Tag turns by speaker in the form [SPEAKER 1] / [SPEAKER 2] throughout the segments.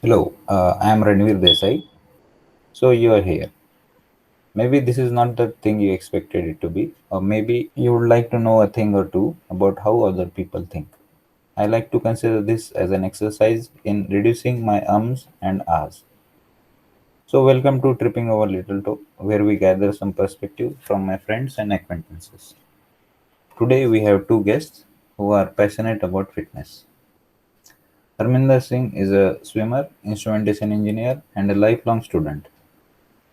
[SPEAKER 1] Hello, I am Ranvir Desai. So you are here. Maybe this is not the thing you expected it to be, or maybe you would like to know a thing or two about how other people think. I like to consider this as an exercise in reducing my ums and ahs. So welcome to Tripping Over Little Toe, where we gather some perspective from my friends and acquaintances. Today we have two guests who are passionate about fitness. Harminder Singh is a swimmer, instrumentation engineer, and a lifelong student.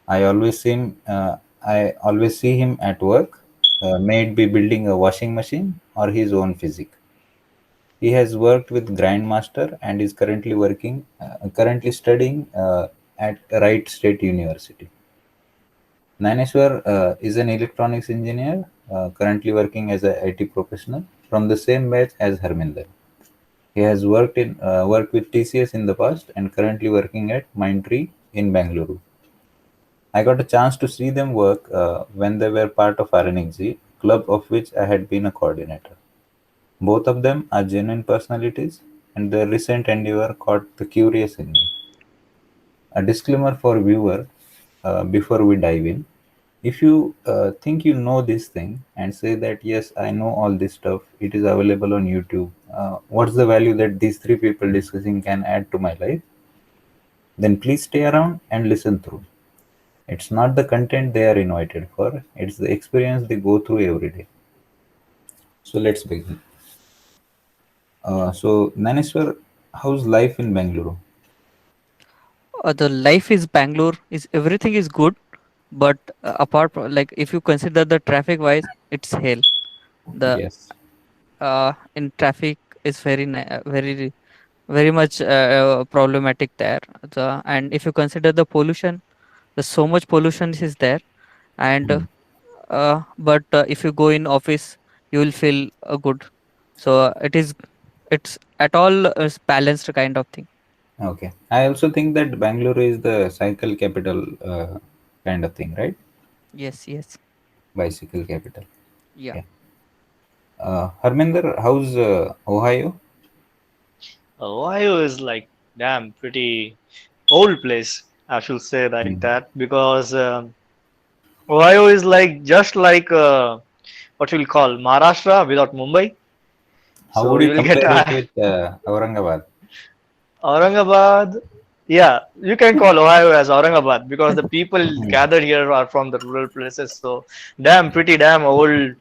[SPEAKER 1] I always see him. I always see him at work, may it be building a washing machine or his own physique. He has worked with Grandmaster and is currently studying at Wright State University. Dnyaneshwar is an electronics engineer, currently working as a IT professional from the same batch as Harminder. He has worked with TCS in the past and currently working at Mindtree in Bangalore. I got a chance to see them work when they were part of RNXG, club of which I had been a coordinator. Both of them are genuine personalities, and their recent endeavor caught the curious in me. A disclaimer for viewer before we dive in. If you think you know this thing and say that yes, I know all this stuff, it is available on YouTube. What's the value that these three people discussing can add to my life? Then please stay around and listen through. It's not the content they are invited for, it's the experience they go through every day. So let's begin. Naneswar, how's life in Bangalore?
[SPEAKER 2] The life is Bangalore is everything is good, but apart from, like, if you consider the traffic wise, it's hell. The
[SPEAKER 1] Yes.
[SPEAKER 2] in traffic is very much problematic there. And if you consider the pollution, there's so much pollution is there. And
[SPEAKER 1] Hmm.
[SPEAKER 2] but if you go in office, you will feel good. So it's at all balanced kind of thing.
[SPEAKER 1] Okay. I also think that Bangalore is the cycle capital kind of thing, right?
[SPEAKER 2] Yes, yes,
[SPEAKER 1] Bicycle capital.
[SPEAKER 2] yeah.
[SPEAKER 1] Yeah. Harminder, how's Ohio?
[SPEAKER 3] Ohio is like damn pretty old place. I should say like
[SPEAKER 1] Hmm.
[SPEAKER 3] that because Ohio is like just like what we'll call Maharashtra without Mumbai.
[SPEAKER 1] How
[SPEAKER 3] So
[SPEAKER 1] would you
[SPEAKER 3] you'll get
[SPEAKER 1] compare it with Aurangabad?
[SPEAKER 3] Aurangabad. Yeah, you can call Ohio as Aurangabad because the people gathered here are from the rural places. So damn pretty damn old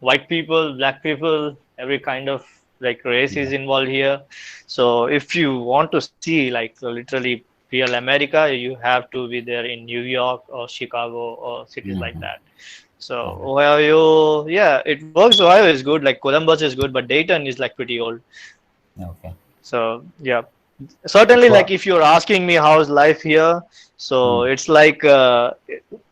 [SPEAKER 3] white people, black people, every kind of like race
[SPEAKER 1] Yeah.
[SPEAKER 3] is involved here. So if you want to see like so literally real America, you have to be there in New York or Chicago or cities like
[SPEAKER 1] Hmm.
[SPEAKER 3] that. So
[SPEAKER 1] All right.
[SPEAKER 3] Ohio, yeah, it works. Ohio is good. Like Columbus is good, but Dayton is like pretty old.
[SPEAKER 1] Okay.
[SPEAKER 3] So yeah, certainly
[SPEAKER 1] So,
[SPEAKER 3] like if you're asking me how's life here, so
[SPEAKER 1] hmm.
[SPEAKER 3] it's like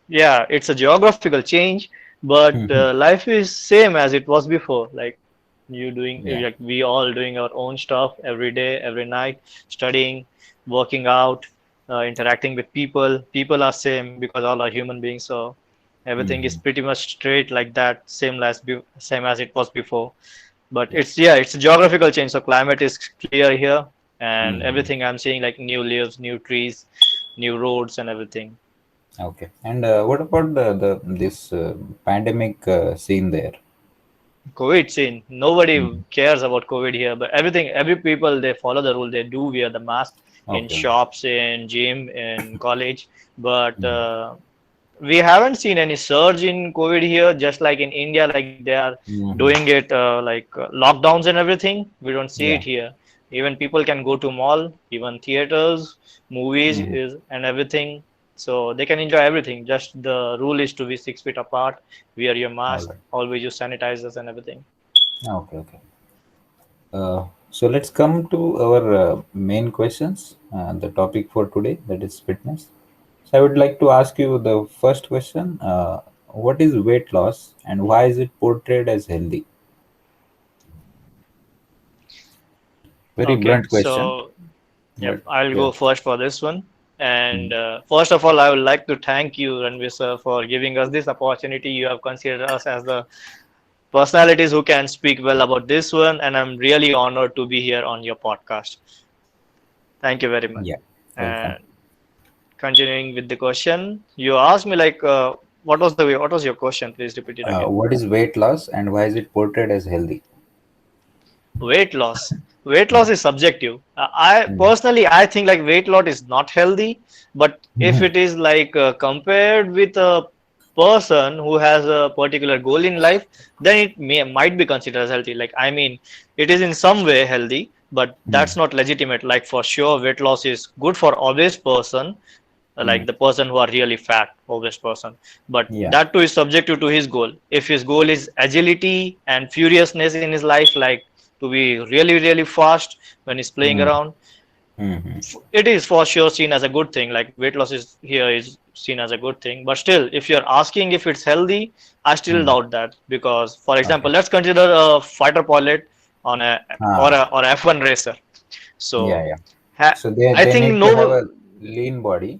[SPEAKER 3] yeah, it's a geographical change, but life is same as it was before. Like you doing
[SPEAKER 1] Yeah.
[SPEAKER 3] like we all doing our own stuff every day, every night, studying, working out, interacting with people. People are same because all are human beings. So everything is
[SPEAKER 1] Hmm.
[SPEAKER 3] pretty much straight like that, same as it was before. But it's yeah, it's a geographical change. So climate is clear here, and
[SPEAKER 1] Hmm.
[SPEAKER 3] everything I'm seeing like new leaves, new trees, new roads, and everything.
[SPEAKER 1] Okay. And what about the this pandemic scene there?
[SPEAKER 3] COVID scene. Nobody
[SPEAKER 1] Hmm.
[SPEAKER 3] cares about COVID here, but every people they follow the rule. They do wear the mask in
[SPEAKER 1] Okay.
[SPEAKER 3] shops, in gym, in college. But
[SPEAKER 1] Hmm.
[SPEAKER 3] we haven't seen any surge in COVID here. Just like in India, like they are
[SPEAKER 1] Hmm.
[SPEAKER 3] doing it lockdowns and everything. We don't see it
[SPEAKER 1] Yeah.
[SPEAKER 3] here. Even people can go to mall, even theaters, movies
[SPEAKER 1] Hmm.
[SPEAKER 3] is and everything. So they can enjoy everything. Just the rule is to be 6 feet apart, wear your
[SPEAKER 1] All
[SPEAKER 3] mask,
[SPEAKER 1] right.
[SPEAKER 3] always use sanitizers and everything.
[SPEAKER 1] Okay. Okay. So let's come to our main questions. The topic for today, that is fitness. So I would like to ask you the first question: what is weight loss, and why is it portrayed as healthy? Very
[SPEAKER 3] Okay,
[SPEAKER 1] blunt question,
[SPEAKER 3] so yep,
[SPEAKER 1] but
[SPEAKER 3] I'll
[SPEAKER 1] yeah.
[SPEAKER 3] go first for this one. And
[SPEAKER 1] Mm.
[SPEAKER 3] first of all, I would like to thank you, Ranvir sir, for giving us this opportunity. You have considered us as the personalities who can speak well about this one, and I'm really honored to be here on your podcast. Thank you very much.
[SPEAKER 1] Yeah, welcome.
[SPEAKER 3] And continuing with the question, you asked me like, what was your question? Please repeat it again.
[SPEAKER 1] What is weight loss and why is it portrayed as healthy?
[SPEAKER 3] Weight loss. Weight
[SPEAKER 1] Mm.
[SPEAKER 3] loss is subjective. I
[SPEAKER 1] Mm.
[SPEAKER 3] personally, I think like weight loss is not healthy, but if
[SPEAKER 1] Mhm.
[SPEAKER 3] it is like compared with a person who has a particular goal in life, then it might be considered as healthy. Like I mean, it is in some way healthy, but
[SPEAKER 1] Mm.
[SPEAKER 3] that's not legitimate. Like for sure, weight loss is good for obese person, like
[SPEAKER 1] Mm.
[SPEAKER 3] the person who are really fat, obese person. But
[SPEAKER 1] Yeah.
[SPEAKER 3] that too is subjective to his goal. If his goal is agility and furiousness in his life, like to be really, really fast when he's playing
[SPEAKER 1] Mm.
[SPEAKER 3] around,
[SPEAKER 1] Mhm.
[SPEAKER 3] it is for sure seen as a good thing. Like weight loss is here is seen as a good thing. But still, if you're asking if it's healthy, I still
[SPEAKER 1] Mm.
[SPEAKER 3] doubt that because, for example,
[SPEAKER 1] Okay.
[SPEAKER 3] let's consider a fighter pilot on a
[SPEAKER 1] Ah.
[SPEAKER 3] or F1 racer.
[SPEAKER 1] Yeah,
[SPEAKER 3] So,
[SPEAKER 1] yeah.
[SPEAKER 3] ha,
[SPEAKER 1] So they
[SPEAKER 3] I
[SPEAKER 1] they
[SPEAKER 3] think
[SPEAKER 1] need to have a
[SPEAKER 3] no,
[SPEAKER 1] lean body,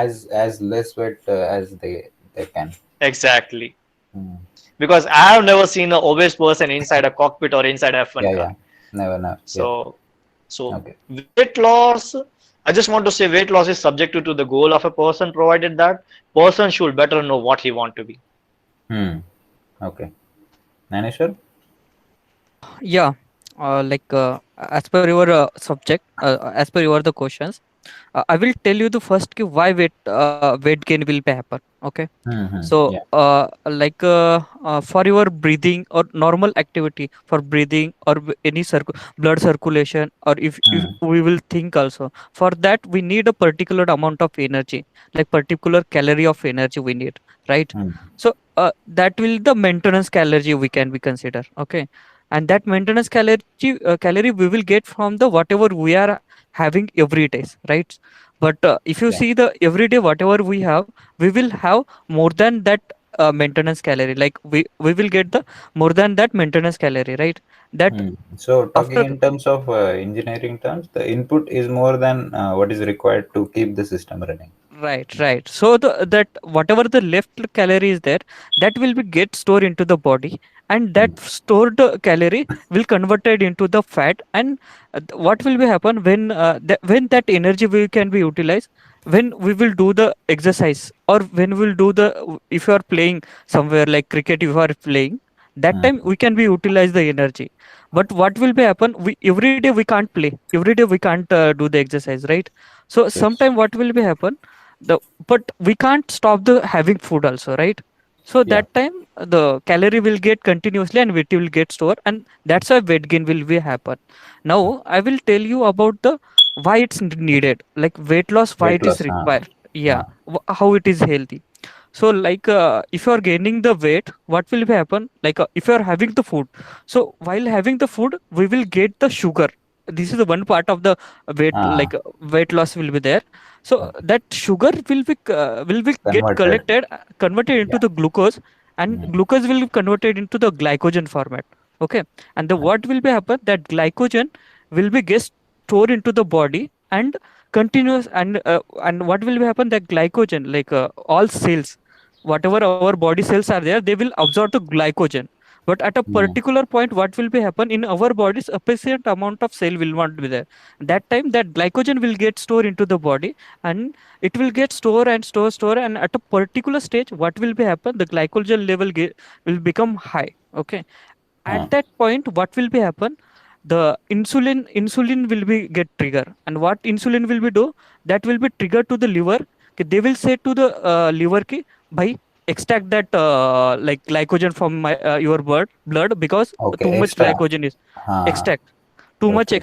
[SPEAKER 1] as less weight as they can.
[SPEAKER 3] exactly.
[SPEAKER 1] Mm.
[SPEAKER 3] Because I have never seen an obese person inside a cockpit or inside a F1
[SPEAKER 1] Yeah,
[SPEAKER 3] car.
[SPEAKER 1] yeah. Never, never. Yep.
[SPEAKER 3] So, so
[SPEAKER 1] Okay.
[SPEAKER 3] weight loss. I just want to say weight loss is subjective to the goal of a person, provided that person should better know what he want to be.
[SPEAKER 1] Hmm. Okay. Naneshwar?
[SPEAKER 2] Yeah, like as per your subject, as per your the questions, I will tell you the first why weight gain will be happen. Okay,
[SPEAKER 1] Mm-hmm.
[SPEAKER 2] so
[SPEAKER 1] Yeah.
[SPEAKER 2] like for your breathing or normal activity for breathing or any blood circulation, or if
[SPEAKER 1] Mm.
[SPEAKER 2] we will think also for that we need a particular amount of energy, like particular calorie of energy we need, right?
[SPEAKER 1] Mm.
[SPEAKER 2] So that will the maintenance calorie we can be consider. Okay, and that maintenance calorie we will get from the whatever we are having every day, right? But if you
[SPEAKER 1] Yeah.
[SPEAKER 2] see the everyday whatever we have, we will have more than that maintenance calorie, like we will get the more than that maintenance calorie, right? That
[SPEAKER 1] Mm. So talking
[SPEAKER 2] after.
[SPEAKER 1] in terms of engineering terms, the input is more than what is required to keep the system running.
[SPEAKER 2] Right, right. So that whatever the left calorie is there, that will be get stored into the body, and
[SPEAKER 1] Mm.
[SPEAKER 2] that stored calorie will converted into the fat. And what will be happen when when that energy we can be utilized when we will do the exercise, or when we'll do the if you are playing somewhere like cricket, if you are playing, that
[SPEAKER 1] Mm.
[SPEAKER 2] time we can be utilize the energy. But what will be happen? We every day we can't play. Every day we can't do the exercise, right? So
[SPEAKER 1] Yes.
[SPEAKER 2] sometime what will be happen? The But we can't stop the having food also, right? So
[SPEAKER 1] Yeah.
[SPEAKER 2] that time the calorie will get continuously and weight will get stored, and that's why weight gain will be happen. Now I will tell you about the why it's needed, like weight loss, why
[SPEAKER 1] Weight
[SPEAKER 2] it is
[SPEAKER 1] loss.
[SPEAKER 2] required. Yeah,
[SPEAKER 1] Uh,
[SPEAKER 2] how it is healthy. So like if you are gaining the weight, what will be happen? Like if you are having the food, so while having the food we will get the sugar. This is the one part of the weight,
[SPEAKER 1] uh,
[SPEAKER 2] like weight loss will be there. So
[SPEAKER 1] okay.
[SPEAKER 2] that sugar will be get
[SPEAKER 1] Converted.
[SPEAKER 2] collected, converted into
[SPEAKER 1] Yeah.
[SPEAKER 2] the glucose, and
[SPEAKER 1] Mm.
[SPEAKER 2] glucose will be converted into the glycogen format. Okay, and the what will be happen, that glycogen will be get stored into the body and continuous, and what will be happen, that glycogen, like all cells, whatever our body cells are there, they will absorb the glycogen. But at a
[SPEAKER 1] Mm.
[SPEAKER 2] particular point, what will be happen in our bodies, a sufficient amount of cell will not be there. That time that glycogen will get stored into the body, and it will get store, and at a particular stage what will be happen, the glycogen level will become high. Okay, at
[SPEAKER 1] Uh,
[SPEAKER 2] that point what will be happen, the insulin will be get trigger, and what insulin will be do, that will be triggered to the liver. Okay, they will say to the liver ki bhai, extract that like glycogen from your blood, because
[SPEAKER 1] okay.
[SPEAKER 2] too much
[SPEAKER 1] Extra.
[SPEAKER 2] glycogen is extract,
[SPEAKER 1] Okay.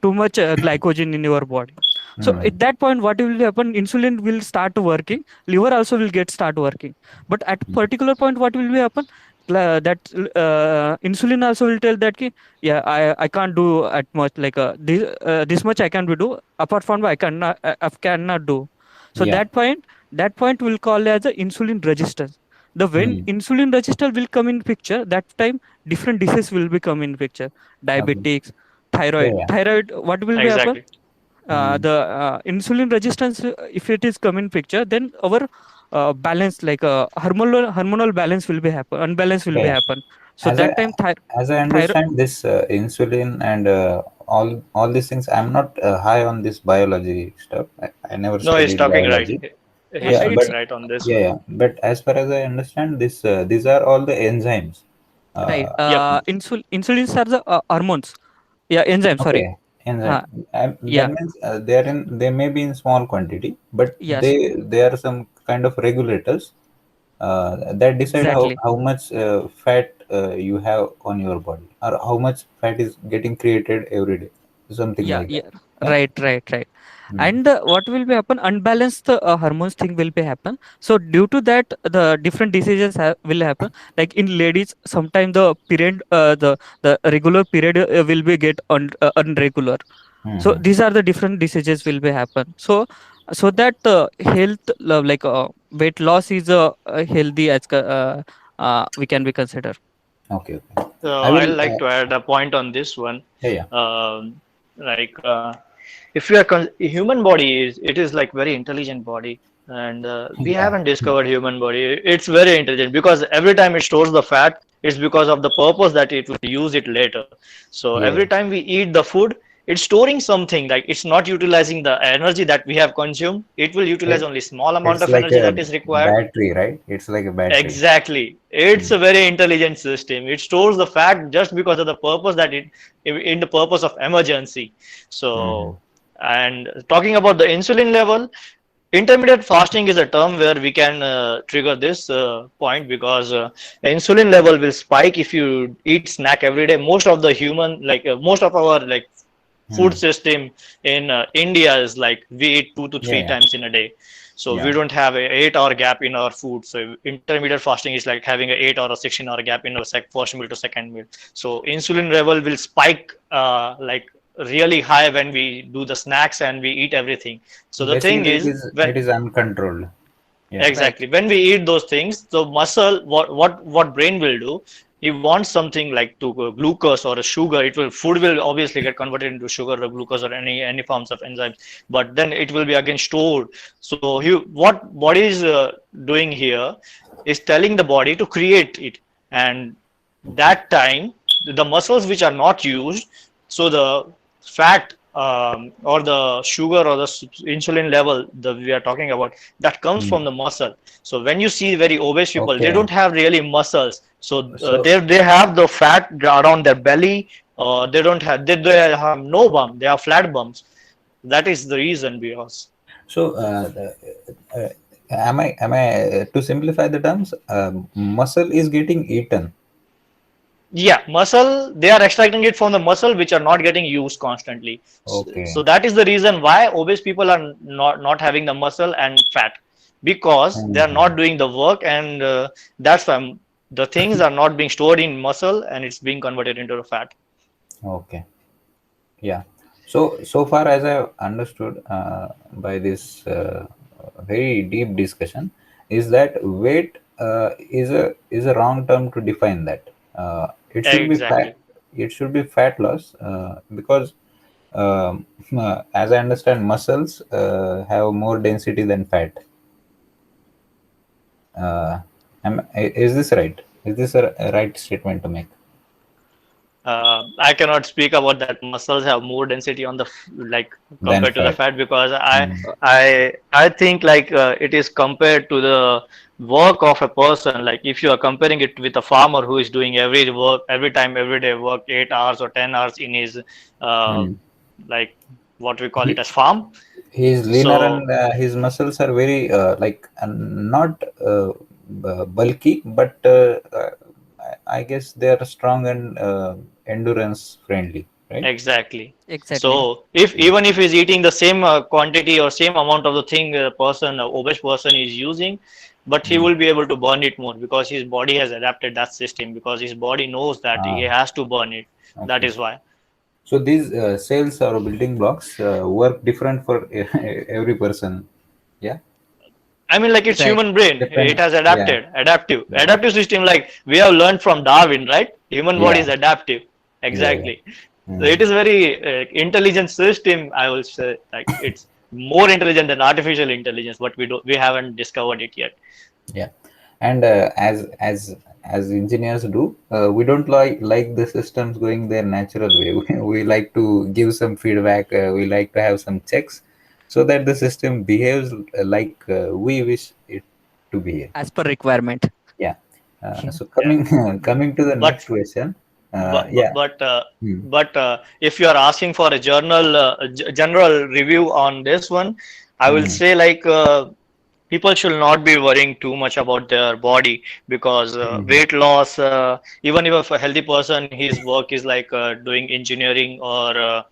[SPEAKER 2] too much glycogen in your body. So
[SPEAKER 1] Mm.
[SPEAKER 2] at that point what will happen, insulin will start working, liver also will get start working. But at a
[SPEAKER 1] Mm.
[SPEAKER 2] particular point what will be happen, that insulin also will tell that ki, yeah, I can't do at much, like this much I can do, apart from I cannot do. So
[SPEAKER 1] Yeah.
[SPEAKER 2] that point will call as a insulin resistance. The when
[SPEAKER 1] Mm.
[SPEAKER 2] insulin resistance will come in picture, that time different disease will be come in picture.
[SPEAKER 1] Okay.
[SPEAKER 2] Diabetics,
[SPEAKER 1] Yeah, yeah.
[SPEAKER 2] thyroid, what will be happen,
[SPEAKER 3] Exactly.
[SPEAKER 1] Mm.
[SPEAKER 2] the insulin resistance, if it is come in picture, then our balance, like hormonal balance will be happen, unbalance will
[SPEAKER 1] Yeah,
[SPEAKER 2] be
[SPEAKER 1] yeah.
[SPEAKER 2] happen. So
[SPEAKER 1] As I
[SPEAKER 2] that time
[SPEAKER 1] as I
[SPEAKER 2] thyroid.
[SPEAKER 1] understand this insulin and all these things. I'm not high on this biology stuff. I never
[SPEAKER 3] No, he's
[SPEAKER 1] studied
[SPEAKER 3] talking right.
[SPEAKER 1] biology.
[SPEAKER 2] Yeah,
[SPEAKER 3] He's
[SPEAKER 1] Yeah,
[SPEAKER 3] talking
[SPEAKER 1] but
[SPEAKER 2] it's
[SPEAKER 3] right on this
[SPEAKER 1] yeah,
[SPEAKER 3] one.
[SPEAKER 1] yeah. But as far as I understand, these are all the enzymes.
[SPEAKER 2] right.
[SPEAKER 1] Uh,
[SPEAKER 3] Yep.
[SPEAKER 2] Insulins are the hormones. Yeah, enzyme. Sorry.
[SPEAKER 1] okay, enzyme.
[SPEAKER 2] Uh,
[SPEAKER 1] That
[SPEAKER 2] yeah.
[SPEAKER 1] means they may be in small quantity, but
[SPEAKER 2] Yes.
[SPEAKER 1] they are some kind of regulators that decide
[SPEAKER 2] Exactly.
[SPEAKER 1] how much fat you have on your body, or how much fat is getting created every day, something
[SPEAKER 2] Yeah.
[SPEAKER 1] like that.
[SPEAKER 2] Yeah.
[SPEAKER 1] Yeah.
[SPEAKER 2] Right. Right. Right.
[SPEAKER 1] Mm.
[SPEAKER 2] And what will be happen? Unbalanced hormones thing will be happen. So due to that, the different diseases will happen. Like in ladies, sometimes the period, the regular period will be get unregular. So
[SPEAKER 1] Mhm.
[SPEAKER 2] these are the different diseases will be happen. So that health like weight loss is healthy as we can be consider.
[SPEAKER 1] Okay, okay.
[SPEAKER 3] So
[SPEAKER 1] I
[SPEAKER 3] I'd
[SPEAKER 1] will.
[SPEAKER 3] like to add a point on this one.
[SPEAKER 1] Yeah, yeah.
[SPEAKER 3] Um, like if you are human body is it is like very intelligent body, and we
[SPEAKER 1] Yeah.
[SPEAKER 3] haven't discovered human body. It's very intelligent because every time it stores the fat, it's because of the purpose that it will use it later. So
[SPEAKER 1] Yes.
[SPEAKER 3] every time we eat the food, it's storing something, like it's not utilizing the energy that we have consumed. It will utilize
[SPEAKER 1] It,
[SPEAKER 3] only small amount
[SPEAKER 1] it's
[SPEAKER 3] of
[SPEAKER 1] like
[SPEAKER 3] energy
[SPEAKER 1] a
[SPEAKER 3] that is required.
[SPEAKER 1] battery, right? It's like a battery.
[SPEAKER 3] Exactly. It's
[SPEAKER 1] Mm.
[SPEAKER 3] a very intelligent system. It stores the fat just because of the purpose that in the purpose of emergency.
[SPEAKER 1] Mhm.
[SPEAKER 3] So, and talking about the insulin level, intermittent fasting is a term where we can trigger this point because insulin level will spike if you eat snack every day. Most of the human, most of our like food
[SPEAKER 1] Mm.
[SPEAKER 3] system in India is like we eat 2 to 3 times
[SPEAKER 1] Yeah,
[SPEAKER 3] in a day. So we
[SPEAKER 1] yeah,
[SPEAKER 3] don't have a 8 hour gap in our food. So intermittent fasting is like having a 8 or a 16 hour gap in our first meal to second meal. So insulin level will spike like really high when we do the snacks and we eat everything. So
[SPEAKER 1] yeah.
[SPEAKER 3] the thing
[SPEAKER 1] Basically,
[SPEAKER 3] is when
[SPEAKER 1] it is uncontrolled. Yeah.
[SPEAKER 2] Right.
[SPEAKER 3] exactly when we eat those things, the muscle what brain will do, he wants something like to glucose or a sugar. It will food will obviously get converted into sugar or glucose or any forms of enzymes, but then it will be again stored. So what body is doing here is telling the body to create it, and that time the muscles which are not used, so the fat or the sugar or the insulin level that we are talking about, that comes
[SPEAKER 1] Mm.
[SPEAKER 3] from the muscle. So when you see very obese people, they
[SPEAKER 1] Okay.
[SPEAKER 3] don't have really muscles. So
[SPEAKER 1] So,
[SPEAKER 3] they have the fat around their belly. They don't have they have no bump. They have flat bumps. That is the reason because
[SPEAKER 1] uh, am I to simplify the terms? Muscle is getting eaten.
[SPEAKER 3] yeah, muscle, they are extracting it from the muscle which are not getting used constantly. So
[SPEAKER 1] Okay.
[SPEAKER 3] that is the reason why obese people are not having the muscle and fat, because they are
[SPEAKER 1] Mhm.
[SPEAKER 3] not doing the work, and that's why the things are not being stored in muscle and it's being converted into the fat.
[SPEAKER 1] Okay. Yeah. So far as I've understood by this very deep discussion, is that weight is a wrong term to define that. It should be fat.
[SPEAKER 3] Exactly.
[SPEAKER 1] It should be fat loss because, as I understand, muscles have more density than fat. Uh, is this right? Is this a right statement to make?
[SPEAKER 3] I cannot speak about that. Muscles have more density on the like
[SPEAKER 1] Than
[SPEAKER 3] compared to the
[SPEAKER 1] fat.
[SPEAKER 3] fat, because
[SPEAKER 1] Mm.
[SPEAKER 3] I think like it is compared to the work of a person. Like if you are comparing it with a farmer who is doing every work every time every day work 8 hours or 10 hours in his uh,
[SPEAKER 1] Mm.
[SPEAKER 3] like what we call it
[SPEAKER 1] He,
[SPEAKER 3] as farm.
[SPEAKER 1] he is leaner
[SPEAKER 3] So
[SPEAKER 1] and his muscles are very like not bulky, but I guess they are strong and endurance friendly, right?
[SPEAKER 3] exactly.
[SPEAKER 2] Exactly.
[SPEAKER 3] So if even if he's eating the same quantity or same amount of the thing a person, a obese person is using, but he
[SPEAKER 1] Mm.
[SPEAKER 3] will be able to burn it more because his body has adapted that system, because his body knows that he
[SPEAKER 1] Ah,
[SPEAKER 3] has to burn it. That
[SPEAKER 1] okay.
[SPEAKER 3] is why.
[SPEAKER 1] So these cells or building blocks work different for every person. Yeah,
[SPEAKER 3] I mean, like it's
[SPEAKER 2] Right.
[SPEAKER 3] human brain. It
[SPEAKER 1] depend.
[SPEAKER 3] has
[SPEAKER 1] Yeah, yeah,
[SPEAKER 3] adaptive system. Like we have learned from Darwin, right? Human body
[SPEAKER 1] yeah,
[SPEAKER 3] is adaptive.
[SPEAKER 1] yeah, yeah.
[SPEAKER 3] Exactly. So
[SPEAKER 1] Mm.
[SPEAKER 3] it is very intelligent system. I will say like it's more intelligent than artificial intelligence, but we haven't discovered it yet.
[SPEAKER 1] Yeah, and as engineers do, we don't like the systems going their natural way. We like to give some feedback. We like to have some checks so that the system behaves like we wish it to behave.
[SPEAKER 2] As per requirement.
[SPEAKER 1] Yeah.
[SPEAKER 2] Yeah.
[SPEAKER 1] So
[SPEAKER 3] Yeah.
[SPEAKER 1] coming coming to the
[SPEAKER 3] But
[SPEAKER 1] next question.
[SPEAKER 3] but but
[SPEAKER 1] Yeah.
[SPEAKER 3] but, uh,
[SPEAKER 1] Hmm.
[SPEAKER 3] but if you are asking for a general review on this one, I will
[SPEAKER 1] Hmm.
[SPEAKER 3] say like people should not be worrying too much about their body because
[SPEAKER 1] Hmm.
[SPEAKER 3] weight loss, even if a healthy person, his work is like doing engineering or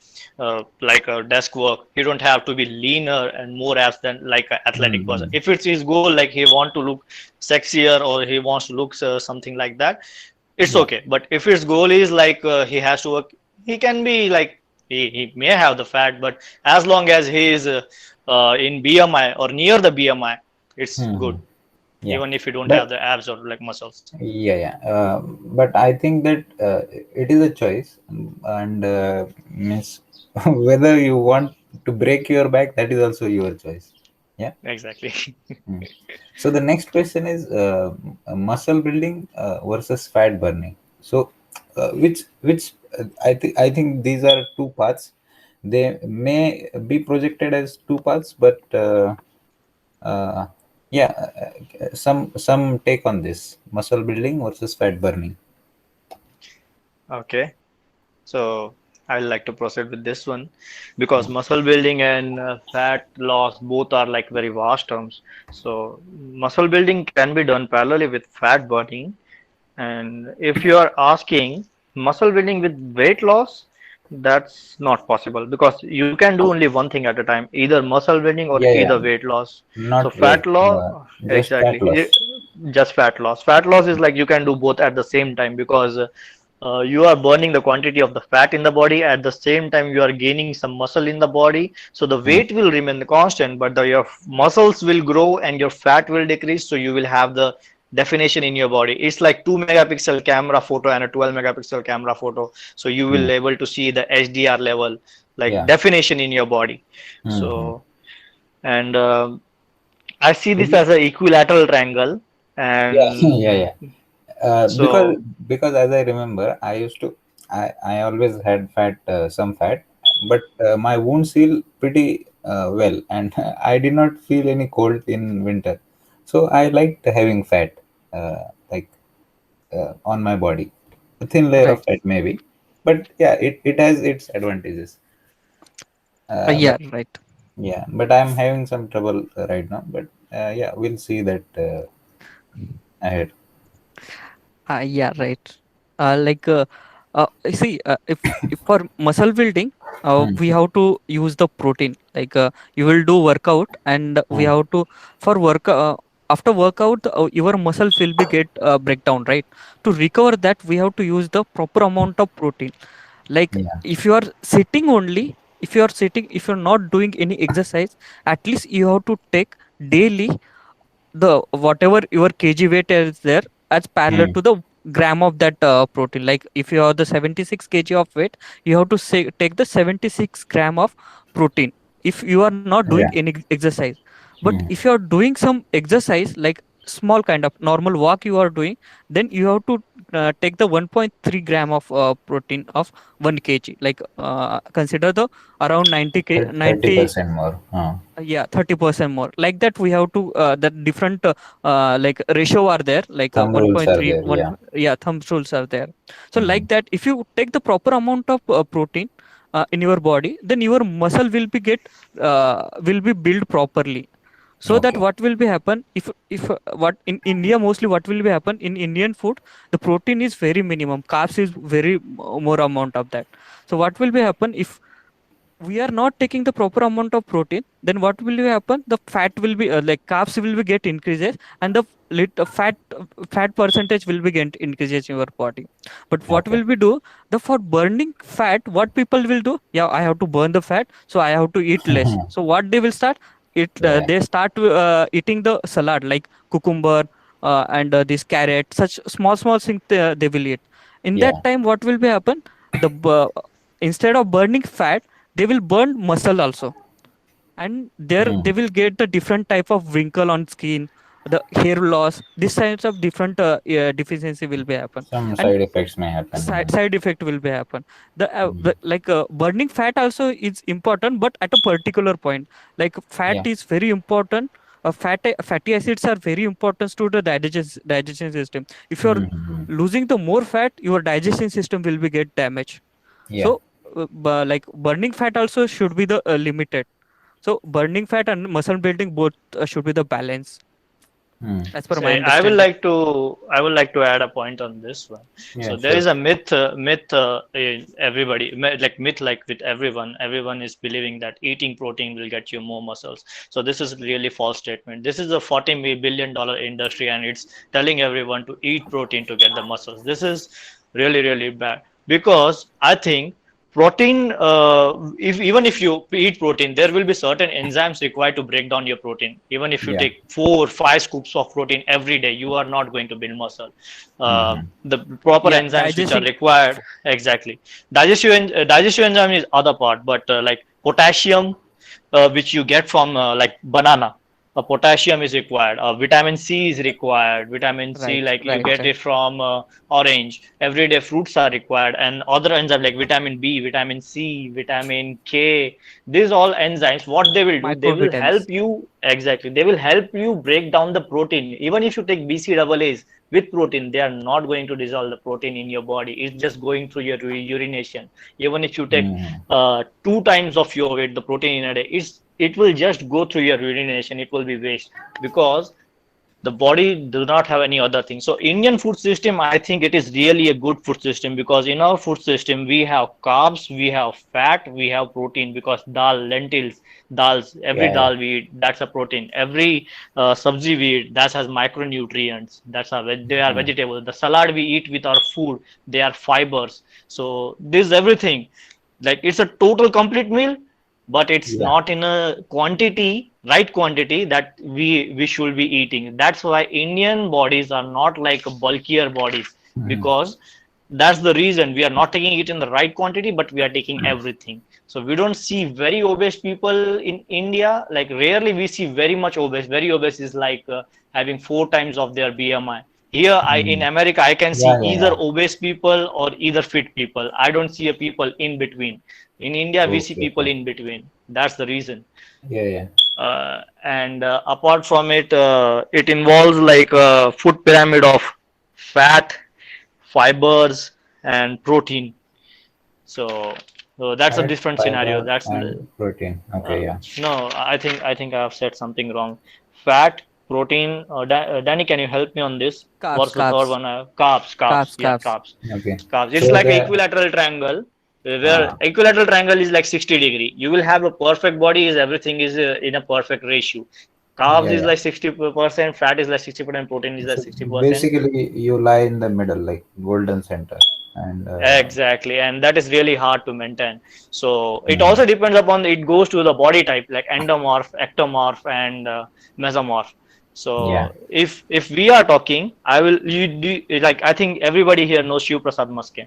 [SPEAKER 3] like desk work, he don't have to be leaner and more abs than like an athletic person.
[SPEAKER 1] Hmm.
[SPEAKER 3] If it's his goal, like he want to look sexier or he wants to look something like that, it's
[SPEAKER 1] Yeah.
[SPEAKER 3] okay. But if his goal is like he has to work, he can be like he may have the fat, but as long as he is in BMI or near the BMI, it's
[SPEAKER 1] Hmm.
[SPEAKER 3] good,
[SPEAKER 1] Yeah.
[SPEAKER 3] even if you don't have
[SPEAKER 1] But
[SPEAKER 3] the abs or like muscles.
[SPEAKER 1] yeah, yeah. But I think that it is a choice, and means whether you want to break your back, that is also your choice. Yeah.
[SPEAKER 3] Exactly.
[SPEAKER 1] Mm. So the next question is muscle building versus fat burning. So which I think these are two paths. They may be projected as two paths, but uh, yeah, some take on this muscle building versus fat burning.
[SPEAKER 3] Okay. So I like to proceed with this one because muscle building and fat loss both are like very vast terms. So muscle building can be done parallelly with fat burning. And if you are asking muscle building with weight loss, that's not possible because you can do only one thing at a time, either muscle building or
[SPEAKER 1] Yeah,
[SPEAKER 3] either
[SPEAKER 1] yeah,
[SPEAKER 3] weight loss. So
[SPEAKER 1] not
[SPEAKER 3] fat
[SPEAKER 1] weight,
[SPEAKER 3] loss,
[SPEAKER 1] just fat
[SPEAKER 3] exactly,
[SPEAKER 1] loss.
[SPEAKER 3] just fat loss. Fat loss is like you can do both at the same time because you are burning the quantity of the fat in the body at the same time you are gaining some muscle in the body. So the
[SPEAKER 1] Hmm.
[SPEAKER 3] weight will remain constant, but your muscles will grow and your fat will decrease. So you will have the definition in your body. It's like 2 megapixel camera photo and a 12 megapixel camera photo. So you
[SPEAKER 1] Hmm.
[SPEAKER 3] will able to see the HDR level, like
[SPEAKER 1] Yeah.
[SPEAKER 3] definition in your body.
[SPEAKER 1] Hmm.
[SPEAKER 3] So and I see this as an equilateral triangle,
[SPEAKER 1] Yeah, yeah,
[SPEAKER 3] and
[SPEAKER 1] yeah. Because
[SPEAKER 3] so
[SPEAKER 1] as I remember, I always had fat, some fat, but my wounds heal pretty well, and I did not feel any cold in winter, so I liked having fat, like on my body, a thin layer of
[SPEAKER 2] Right.
[SPEAKER 1] fat maybe, but yeah, it has its advantages.
[SPEAKER 2] Yeah,
[SPEAKER 1] But
[SPEAKER 2] right.
[SPEAKER 1] yeah, but I'm having some trouble right now. But yeah, we'll see that ahead.
[SPEAKER 2] Yeah, right. Like, see, if for muscle building,
[SPEAKER 1] Hmm.
[SPEAKER 2] we have to use the protein. Like, you will do workout, and we
[SPEAKER 1] Hmm.
[SPEAKER 2] have to for work. After workout, your muscles will be get breakdown. Right. To recover that, we have to use the proper amount of protein. Like,
[SPEAKER 1] Yeah.
[SPEAKER 2] if you are sitting only, if you're not doing any exercise, at least you have to take daily the whatever your kg weight is there as parallel
[SPEAKER 1] Hmm.
[SPEAKER 2] to the gram of that protein. Like, if you have the 76 kg of weight, you have to say take the 76 gram of protein if you are not doing
[SPEAKER 1] Yeah.
[SPEAKER 2] any exercise. But
[SPEAKER 1] Hmm.
[SPEAKER 2] if you are doing some exercise, like small kind of normal walk you are doing, then you have to take the 1.3 gram of protein of 1 kg. Like, consider the around 90.
[SPEAKER 1] 30% more.
[SPEAKER 2] Yeah, 30% more. Like that, we have to the different like ratio are there, like
[SPEAKER 1] Thumb rules are
[SPEAKER 2] 1.3
[SPEAKER 1] there. Yeah.
[SPEAKER 2] yeah, thumb rules are there. So
[SPEAKER 1] Hmm.
[SPEAKER 2] like that, if you take the proper amount of protein in your body, then your muscle will be built properly. So that
[SPEAKER 1] Okay.
[SPEAKER 2] what will be happen, if what in India, mostly what will be happen in Indian food, the protein is very minimum, carbs is very more amount of that. So what will be happen if we are not taking the proper amount of protein, then what will happen, the fat will be like carbs will be get increases, and the fat percentage will be get increases in your body. But what
[SPEAKER 1] Okay.
[SPEAKER 2] will we do, the for burning fat, what people will do, yeah, I have to burn the fat, so I have to eat less. So what they will start,
[SPEAKER 1] Yeah.
[SPEAKER 2] they start eating the salad, like cucumber and this carrot, such small things they will eat. In that
[SPEAKER 1] Yeah.
[SPEAKER 2] time, what will be happen, instead of burning fat, they will burn muscle also, and there
[SPEAKER 1] Hmm.
[SPEAKER 2] they will get the different type of wrinkle on skin, the hair loss, these kinds of different deficiency will be happen.
[SPEAKER 1] Some
[SPEAKER 2] And
[SPEAKER 1] side effects may happen. Yeah.
[SPEAKER 2] side effect will be happen.
[SPEAKER 1] Mm.
[SPEAKER 2] Like burning fat also is important, but at a particular point. Like fat
[SPEAKER 1] Yeah.
[SPEAKER 2] is very important. Fatty acids are very important to the digestion system. If you're
[SPEAKER 1] Mm-hmm.
[SPEAKER 2] losing the more fat, your digestion system will be get damaged.
[SPEAKER 1] Yeah.
[SPEAKER 2] So like burning fat also should be the limited. So burning fat and muscle building both should be the balance,
[SPEAKER 1] Mm.
[SPEAKER 2] as per my
[SPEAKER 3] Say, I will
[SPEAKER 2] understanding.
[SPEAKER 3] like to I would like to add a point on this one.
[SPEAKER 1] Yeah.
[SPEAKER 3] So there
[SPEAKER 1] Sure.
[SPEAKER 3] is a myth in everybody, like myth like with everyone. Everyone is believing that eating protein will get you more muscles. So this is really false statement. This is a $40 billion industry, and it's telling everyone to eat protein to get the muscles. This is really bad because I think protein, if even if you eat protein, there will be certain enzymes required to break down your protein. Even if you
[SPEAKER 1] Yeah.
[SPEAKER 3] take 4 5 scoops of protein every day, you are not going to build muscle.
[SPEAKER 1] Mm-hmm.
[SPEAKER 3] The proper
[SPEAKER 2] Yeah,
[SPEAKER 3] enzymes which are
[SPEAKER 2] digesting.
[SPEAKER 3] required, exactly. Digestive enzyme is other part, but like potassium, which you get from like banana. Potassium is required. Vitamin C is required. Vitamin C,
[SPEAKER 2] Right,
[SPEAKER 3] like you
[SPEAKER 2] right,
[SPEAKER 3] get
[SPEAKER 2] right.
[SPEAKER 3] it from orange. Everyday fruits are required, and other enzymes like vitamin B, vitamin C, vitamin K. These all enzymes, what they will do, they will
[SPEAKER 2] Microvitamins.
[SPEAKER 3] help you exactly. They will help you break down the protein. Even if you take BCAAs with protein, they are not going to dissolve the protein in your body. It's just going through your urination. Even if you take
[SPEAKER 1] Mm-hmm.
[SPEAKER 3] 2 times of your weight, the protein in a day, it will just go through your urination. It will be waste because the body do not have any other thing. So Indian food system, I think it is really a good food system because in our food system we have carbs, we have fat, we have protein because dal, lentils, dals, every
[SPEAKER 1] Yeah. Yeah.
[SPEAKER 3] dal we eat, that's a protein. Every sabzi we eat, that has micronutrients. They are
[SPEAKER 1] Yeah.
[SPEAKER 3] vegetables. The salad we eat with our food, they are fibers. So this everything, like it's a total complete meal, but it's
[SPEAKER 1] Yeah.
[SPEAKER 3] not in a right quantity that we should be eating. That's why Indian bodies are not like bulkier bodies,
[SPEAKER 1] Mm-hmm.
[SPEAKER 3] because that's the reason we are not taking it in the right quantity, but we are taking everything. So we don't see very obese people in India. Like rarely we see very much obese. Very obese is like having 4 times of their BMI. Here, in
[SPEAKER 1] Mm.
[SPEAKER 3] America, I can see
[SPEAKER 1] Yeah. Yeah.
[SPEAKER 3] either
[SPEAKER 1] Yeah.
[SPEAKER 3] obese people or either fit people. I don't see a people in between. In India, we see
[SPEAKER 1] Okay.
[SPEAKER 3] people
[SPEAKER 1] Okay.
[SPEAKER 3] in between. That's the reason.
[SPEAKER 1] Yeah. Yeah.
[SPEAKER 3] And apart from it, it involves like a food pyramid of fat, fibers, and protein. So, so that's a
[SPEAKER 1] Fat,
[SPEAKER 3] different scenario.
[SPEAKER 1] fiber,
[SPEAKER 3] That's
[SPEAKER 1] and protein. Okay. Yeah.
[SPEAKER 3] no, I think I have said something wrong. Fat, protein. Danny, can you help me on this?
[SPEAKER 2] Carbs,
[SPEAKER 3] What's the third
[SPEAKER 2] carbs,
[SPEAKER 3] one? Carbs. Yeah,
[SPEAKER 2] carbs.
[SPEAKER 3] carbs.
[SPEAKER 1] Okay.
[SPEAKER 3] Carbs. It's
[SPEAKER 1] So
[SPEAKER 3] like an
[SPEAKER 1] the
[SPEAKER 3] equilateral triangle, where
[SPEAKER 1] ah
[SPEAKER 3] equilateral triangle is like 60 degree. You will have a perfect body. Is everything is in a perfect ratio. Carbs
[SPEAKER 1] yeah.
[SPEAKER 3] is
[SPEAKER 1] Yeah.
[SPEAKER 3] like 60%, fat is like 60%, protein is like
[SPEAKER 1] So
[SPEAKER 3] 60%.
[SPEAKER 1] basically, you lie in the middle, like golden center, and
[SPEAKER 3] Exactly, and that is really hard to maintain. So it
[SPEAKER 1] mhm.
[SPEAKER 3] also depends upon, it goes to the body type like endomorph, ectomorph, and mesomorph.
[SPEAKER 1] Yeah.
[SPEAKER 3] So if we are talking, I will you do like I think everybody here knows Shiv Prasad Maske.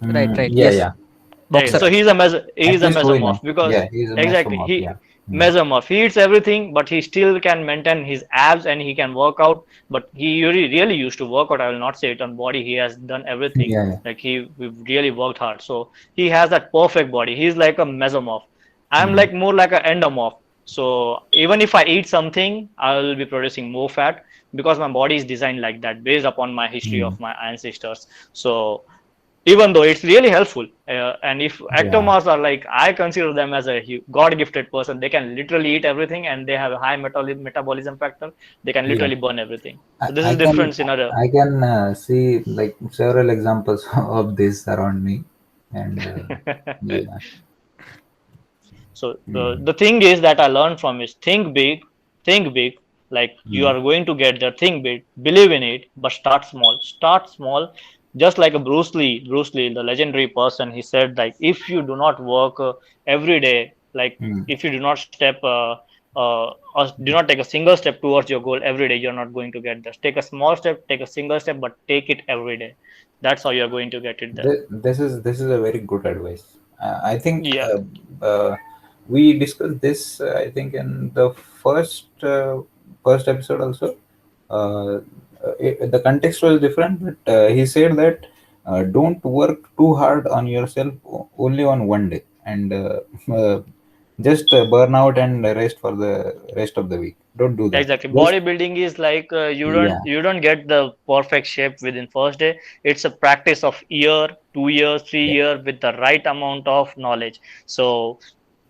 [SPEAKER 2] Right, right.
[SPEAKER 1] Yeah.
[SPEAKER 2] Yes.
[SPEAKER 1] Yeah.
[SPEAKER 3] So
[SPEAKER 2] Boxer.
[SPEAKER 3] he's
[SPEAKER 1] At
[SPEAKER 3] a
[SPEAKER 1] least we know.
[SPEAKER 3] mesomorph because
[SPEAKER 1] Yeah, he's a
[SPEAKER 3] exactly
[SPEAKER 1] mesomorph.
[SPEAKER 3] he
[SPEAKER 1] Yeah. Mm.
[SPEAKER 3] mesomorph. He eats everything, but he still can maintain his abs and he can work out. But he really used to work out. I will not say it on body. He has done everything.
[SPEAKER 1] Yeah. Yeah.
[SPEAKER 3] Like he really worked hard. So he has that perfect body. He's like a mesomorph. I'm
[SPEAKER 1] Mm.
[SPEAKER 3] like more like an endomorph. So even if I eat something, I will be producing more fat because my body is designed like that based upon my history
[SPEAKER 1] Mm.
[SPEAKER 3] of my ancestors. So even though it's really helpful, and if
[SPEAKER 1] Yeah.
[SPEAKER 3] ectomorphs are like, I consider them as a god gifted person. They can literally eat everything and they have a high metabolism factor. They can
[SPEAKER 1] Yeah.
[SPEAKER 3] literally burn everything.
[SPEAKER 1] I,
[SPEAKER 3] So this
[SPEAKER 1] I
[SPEAKER 3] is
[SPEAKER 1] can
[SPEAKER 3] different scenario.
[SPEAKER 1] I can see like several examples of this around me, and yeah.
[SPEAKER 3] So
[SPEAKER 1] Mm.
[SPEAKER 3] the thing is that I learned from is think big, like you
[SPEAKER 1] Mm.
[SPEAKER 3] are going to get there, think big, believe in it, but start small. Just like a Bruce Lee, the legendary person, he said like if you do not work every day, like
[SPEAKER 1] Mm.
[SPEAKER 3] if you do not or do not take a single step towards your goal every day, you're not going to get there. Take a small step, take a single step, but take it every day. That's how you're going to get it there.
[SPEAKER 1] This is a very good advice. I think
[SPEAKER 3] Yeah.
[SPEAKER 1] we discussed this. I think in the first first episode also, uh, the context was different, but he said that don't work too hard on yourself only on one day, and uh, just burn out and rest for the rest of the week. Don't do that.
[SPEAKER 3] Exactly.
[SPEAKER 1] Just
[SPEAKER 3] Bodybuilding is like
[SPEAKER 1] yeah,
[SPEAKER 3] you don't get the perfect shape within first day. It's a practice of year, 2 years, three
[SPEAKER 1] yeah,
[SPEAKER 3] year with the right amount of knowledge. So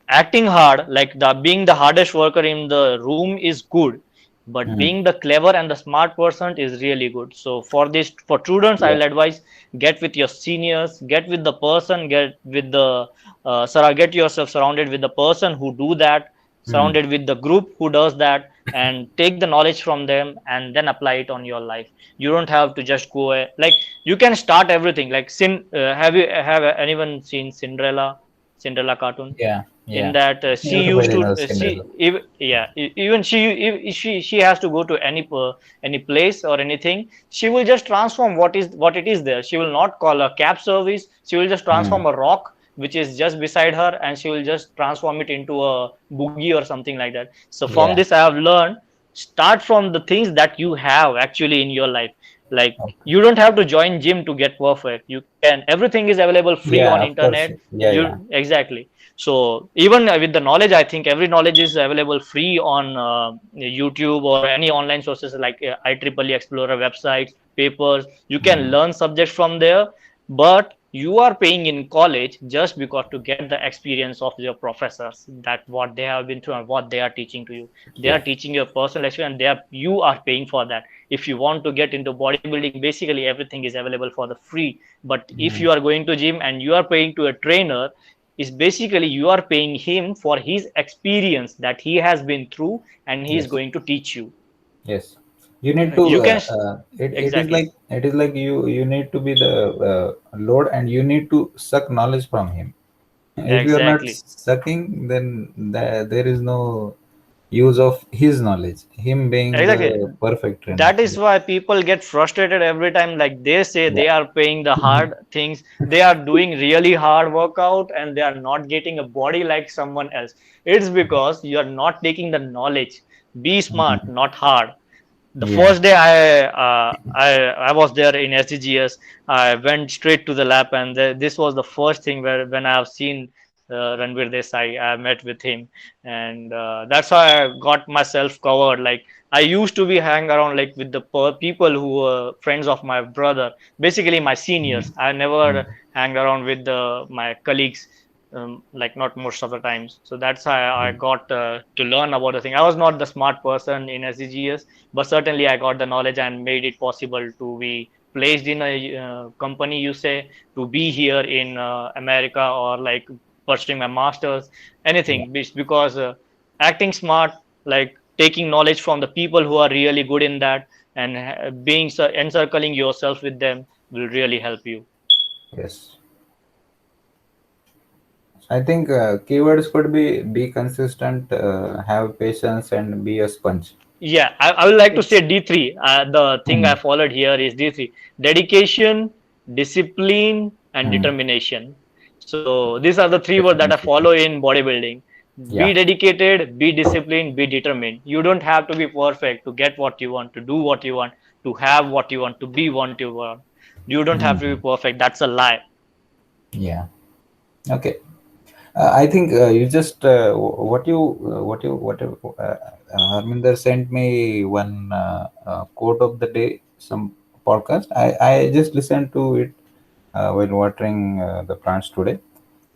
[SPEAKER 3] acting hard, like the being the hardest worker in the room is good, but
[SPEAKER 1] mm,
[SPEAKER 3] being the clever and the smart person is really good. So for this, for students, I
[SPEAKER 1] yeah,
[SPEAKER 3] will advise, get with your seniors, get with the person, get with the get yourself surrounded with the person who do that,
[SPEAKER 1] mm,
[SPEAKER 3] surrounded with the group who does that, and take the knowledge from them and then apply it on your life. You don't have to just go like, you can start everything like have anyone seen Cinderella cartoon?
[SPEAKER 1] yeah,
[SPEAKER 3] In
[SPEAKER 1] yeah.
[SPEAKER 3] that she used
[SPEAKER 1] Everybody
[SPEAKER 3] to
[SPEAKER 1] knows Cinderella.
[SPEAKER 3] even she has to go to any place or anything, she will just transform what it is there. She will not call a cab service, she will just
[SPEAKER 1] Mm,
[SPEAKER 3] transform a rock which is just beside her, and she will just transform it into a boogie or something like that. So from
[SPEAKER 1] yeah.
[SPEAKER 3] this I have learned, start from the things that you have actually in your life. Like,
[SPEAKER 1] Okay.
[SPEAKER 3] you don't have to join gym to get perfect. You can, everything is available free
[SPEAKER 1] Yeah,
[SPEAKER 3] on
[SPEAKER 1] of course.
[SPEAKER 3] internet.
[SPEAKER 1] Yeah, yeah.
[SPEAKER 3] You exactly. So even with the knowledge, I think every knowledge is available free on YouTube or any online sources like IEEE Explorer websites, papers. You can
[SPEAKER 1] Mm,
[SPEAKER 3] learn subjects from there, but you are paying in college just because to get the experience of your professors, that what they have been through and what they are teaching to you. They are
[SPEAKER 1] yeah.
[SPEAKER 3] teaching your personal experience, and you are paying for that. If you want to get into bodybuilding, basically everything is available for the free. But if
[SPEAKER 1] Mm,
[SPEAKER 3] you are going to gym and you are paying to a trainer, is basically you are paying him for his experience that he has been through, and he is
[SPEAKER 1] yes.
[SPEAKER 3] going to teach you.
[SPEAKER 1] Yes, you need to.
[SPEAKER 3] You can
[SPEAKER 1] It
[SPEAKER 3] exactly,
[SPEAKER 1] is like you need to be the Lord, and you need to suck knowledge from Him. If you are not
[SPEAKER 3] exactly,
[SPEAKER 1] sucking, then there is no use of His knowledge. Him being
[SPEAKER 3] exactly.
[SPEAKER 1] the perfect trainer.
[SPEAKER 3] That is why people get frustrated every time, like they say
[SPEAKER 1] Yeah.
[SPEAKER 3] they are paying the hard things, they are doing really hard workout, and they are not getting a body like someone else. It's because you are not taking the knowledge. Be smart,
[SPEAKER 1] Mhm.
[SPEAKER 3] not hard. The
[SPEAKER 1] Yeah.
[SPEAKER 3] first day I was there in SDGS, I went straight to the lab, and this was the first thing where when I have seen Ranvir Desai, I met with him, and that's how I got myself covered. Like, I used to be hang around like with the people who were friends of my brother, basically my
[SPEAKER 1] Mm,
[SPEAKER 3] seniors. I
[SPEAKER 1] mm,
[SPEAKER 3] never hang around with my colleagues. Like, not most of the times. So that's how I
[SPEAKER 1] mm.
[SPEAKER 3] got to learn about the thing. I was not the smart person in SDGS, but certainly I got the knowledge and made it possible to be placed in a company, you say, to be here in America, or like pursuing my masters,
[SPEAKER 1] Yeah.
[SPEAKER 3] anything. Because acting smart, like taking knowledge from the people who are really good in that, and being encircling yourself with them will really help you.
[SPEAKER 1] Yes. I think keywords could be consistent, have patience, and be a sponge.
[SPEAKER 3] Yeah, I would like to say
[SPEAKER 1] It's
[SPEAKER 3] D3. The thing I
[SPEAKER 1] mm,
[SPEAKER 3] followed here is D3: dedication, discipline, and
[SPEAKER 1] mm,
[SPEAKER 3] determination. So these are the three words that I
[SPEAKER 1] definitely.
[SPEAKER 3] follow in bodybuilding. Be
[SPEAKER 1] Yeah.
[SPEAKER 3] dedicated, be disciplined, be determined. You don't have to be perfect to get what you want, to do what you want, to have what you want, to be what you want. You don't have to
[SPEAKER 1] Mm,
[SPEAKER 3] be perfect. That's a lie.
[SPEAKER 1] yeah. Okay. I think you just Harminder sent me one quote of the day, some podcast. I just listened to it while watering the plants today,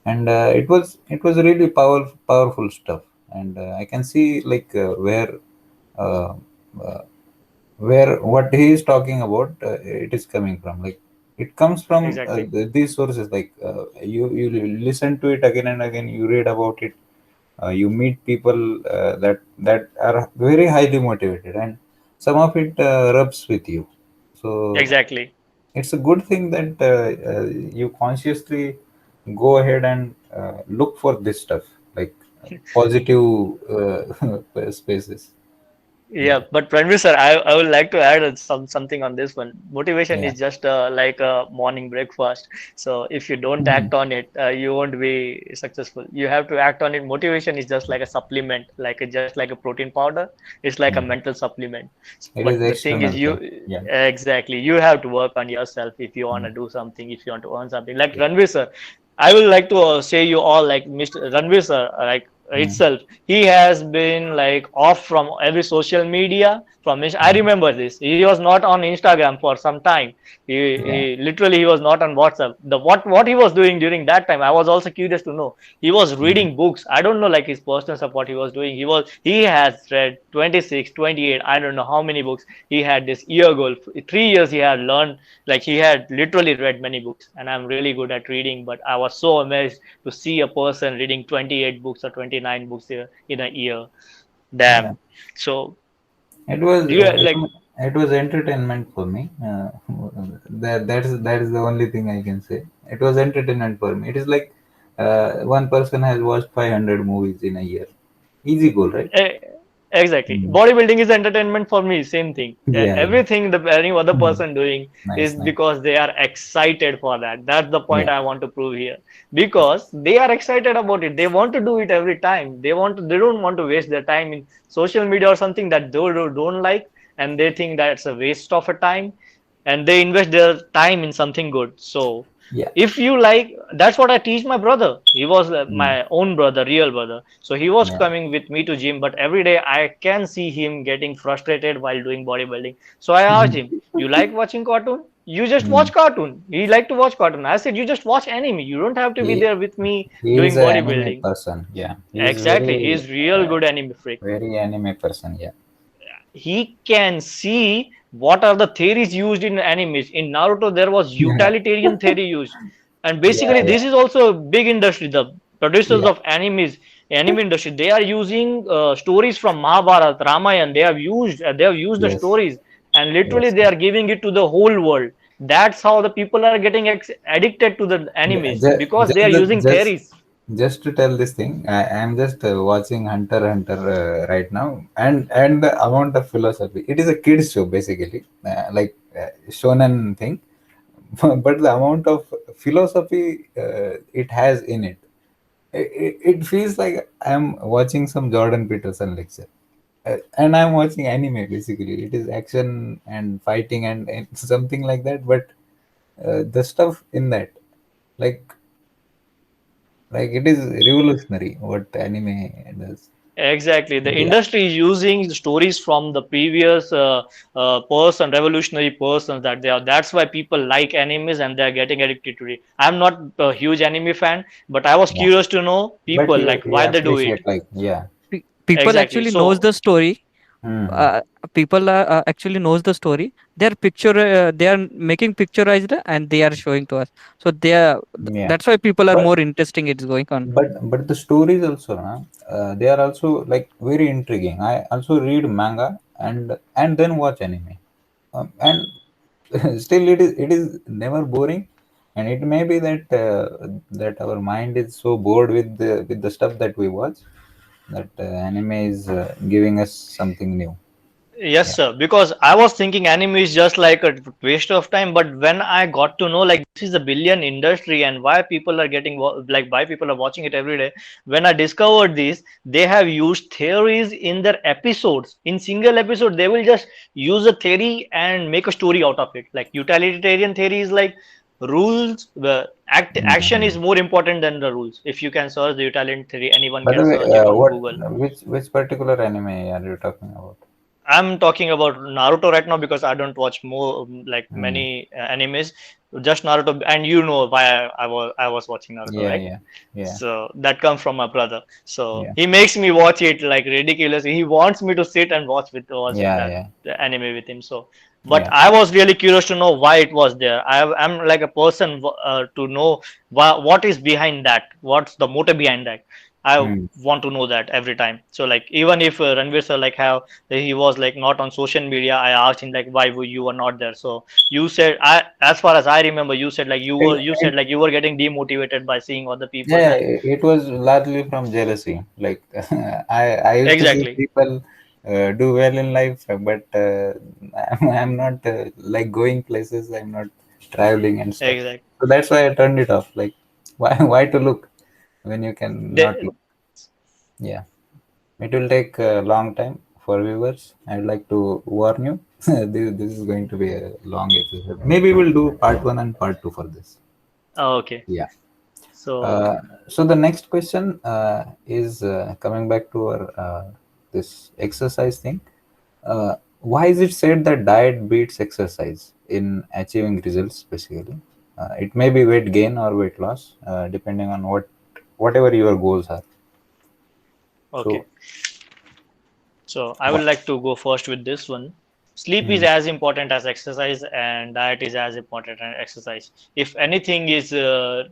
[SPEAKER 1] and it was really powerful stuff. And I can see like uh, uh, where what he is talking about it is coming from. Like it comes from
[SPEAKER 3] Exactly.
[SPEAKER 1] these sources. Like you listen to it again and again, you read about it, you meet people that are very highly motivated, and some of it rubs with you. So
[SPEAKER 3] Exactly.
[SPEAKER 1] it's a good thing that you consciously go ahead and look for this stuff, like positive spaces.
[SPEAKER 3] Yeah, but Ranveer sir, I would like to add something on this one. Motivation
[SPEAKER 1] Yeah.
[SPEAKER 3] is just like a morning breakfast. So if you don't
[SPEAKER 1] Mhm.
[SPEAKER 3] act on it, you won't be successful. You have to act on it. Motivation is just like a supplement, just like a protein powder. It's like a
[SPEAKER 1] Mm.
[SPEAKER 3] mental supplement.
[SPEAKER 1] It is
[SPEAKER 3] But the thing is,
[SPEAKER 1] external
[SPEAKER 3] you
[SPEAKER 1] thing. Yeah.
[SPEAKER 3] exactly you have to work on yourself if you want
[SPEAKER 1] Mm.
[SPEAKER 3] to do something, if you want to earn something. Like
[SPEAKER 1] Yeah.
[SPEAKER 3] Ranveer sir, I would like to say you all like Mr. Ranveer sir, like
[SPEAKER 1] Mm.
[SPEAKER 3] itself he has been like off from every social media I
[SPEAKER 1] Mm.
[SPEAKER 3] remember this. He was not on Instagram for some time.
[SPEAKER 1] Yeah.
[SPEAKER 3] He literally he was not on WhatsApp. The what he was doing during that time, I was also curious to know. He was
[SPEAKER 1] Mm.
[SPEAKER 3] reading books. I don't know like his personal stuff what he was doing. He has read 26, 28. I don't know how many books. He had this year goal. 3 years he had learned, like he had literally read many books, and I'm really good at reading, but I was so amazed to see a person reading 28 books or 29 books in a year.
[SPEAKER 1] Yeah.
[SPEAKER 3] Damn. So
[SPEAKER 1] It was
[SPEAKER 3] do you like
[SPEAKER 1] it was entertainment for me. That is the only thing I can say. It was entertainment for me. It is like one person has watched 500 movies in a year. Easy goal, right?
[SPEAKER 3] Eh, exactly.
[SPEAKER 1] Mm.
[SPEAKER 3] Bodybuilding is entertainment for me. Same thing.
[SPEAKER 1] Yeah, yeah.
[SPEAKER 3] Everything any other
[SPEAKER 1] Mm.
[SPEAKER 3] person doing is
[SPEAKER 1] Nice, nice.
[SPEAKER 3] because they are excited for that. That's the point
[SPEAKER 1] Yeah,
[SPEAKER 3] I want to prove here. Because they are excited about it. They want to do it every time. They don't want to waste their time in social media or something that don't like, and they think that's a waste of a time, and they invest their time in something good. So
[SPEAKER 1] yeah.
[SPEAKER 3] if you like, that's what I teach my brother. He was
[SPEAKER 1] Mm.
[SPEAKER 3] my own brother, real brother. So he was
[SPEAKER 1] Yeah.
[SPEAKER 3] coming with me to gym, but every day I can see him getting frustrated while doing bodybuilding. So I asked him, you like watching cartoon? You just
[SPEAKER 1] Mm.
[SPEAKER 3] watch cartoon. He like to watch cartoon. I said, you just watch anime. You don't have to be
[SPEAKER 1] He
[SPEAKER 3] there with me
[SPEAKER 1] he is
[SPEAKER 3] doing
[SPEAKER 1] an anime
[SPEAKER 3] bodybuilding.
[SPEAKER 1] person. Yeah, he is
[SPEAKER 3] Exactly.
[SPEAKER 1] very
[SPEAKER 3] He's real good anime freak.
[SPEAKER 1] very anime person. Yeah,
[SPEAKER 3] He can see what are the theories used in animes. In Naruto, there was
[SPEAKER 1] yeah,
[SPEAKER 3] utilitarian theory used, and
[SPEAKER 1] yeah,
[SPEAKER 3] basically this
[SPEAKER 1] yeah,
[SPEAKER 3] is also a big industry. The producers
[SPEAKER 1] yeah.
[SPEAKER 3] of animes, anime industry, they are using stories from Mahabharata, Ramayana. They have used the
[SPEAKER 1] Yes,
[SPEAKER 3] stories, and literally
[SPEAKER 1] yes.
[SPEAKER 3] they are giving it to the whole world. That's how the people are getting addicted to the animes
[SPEAKER 1] Just,
[SPEAKER 3] because they are using theories.
[SPEAKER 1] just to tell this thing, I am just watching Hunter right now, and the amount of philosophy. It is a kids show basically, like shonen thing, but the amount of philosophy it has in it, it feels like I'm watching some Jordan Peterson lecture. And I'm watching anime basically. It is action and fighting and something like that. But the stuff in that, like it is revolutionary what anime does.
[SPEAKER 3] Exactly. The
[SPEAKER 1] Yeah,
[SPEAKER 3] industry is using the stories from the previous revolutionary persons that they are. That's why people like animes and they are getting addicted to it. I'm not a huge anime fan, but I was
[SPEAKER 1] yeah.
[SPEAKER 3] curious to know
[SPEAKER 1] But
[SPEAKER 3] people like
[SPEAKER 1] you
[SPEAKER 3] why they do it.
[SPEAKER 1] appreciate like yeah.
[SPEAKER 2] People
[SPEAKER 3] Exactly.
[SPEAKER 2] actually knows
[SPEAKER 3] So
[SPEAKER 2] the story.
[SPEAKER 1] Hmm.
[SPEAKER 2] uh, People actually knows the story. They are making picturized and they are showing to us. So
[SPEAKER 1] Yeah.
[SPEAKER 2] that's why people are
[SPEAKER 1] But
[SPEAKER 2] more interesting it's going on.
[SPEAKER 1] but the stories also, they are also like very intriguing. I also read manga and then watch anime, and still it is never boring. And it may be that our mind is so bored with the stuff that we watch that anime is giving us something new.
[SPEAKER 3] yes,
[SPEAKER 1] Yeah,
[SPEAKER 3] sir. Because I was thinking anime is just like a waste of time, but when I got to know like this is a billion industry and why people are why people are watching it every day, when I discovered this, they have used theories in their episodes. In single episode, they will just use a theory and make a story out of it. Like utilitarian theory is like rules. The action is
[SPEAKER 1] Mhm.
[SPEAKER 3] more important than the rules. If you can search the utilitarian theory, anyone
[SPEAKER 1] By the
[SPEAKER 3] can
[SPEAKER 1] way,
[SPEAKER 3] search it on
[SPEAKER 1] what
[SPEAKER 3] Google.
[SPEAKER 1] which particular anime are you talking about?
[SPEAKER 3] I'm talking about Naruto right now because I don't watch more like
[SPEAKER 1] Mm.
[SPEAKER 3] many animes. Just Naruto, and you know why I was watching Naruto,
[SPEAKER 1] Yeah,
[SPEAKER 3] right?
[SPEAKER 1] yeah, yeah,
[SPEAKER 3] So that comes from my brother. So
[SPEAKER 1] yeah,
[SPEAKER 3] he makes me watch it like ridiculously. He wants me to sit and watch
[SPEAKER 1] yeah,
[SPEAKER 3] that
[SPEAKER 1] yeah,
[SPEAKER 3] the anime with him. So, but
[SPEAKER 1] yeah.
[SPEAKER 3] I was really curious to know why it was there. I'm like a person to know what is behind that. What's the motive behind that? I
[SPEAKER 1] Mm.
[SPEAKER 3] want to know that every time. So like even if Ranveer sir like how he was like not on social media, I asked him like why you were not there. So you said as far as I remember, you said like
[SPEAKER 1] And,
[SPEAKER 3] you were getting demotivated by seeing other people
[SPEAKER 1] yeah,
[SPEAKER 3] and
[SPEAKER 1] it was largely from jealousy. Like I used to see
[SPEAKER 3] exactly.
[SPEAKER 1] people do well in life, but I'm not like going places. I'm not traveling and stuff.
[SPEAKER 3] Exactly.
[SPEAKER 1] So that's why I turned it off. Like, why to look when you can not
[SPEAKER 3] They,
[SPEAKER 1] look? Yeah, it will take a long time for viewers. I'd like to warn you. This is going to be a long episode. Maybe we'll do part one and part two for this.
[SPEAKER 3] oh, okay.
[SPEAKER 1] Yeah.
[SPEAKER 3] So
[SPEAKER 1] Uh, so the next question is coming back to our this exercise thing. Why is it said that diet beats exercise in achieving results? Basically, it may be weight gain or weight loss, depending on whatever your goals are. So,
[SPEAKER 3] okay. So I would
[SPEAKER 1] what?
[SPEAKER 3] like to go first with this one. Sleep is
[SPEAKER 1] Hmm.
[SPEAKER 3] as important as exercise, and diet is as important as exercise. If anything is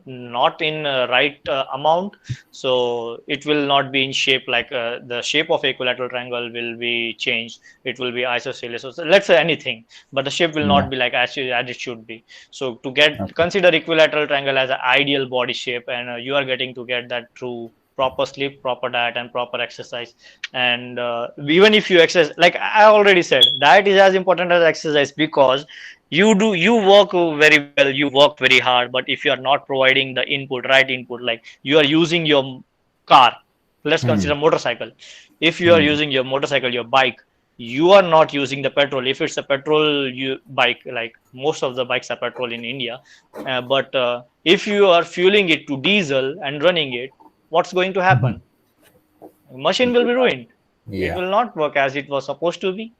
[SPEAKER 3] not in right amount, so it will not be in shape. Like the shape of equilateral triangle will be changed. It will be isosceles. So let's say anything, but the shape will
[SPEAKER 1] Yeah.
[SPEAKER 3] not be like as it should be. So to get
[SPEAKER 1] Okay.
[SPEAKER 3] consider equilateral triangle as an ideal body shape, and you are getting to get that through proper sleep, proper diet, and proper exercise. And even if you exercise, like I already said, diet is as important as exercise, because you work very well, you work very hard, but if you are not providing the input, right input, like you are using your car, let's
[SPEAKER 1] Hmm.
[SPEAKER 3] consider motorcycle. If you are
[SPEAKER 1] Hmm.
[SPEAKER 3] using your motorcycle, your bike, you are not using the petrol. If it's a petrol bike, like most of the bikes are petrol in India, but if you are fueling it to diesel and running it, what's going to happen? Machine will be ruined. It
[SPEAKER 1] Yeah.
[SPEAKER 3] will not work as it was supposed to be.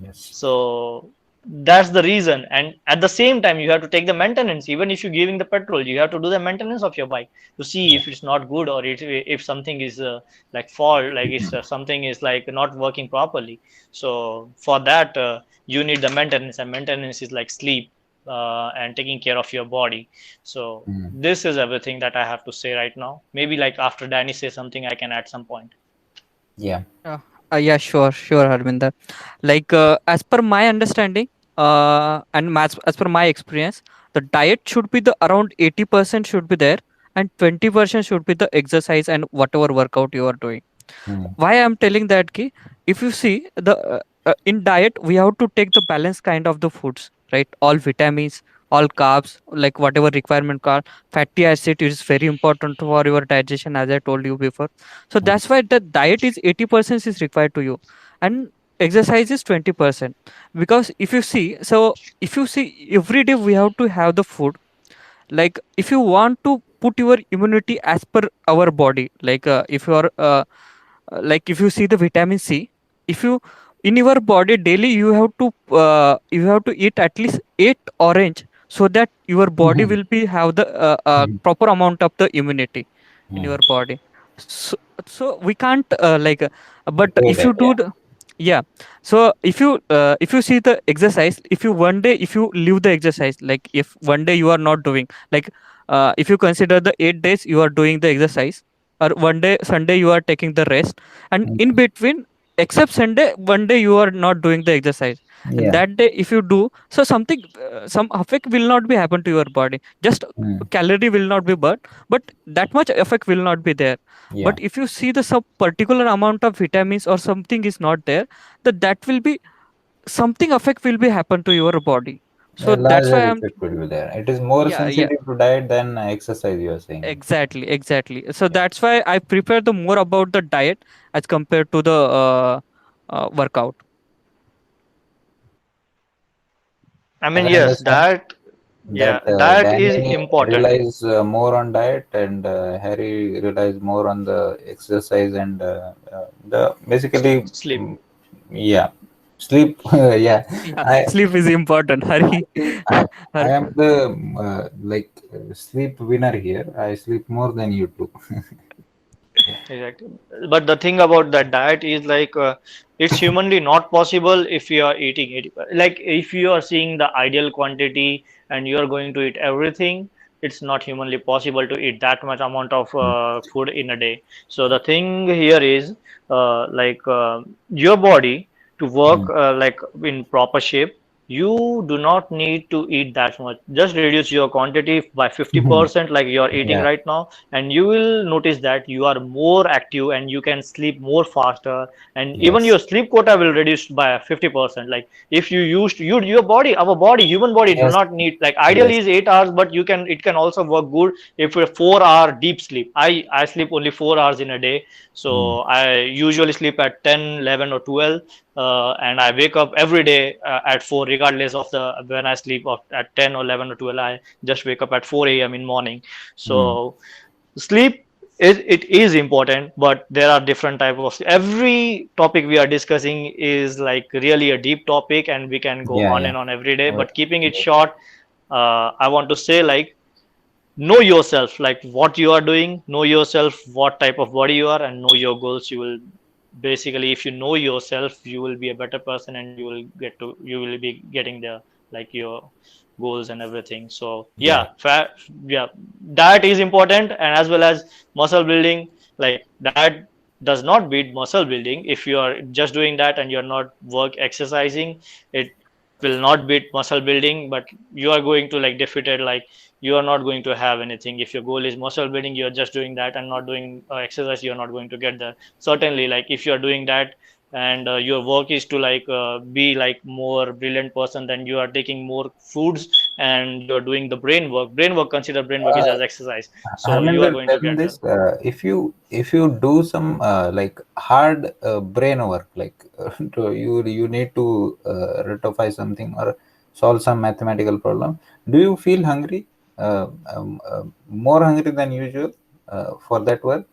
[SPEAKER 1] Yes.
[SPEAKER 3] So that's the reason. And at the same time, you have to take the maintenance. Even if you're giving the petrol, you have to do the maintenance of your bike to see
[SPEAKER 1] Yeah.
[SPEAKER 3] if it's not good, or if something is like fault, like if something is like not working properly. So for that, you need the maintenance, and maintenance is like sleep and taking care of your body. So
[SPEAKER 1] Hmm.
[SPEAKER 3] this is everything that I have to say right now. Maybe like after Danny says something, I can add some point.
[SPEAKER 1] Yeah.
[SPEAKER 2] Uh, yeah, sure, Harminder. Like as per my understanding, and as per my experience, the diet should be the around 80% should be there, and 20% should be the exercise and whatever workout you are doing.
[SPEAKER 1] Hmm.
[SPEAKER 2] Why I'm telling that ki, if you see the in diet we have to take the balanced kind of the foods, right? All vitamins, all carbs, like whatever requirement car, fatty acid is very important for your digestion, as I told you before. So
[SPEAKER 1] Hmm.
[SPEAKER 2] that's why the diet is 80% is required to you, and exercise is 20%. Because if you see, so if you see every day we have to have the food, like if you want to put your immunity as per our body, like if you are like if you see the vitamin C, if you in your body daily you have to eat at least 8 orange, so that your body
[SPEAKER 1] Hmm.
[SPEAKER 2] will be have the
[SPEAKER 1] Hmm.
[SPEAKER 2] proper amount of the immunity in
[SPEAKER 1] Hmm.
[SPEAKER 2] your body. So we can't but
[SPEAKER 1] Go
[SPEAKER 2] if
[SPEAKER 1] there.
[SPEAKER 2] you do
[SPEAKER 1] Yeah.
[SPEAKER 2] the, yeah, so if you see the exercise, if you one day if you leave the exercise, like if one day you are not doing, like if you consider the 8 days you are doing the exercise, or one day Sunday you are taking the rest, and in
[SPEAKER 1] Hmm.
[SPEAKER 2] between, except Sunday, one day you are not doing the exercise, and
[SPEAKER 1] Yeah.
[SPEAKER 2] that day if you do, so something some effect will not be happen to your body, just
[SPEAKER 1] Hmm.
[SPEAKER 2] calorie will not be burned, but that much effect will not be there.
[SPEAKER 1] Yeah.
[SPEAKER 2] But if you see the some particular amount of vitamins or something is not there, that will be something effect will be happen to your body.
[SPEAKER 1] A
[SPEAKER 2] So that's
[SPEAKER 1] larger
[SPEAKER 2] why I'm,
[SPEAKER 1] effect will be there. It is more
[SPEAKER 2] yeah, yeah,
[SPEAKER 1] sensitive to diet than exercise, you are saying.
[SPEAKER 2] exactly. So that's why I prepare the more about the diet as compared to the workout.
[SPEAKER 3] I
[SPEAKER 1] As
[SPEAKER 3] mean,
[SPEAKER 1] I
[SPEAKER 3] yes,
[SPEAKER 1] understand
[SPEAKER 3] that,
[SPEAKER 1] that
[SPEAKER 3] yeah, that is
[SPEAKER 1] Danny
[SPEAKER 3] important.
[SPEAKER 1] relies more on diet and Harry relies more on the exercise and the basically,
[SPEAKER 3] Sleep.
[SPEAKER 1] yeah, sleep. Yeah,
[SPEAKER 2] Yeah,
[SPEAKER 1] I
[SPEAKER 2] sleep is important.
[SPEAKER 1] I
[SPEAKER 2] Hurry.
[SPEAKER 1] think I
[SPEAKER 2] Hurry.
[SPEAKER 1] am the like sleep winner here. I sleep more than you do.
[SPEAKER 3] Exactly. But the thing about that diet is like it's humanly not possible if you are eating it. Like if you are seeing the ideal quantity and you are going to eat everything, it's not humanly possible to eat that much amount of food in a day. So the thing here is like your body to work
[SPEAKER 1] Mm,
[SPEAKER 3] like in proper shape. you do not need to eat that much. Just reduce your quantity by
[SPEAKER 1] Mhm.
[SPEAKER 3] 50%, like you're eating
[SPEAKER 1] Yeah.
[SPEAKER 3] right now, and you will notice that you are more active and you can sleep more faster. And even
[SPEAKER 1] Yes.
[SPEAKER 3] your sleep quota will reduce by 50%. Like if you used your body, our body, human body do
[SPEAKER 1] Yes.
[SPEAKER 3] not need, like ideally
[SPEAKER 1] Yes.
[SPEAKER 3] is 8 hours, but it can also work good if a 4 hour deep sleep. I sleep only 4 hours in a day,
[SPEAKER 1] Mm.
[SPEAKER 3] so I usually sleep at 10, 11, or 12, and I wake up every day at 4, regardless of the when I sleep at 10 or 11 or 12. I just wake up at 4 a.m. in morning.
[SPEAKER 1] Mm.
[SPEAKER 3] So sleep is important, but there are different type of, every topic we are discussing is like really a deep topic, and we can go
[SPEAKER 1] Yeah.
[SPEAKER 3] on
[SPEAKER 1] Yeah.
[SPEAKER 3] and on every day.
[SPEAKER 1] Uh,
[SPEAKER 3] But keeping it
[SPEAKER 1] yes.
[SPEAKER 3] short, I want to say, like, know yourself, like what you are doing, know yourself, what type of body you are, and know your goals. You will basically, if you know yourself, you will be a better person, and you will be getting the, like, your goals and everything. So
[SPEAKER 1] Yeah.
[SPEAKER 3] yeah, diet is important, and as well as muscle building. Like that does not beat muscle building. If you are just doing that and you're not work exercising, it will not beat muscle building, but you are going to like defeat it. Like you are not going to have anything. If your goal is muscle building, you're just doing that and not doing exercise, you're not going to get there. Certainly, like if you're doing that, and your work is to like be like more brilliant person, then you are taking more foods and you're doing the brain work, consider brain work is
[SPEAKER 1] Uh,
[SPEAKER 3] as exercise, so you are
[SPEAKER 1] Harminder,
[SPEAKER 3] going to
[SPEAKER 1] tell me
[SPEAKER 3] get there.
[SPEAKER 1] this: if you do some like hard brain work, like you need to rectify something or solve some mathematical problem. Do you feel hungry? More hungry than usual for that work?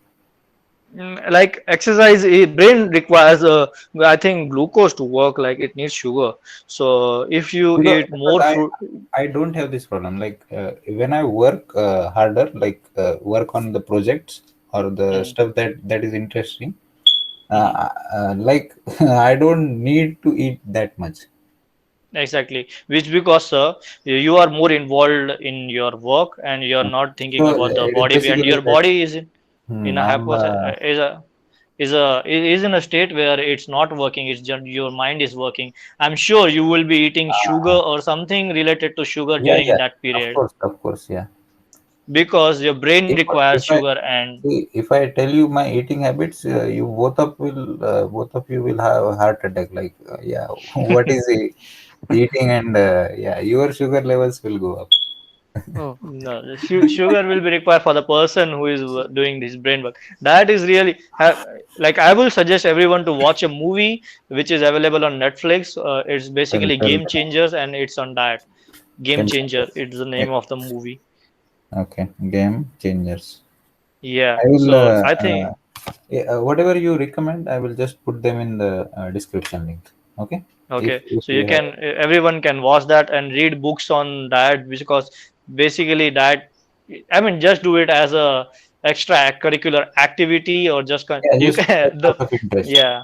[SPEAKER 3] Like exercise, brain requires I think glucose to work, like it needs sugar. So if you eat
[SPEAKER 1] Because
[SPEAKER 3] more fruit.
[SPEAKER 1] I don't have this problem. Like when I work harder, like work on the projects or the
[SPEAKER 3] Mhm,
[SPEAKER 1] stuff that is interesting.
[SPEAKER 3] mhm.
[SPEAKER 1] Like I don't need to eat that much.
[SPEAKER 3] Exactly, which because you are more involved in your work and you're not thinking
[SPEAKER 1] So
[SPEAKER 3] about the
[SPEAKER 1] it is
[SPEAKER 3] body, and
[SPEAKER 1] basically
[SPEAKER 3] your
[SPEAKER 1] that.
[SPEAKER 3] body is in a
[SPEAKER 1] I'm
[SPEAKER 3] hypo is in a state where it's not working. It's just your mind is working. I'm sure you will be eating sugar
[SPEAKER 1] uh,
[SPEAKER 3] or something related to sugar
[SPEAKER 1] yeah,
[SPEAKER 3] during
[SPEAKER 1] yeah,
[SPEAKER 3] that period,
[SPEAKER 1] of course, yeah.
[SPEAKER 3] because your brain
[SPEAKER 1] If
[SPEAKER 3] requires
[SPEAKER 1] if I
[SPEAKER 3] sugar. And
[SPEAKER 1] see, if I tell you my eating habits, you both of you will have a heart attack. Like yeah, what is eating and yeah, your sugar levels will go up.
[SPEAKER 2] Oh,
[SPEAKER 3] no, the sugar will be required for the person who is doing this brain work. That is really like I will suggest everyone to watch a movie which is available on Netflix. It's basically
[SPEAKER 1] Tell
[SPEAKER 3] Game Changers, and it's on diet. Game
[SPEAKER 1] game
[SPEAKER 3] Changer.
[SPEAKER 1] changers.
[SPEAKER 3] It's the
[SPEAKER 1] Yeah.
[SPEAKER 3] name of the movie.
[SPEAKER 1] Okay, game changers.
[SPEAKER 3] Yeah.
[SPEAKER 1] I will
[SPEAKER 3] So I think
[SPEAKER 1] yeah, whatever you recommend, I will just put them in the description link. Okay,
[SPEAKER 3] okay.
[SPEAKER 1] if
[SPEAKER 3] So you
[SPEAKER 1] you have.
[SPEAKER 3] can everyone can watch that and read books on diet, because basically diet. I mean, just do it as a extra curricular activity, or just
[SPEAKER 1] Yeah,
[SPEAKER 3] you
[SPEAKER 1] just
[SPEAKER 3] can
[SPEAKER 1] out of interest.
[SPEAKER 3] yeah.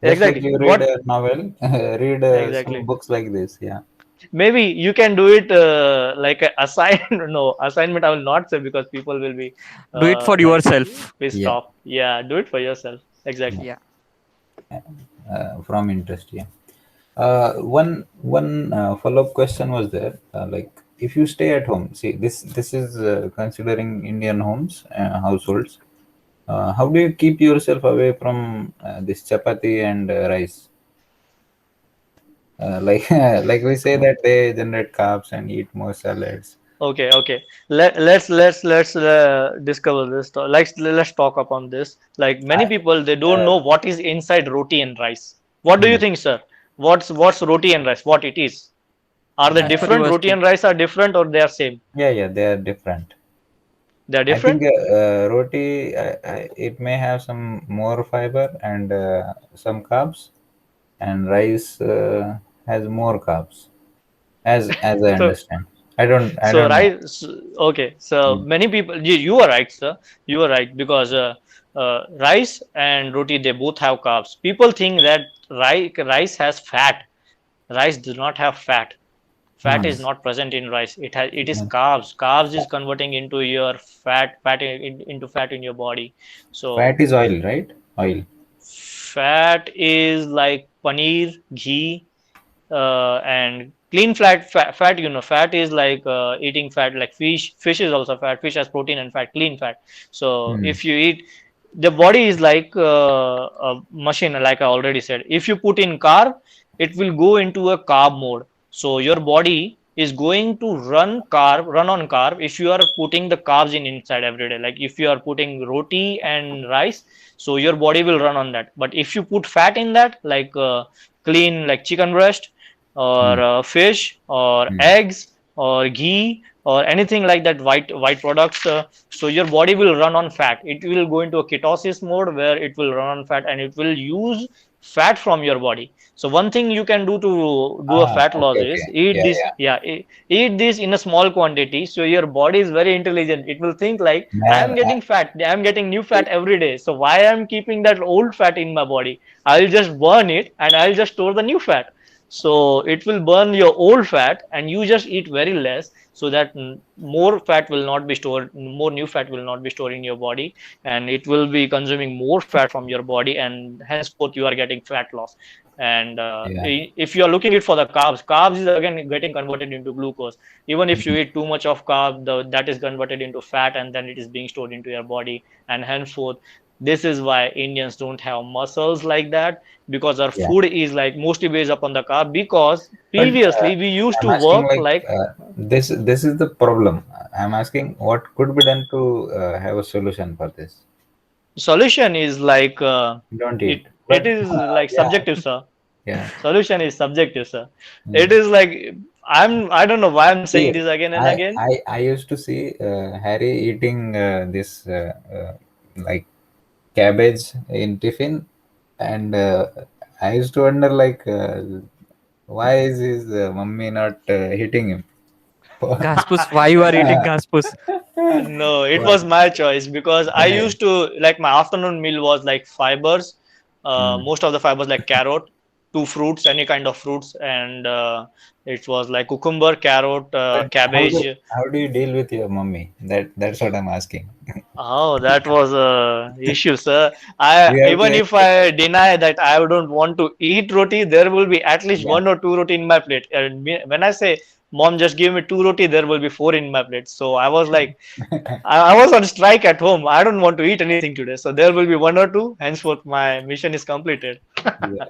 [SPEAKER 1] Just like
[SPEAKER 3] Exactly.
[SPEAKER 1] you read
[SPEAKER 3] What
[SPEAKER 1] a novel, read some
[SPEAKER 3] exactly?
[SPEAKER 1] books like this. Yeah.
[SPEAKER 3] Maybe you can do it like a assign. No, assignment I will not say, because people will be
[SPEAKER 2] do it for
[SPEAKER 3] like
[SPEAKER 2] yourself.
[SPEAKER 3] pissed
[SPEAKER 1] Yeah.
[SPEAKER 3] off. Yeah, do it for yourself.
[SPEAKER 1] Yeah.
[SPEAKER 3] Exactly.
[SPEAKER 2] Yeah.
[SPEAKER 1] From interest. Yeah. One follow up question was there. Like, if you stay at home, see this is considering Indian homes, households. How do you keep yourself away from this chapati and rice? Like like we say that they generate carbs and eat more salads.
[SPEAKER 3] Okay, okay. Let's discover this. Let's talk upon this. Like many
[SPEAKER 1] I,
[SPEAKER 3] people, they don't
[SPEAKER 1] uh,
[SPEAKER 3] know what is inside roti and rice. What do you
[SPEAKER 1] hmm,
[SPEAKER 3] think, sir? What's roti and rice? What it is? Are they
[SPEAKER 2] Do it
[SPEAKER 1] uh,
[SPEAKER 2] for
[SPEAKER 3] different? Roti
[SPEAKER 2] yourself.
[SPEAKER 3] and rice are different, or they are same?
[SPEAKER 1] yeah, yeah, they are different.
[SPEAKER 3] They are
[SPEAKER 1] I think
[SPEAKER 3] different.
[SPEAKER 1] roti it may have some more fiber and some carbs, and rice has more carbs, as I
[SPEAKER 3] So
[SPEAKER 1] understand. I
[SPEAKER 3] So
[SPEAKER 1] don't know.
[SPEAKER 3] rice, okay. So
[SPEAKER 1] Yeah.
[SPEAKER 3] many people, you are right, sir. You are right, because rice and roti, they both have carbs. People think that rice has fat. Rice does not have fat. Fat
[SPEAKER 1] Hmm.
[SPEAKER 3] is not present in rice. It is
[SPEAKER 1] Hmm.
[SPEAKER 3] carbs. Carbs is converting into your into fat in your body. So
[SPEAKER 1] Fat is oil, right? Oil.
[SPEAKER 3] fat is like paneer, ghee, and clean fat, fat is like eating fat, like fish is also fat. Fish has protein and fat, clean fat. So
[SPEAKER 1] Hmm.
[SPEAKER 3] if you eat, the body is like a machine, like I already said. If you put in carb, it will go into a carb mode. So your body is going to run on carb if you are putting the carbs in inside every day. Like if you are putting roti and rice, so your body will run on that. But if you put fat in that, like clean, like chicken breast or
[SPEAKER 1] Hmm.
[SPEAKER 3] fish or
[SPEAKER 1] Hmm.
[SPEAKER 3] eggs or ghee or anything like that, white products, so your body will run on fat. It will go into a ketosis mode where it will run on fat and it will use fat from your body. So one thing you can do to do a
[SPEAKER 1] Ah,
[SPEAKER 3] fat loss
[SPEAKER 1] okay,
[SPEAKER 3] is
[SPEAKER 1] okay.
[SPEAKER 3] eat
[SPEAKER 1] Yeah,
[SPEAKER 3] this.
[SPEAKER 1] yeah.
[SPEAKER 3] Yeah, eat this in a small quantity. So your body is very intelligent. It will think like, I
[SPEAKER 1] Man,
[SPEAKER 3] am getting fat. I am getting new fat every day. So why I am keeping that old fat in my body? I'll just burn it and I'll just store the new fat. So it will burn your old fat and you just eat very less, so that more fat will not be stored, more new fat will not be stored in your body, and it will be consuming more fat from your body, and henceforth you are getting fat loss. And
[SPEAKER 1] yeah.
[SPEAKER 3] if you are looking it for the carbs is again getting converted into glucose. Even if you
[SPEAKER 1] Hmm.
[SPEAKER 3] eat too much of carb, that is converted into fat and then it is being stored into your body, and henceforth this is why Indians don't have muscles like that, because our
[SPEAKER 1] Yeah.
[SPEAKER 3] food is like mostly based upon the carb, because
[SPEAKER 1] But
[SPEAKER 3] previously we used
[SPEAKER 1] I'm
[SPEAKER 3] to
[SPEAKER 1] asking
[SPEAKER 3] work
[SPEAKER 1] like
[SPEAKER 3] like.
[SPEAKER 1] this is the problem. I'm asking what could be done to have a solution for this.
[SPEAKER 3] Solution is like
[SPEAKER 1] Don't
[SPEAKER 3] it
[SPEAKER 1] eat.
[SPEAKER 3] it
[SPEAKER 1] But
[SPEAKER 3] is like
[SPEAKER 1] yeah,
[SPEAKER 3] subjective, sir.
[SPEAKER 1] yeah.
[SPEAKER 3] Solution is subjective, sir. It
[SPEAKER 1] Hmm.
[SPEAKER 3] is like, I don't know why I'm saying
[SPEAKER 1] See,
[SPEAKER 3] this again and again.
[SPEAKER 1] I used to see Harry eating this like cabbage in tiffin, and I used to wonder like why is his mummy not hitting him?
[SPEAKER 2] Gaspus, why you are eating gaspus?
[SPEAKER 3] No, it
[SPEAKER 1] Why?
[SPEAKER 3] was my choice because I
[SPEAKER 1] Why?
[SPEAKER 3] used to like my afternoon meal was like fibers,
[SPEAKER 1] Hmm.
[SPEAKER 3] most of the fibers like carrot, two fruits, any kind of fruits, and it was like cucumber, carrot,
[SPEAKER 1] But
[SPEAKER 3] cabbage.
[SPEAKER 1] how do you deal with your mummy? That's what I'm asking.
[SPEAKER 3] Oh, that was a issue, sir. I
[SPEAKER 1] You have to
[SPEAKER 3] even if
[SPEAKER 1] explain.
[SPEAKER 3] I deny that I don't want to eat roti, there will be at least
[SPEAKER 1] Yeah.
[SPEAKER 3] one or two roti in my plate. And when I say, "Mom, just give me two roti," there will be four in my plate. So I was like, I was on strike at home. I don't want to eat anything today. So there will be one or two. Henceforth, my mission is completed.
[SPEAKER 1] Yeah.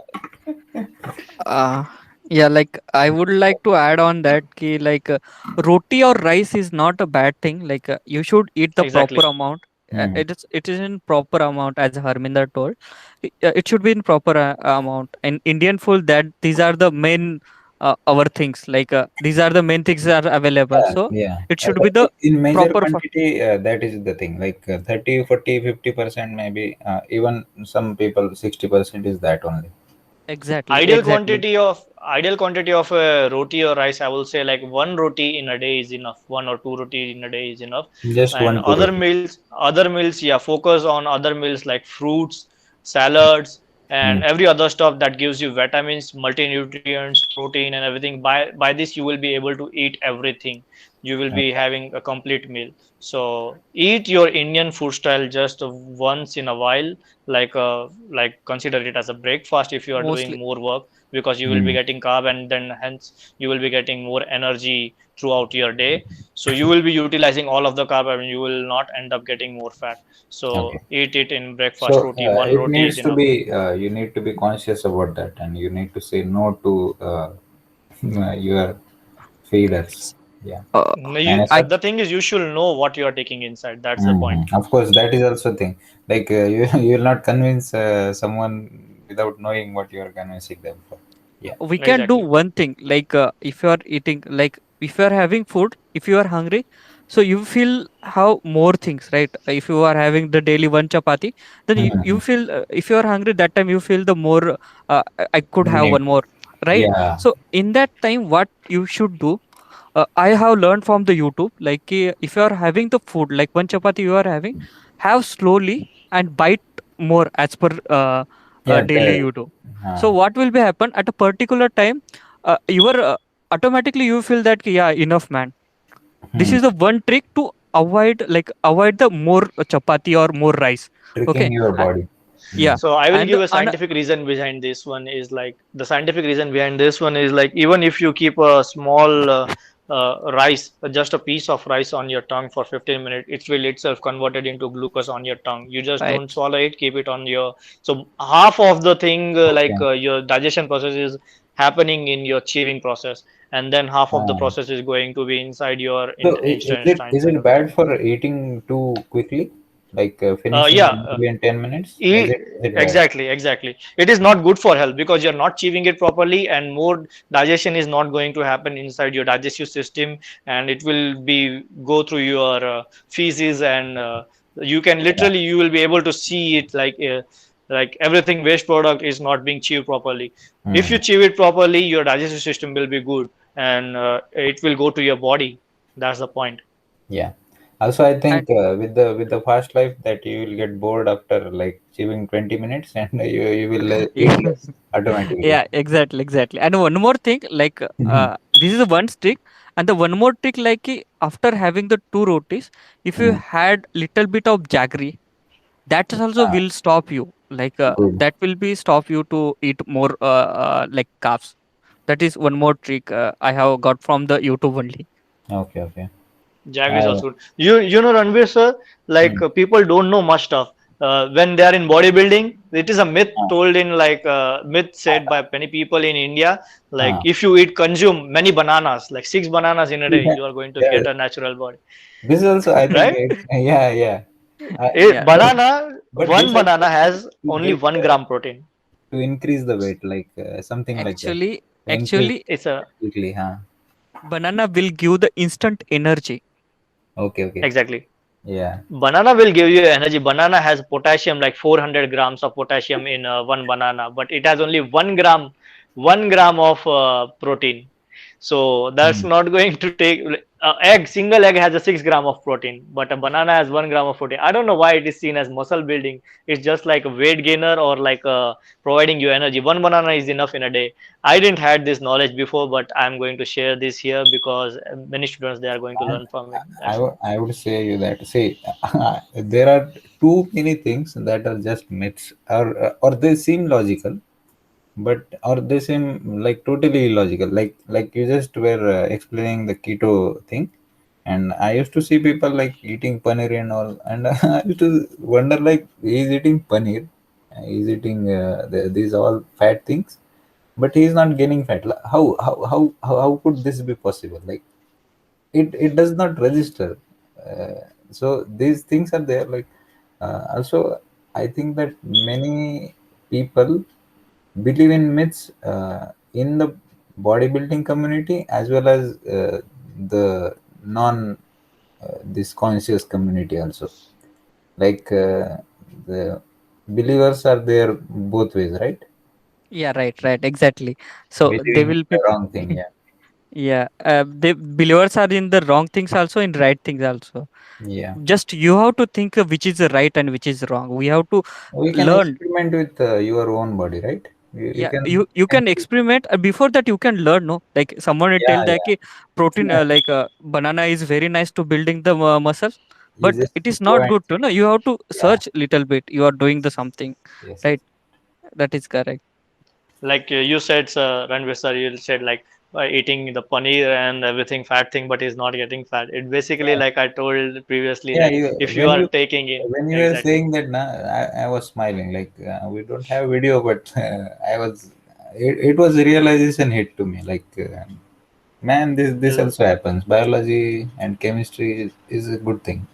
[SPEAKER 2] Uh, yeah, like I would like to add on that ki like roti or rice is not a bad thing. Like you should eat the proper
[SPEAKER 3] Exactly.
[SPEAKER 2] amount.
[SPEAKER 1] Hmm.
[SPEAKER 2] It is in proper amount as Harminder told. It should be in proper amount. In Indian food, that these are the main our things. Like these are the main things that are available.
[SPEAKER 1] Yeah,
[SPEAKER 2] So
[SPEAKER 1] yeah.
[SPEAKER 2] it should be the
[SPEAKER 1] In major
[SPEAKER 2] proper.
[SPEAKER 1] quantity, that is the thing. Like 30, 40, 50% maybe. Even some people 60% is that only.
[SPEAKER 2] Exactly,
[SPEAKER 3] Ideal
[SPEAKER 2] exactly.
[SPEAKER 3] quantity of ideal quantity of a roti or rice, I will say like one roti in a day is enough. One or two roti in a day is enough.
[SPEAKER 1] Just
[SPEAKER 3] And
[SPEAKER 1] one to roti.
[SPEAKER 3] other meals, yeah, focus on other meals like fruits, salads, and
[SPEAKER 1] Hmm.
[SPEAKER 3] every other stuff that gives you vitamins, multi-nutrients, protein, and everything. By this, you will be able to eat everything. You will be
[SPEAKER 1] Okay.
[SPEAKER 3] having a complete meal. So eat your Indian food style just once in a while, like consider it as a breakfast if you are doing
[SPEAKER 2] Mostly.
[SPEAKER 3] more work, because you will be
[SPEAKER 1] Hmm.
[SPEAKER 3] getting carb and then hence you will be getting more energy throughout your day. So you will be utilizing all of the carb and you will not end up getting more fat. So
[SPEAKER 1] Okay.
[SPEAKER 3] eat it in breakfast
[SPEAKER 1] So
[SPEAKER 3] roti. One
[SPEAKER 1] it
[SPEAKER 3] roti is
[SPEAKER 1] needs to
[SPEAKER 3] enough.
[SPEAKER 1] be, you need to be conscious about that, and you need to say no to your feeders. Yeah.
[SPEAKER 2] Uh,
[SPEAKER 3] No, you,
[SPEAKER 2] I
[SPEAKER 1] Dinosaur?
[SPEAKER 3] the thing is you should know what you are taking inside. That's the point.
[SPEAKER 1] Mhm. Of course, that is also thing. Like you will not convince someone without knowing what you are convincing them for. Yeah.
[SPEAKER 2] we can do
[SPEAKER 3] Exactly.
[SPEAKER 2] one thing like if you are eating like if you are having food, if you are hungry, so you feel how more things, right? If you are having the daily one chapati, then you
[SPEAKER 1] Mhm.
[SPEAKER 2] feel if you are hungry that time you feel the more I could have
[SPEAKER 1] Need.
[SPEAKER 2] one more, right?
[SPEAKER 1] Yeah.
[SPEAKER 2] So in that time what you should do, I have learned from the YouTube like if you are having the food like one chapati you are having, have slowly and bite more as per
[SPEAKER 1] Yeah.
[SPEAKER 2] daily you do. So
[SPEAKER 1] Uh,
[SPEAKER 2] what will be happen at a particular time, you are automatically you feel that yeah, enough man. This
[SPEAKER 1] hmm.
[SPEAKER 2] is the one trick to avoid the more chapati or more rice.
[SPEAKER 1] Tricking
[SPEAKER 2] Okay.
[SPEAKER 1] your body. Mm.
[SPEAKER 3] So I will
[SPEAKER 2] And
[SPEAKER 3] give a
[SPEAKER 2] an
[SPEAKER 3] scientific reason behind this one is like the scientific reason behind this one is like even if you keep a small rice, just a piece of rice on your tongue for 15 minutes, it will itself converted into glucose on your tongue. You just don't
[SPEAKER 2] right,
[SPEAKER 3] swallow it, keep it on your. So half of the thing
[SPEAKER 1] Okay.
[SPEAKER 3] your digestion process is happening in your chewing process, and then half of the
[SPEAKER 1] Ah.
[SPEAKER 3] process is going to be inside your
[SPEAKER 1] So is it
[SPEAKER 3] intestines and
[SPEAKER 1] bad
[SPEAKER 3] everything.
[SPEAKER 1] for eating too quickly? Like finishing
[SPEAKER 3] Yeah.
[SPEAKER 1] a movie in 10 minutes? Is it bad?
[SPEAKER 3] Exactly, exactly. It is not good for health because you're not chewing it properly, and more digestion is not going to happen inside your digestive system, and it will be go through your feces, and you can
[SPEAKER 1] Yeah.
[SPEAKER 3] literally you will be able to see it like everything waste product is not being chewed properly. If
[SPEAKER 1] Hmm.
[SPEAKER 3] you chew it properly, your digestive system will be good, and it will go to your body. That's the point.
[SPEAKER 1] Yeah. Also, I
[SPEAKER 2] and
[SPEAKER 1] think with the fast life that you will get bored after like chewing 20 minutes and you will eat
[SPEAKER 2] yeah,
[SPEAKER 1] less automatically.
[SPEAKER 2] yeah, exactly, exactly. And one more thing, like
[SPEAKER 1] Mhm.
[SPEAKER 2] this is the one trick, and the one more trick, like after having the two rotis, if you
[SPEAKER 1] Mm.
[SPEAKER 2] had little bit of jaggery, that is also
[SPEAKER 1] Ah,
[SPEAKER 2] will stop you. Like
[SPEAKER 1] good.
[SPEAKER 2] that will be stop you to eat more like carbs. That is one more trick I have got from the YouTube only.
[SPEAKER 1] Okay, okay.
[SPEAKER 3] Jaggery is
[SPEAKER 1] I,
[SPEAKER 3] also good. You know Ranveer sir, like
[SPEAKER 1] mm.
[SPEAKER 3] people don't know much stuff. When they are in bodybuilding, it is a myth
[SPEAKER 1] Ah,
[SPEAKER 3] told in like myth said by many people in India. Like
[SPEAKER 1] ah.
[SPEAKER 3] if you eat consume many bananas, like 6 bananas in a day,
[SPEAKER 1] Yeah,
[SPEAKER 3] you are going to
[SPEAKER 1] yeah.
[SPEAKER 3] get a natural body,
[SPEAKER 1] This is also, I think,
[SPEAKER 3] right?
[SPEAKER 1] yeah, yeah.
[SPEAKER 2] Yeah,
[SPEAKER 1] But
[SPEAKER 3] One
[SPEAKER 1] this also
[SPEAKER 3] banana has
[SPEAKER 1] to
[SPEAKER 3] only
[SPEAKER 1] get
[SPEAKER 3] 1 gram protein.
[SPEAKER 1] to increase the weight, like something like that.
[SPEAKER 2] actually,
[SPEAKER 1] To increase
[SPEAKER 2] actually,
[SPEAKER 3] It's a
[SPEAKER 1] quickly, huh?
[SPEAKER 2] banana will give the instant energy.
[SPEAKER 1] Okay, okay.
[SPEAKER 3] exactly.
[SPEAKER 1] Yeah.
[SPEAKER 3] Banana will give you energy. Banana has potassium, like 400 grams of potassium in one banana, but it has only 1 gram, 1 gram of protein. So that's
[SPEAKER 1] Mm.
[SPEAKER 3] not going to take. Egg, single egg has a 6 gram of protein, but a banana has 1 gram of protein. I don't know why it is seen as muscle building. It's just like a weight gainer or like providing you energy. One banana is enough in a day. I didn't had this knowledge before, but I'm going to share this here because many students they are going to
[SPEAKER 1] I,
[SPEAKER 3] learn from it. That's all.
[SPEAKER 1] I would say you that see there are too many things that are just myths or they seem logical but or they seem like totally illogical like you just were explaining the keto thing and I used to see people like eating paneer and all and I used to wonder like he's eating paneer, he's eating these all fat things but he's not gaining fat. Like, how could this be possible? Like it does not register. So these things are there like also I think that many people believe in myths in the bodybuilding community as well as the non this conscious community also like the believers are there both ways, right?
[SPEAKER 2] Yeah, right, right, exactly. So they
[SPEAKER 1] Believing in
[SPEAKER 2] will
[SPEAKER 1] the
[SPEAKER 2] be.
[SPEAKER 1] wrong thing, yeah.
[SPEAKER 2] Yeah, the believers are in the wrong things also, in right things also.
[SPEAKER 1] Yeah,
[SPEAKER 2] Just you have to think of which is the right and which is wrong. We have to
[SPEAKER 1] we can
[SPEAKER 2] learn.
[SPEAKER 1] experiment with your own body, right? You
[SPEAKER 2] Yeah,
[SPEAKER 1] can,
[SPEAKER 2] you
[SPEAKER 1] can
[SPEAKER 2] can experiment. Before that, you can learn. No, like someone will tell
[SPEAKER 1] yeah,
[SPEAKER 2] that
[SPEAKER 1] yeah.
[SPEAKER 2] protein,
[SPEAKER 1] Yeah,
[SPEAKER 2] like banana is very nice to building the muscles,
[SPEAKER 1] you
[SPEAKER 2] but
[SPEAKER 1] just
[SPEAKER 2] it is
[SPEAKER 1] go
[SPEAKER 2] not
[SPEAKER 1] and
[SPEAKER 2] good to know. You have to
[SPEAKER 1] yeah,
[SPEAKER 2] search little bit. You are doing the something,
[SPEAKER 1] yes, yes.
[SPEAKER 2] right? That is correct.
[SPEAKER 3] Like you said, sir, Ranveer sir, you said like by eating the paneer and everything fat thing, but he's not getting fat. It basically
[SPEAKER 1] Yeah,
[SPEAKER 3] like I told previously,
[SPEAKER 1] yeah.
[SPEAKER 3] like
[SPEAKER 1] You
[SPEAKER 3] if you are taking in
[SPEAKER 1] when you were
[SPEAKER 3] exactly.
[SPEAKER 1] saying that, na, I was smiling. Like we don't have video, but I was. It was a realization hit to me. Like, man, this
[SPEAKER 3] Uh,
[SPEAKER 1] also happens. Biology and chemistry is a good thing.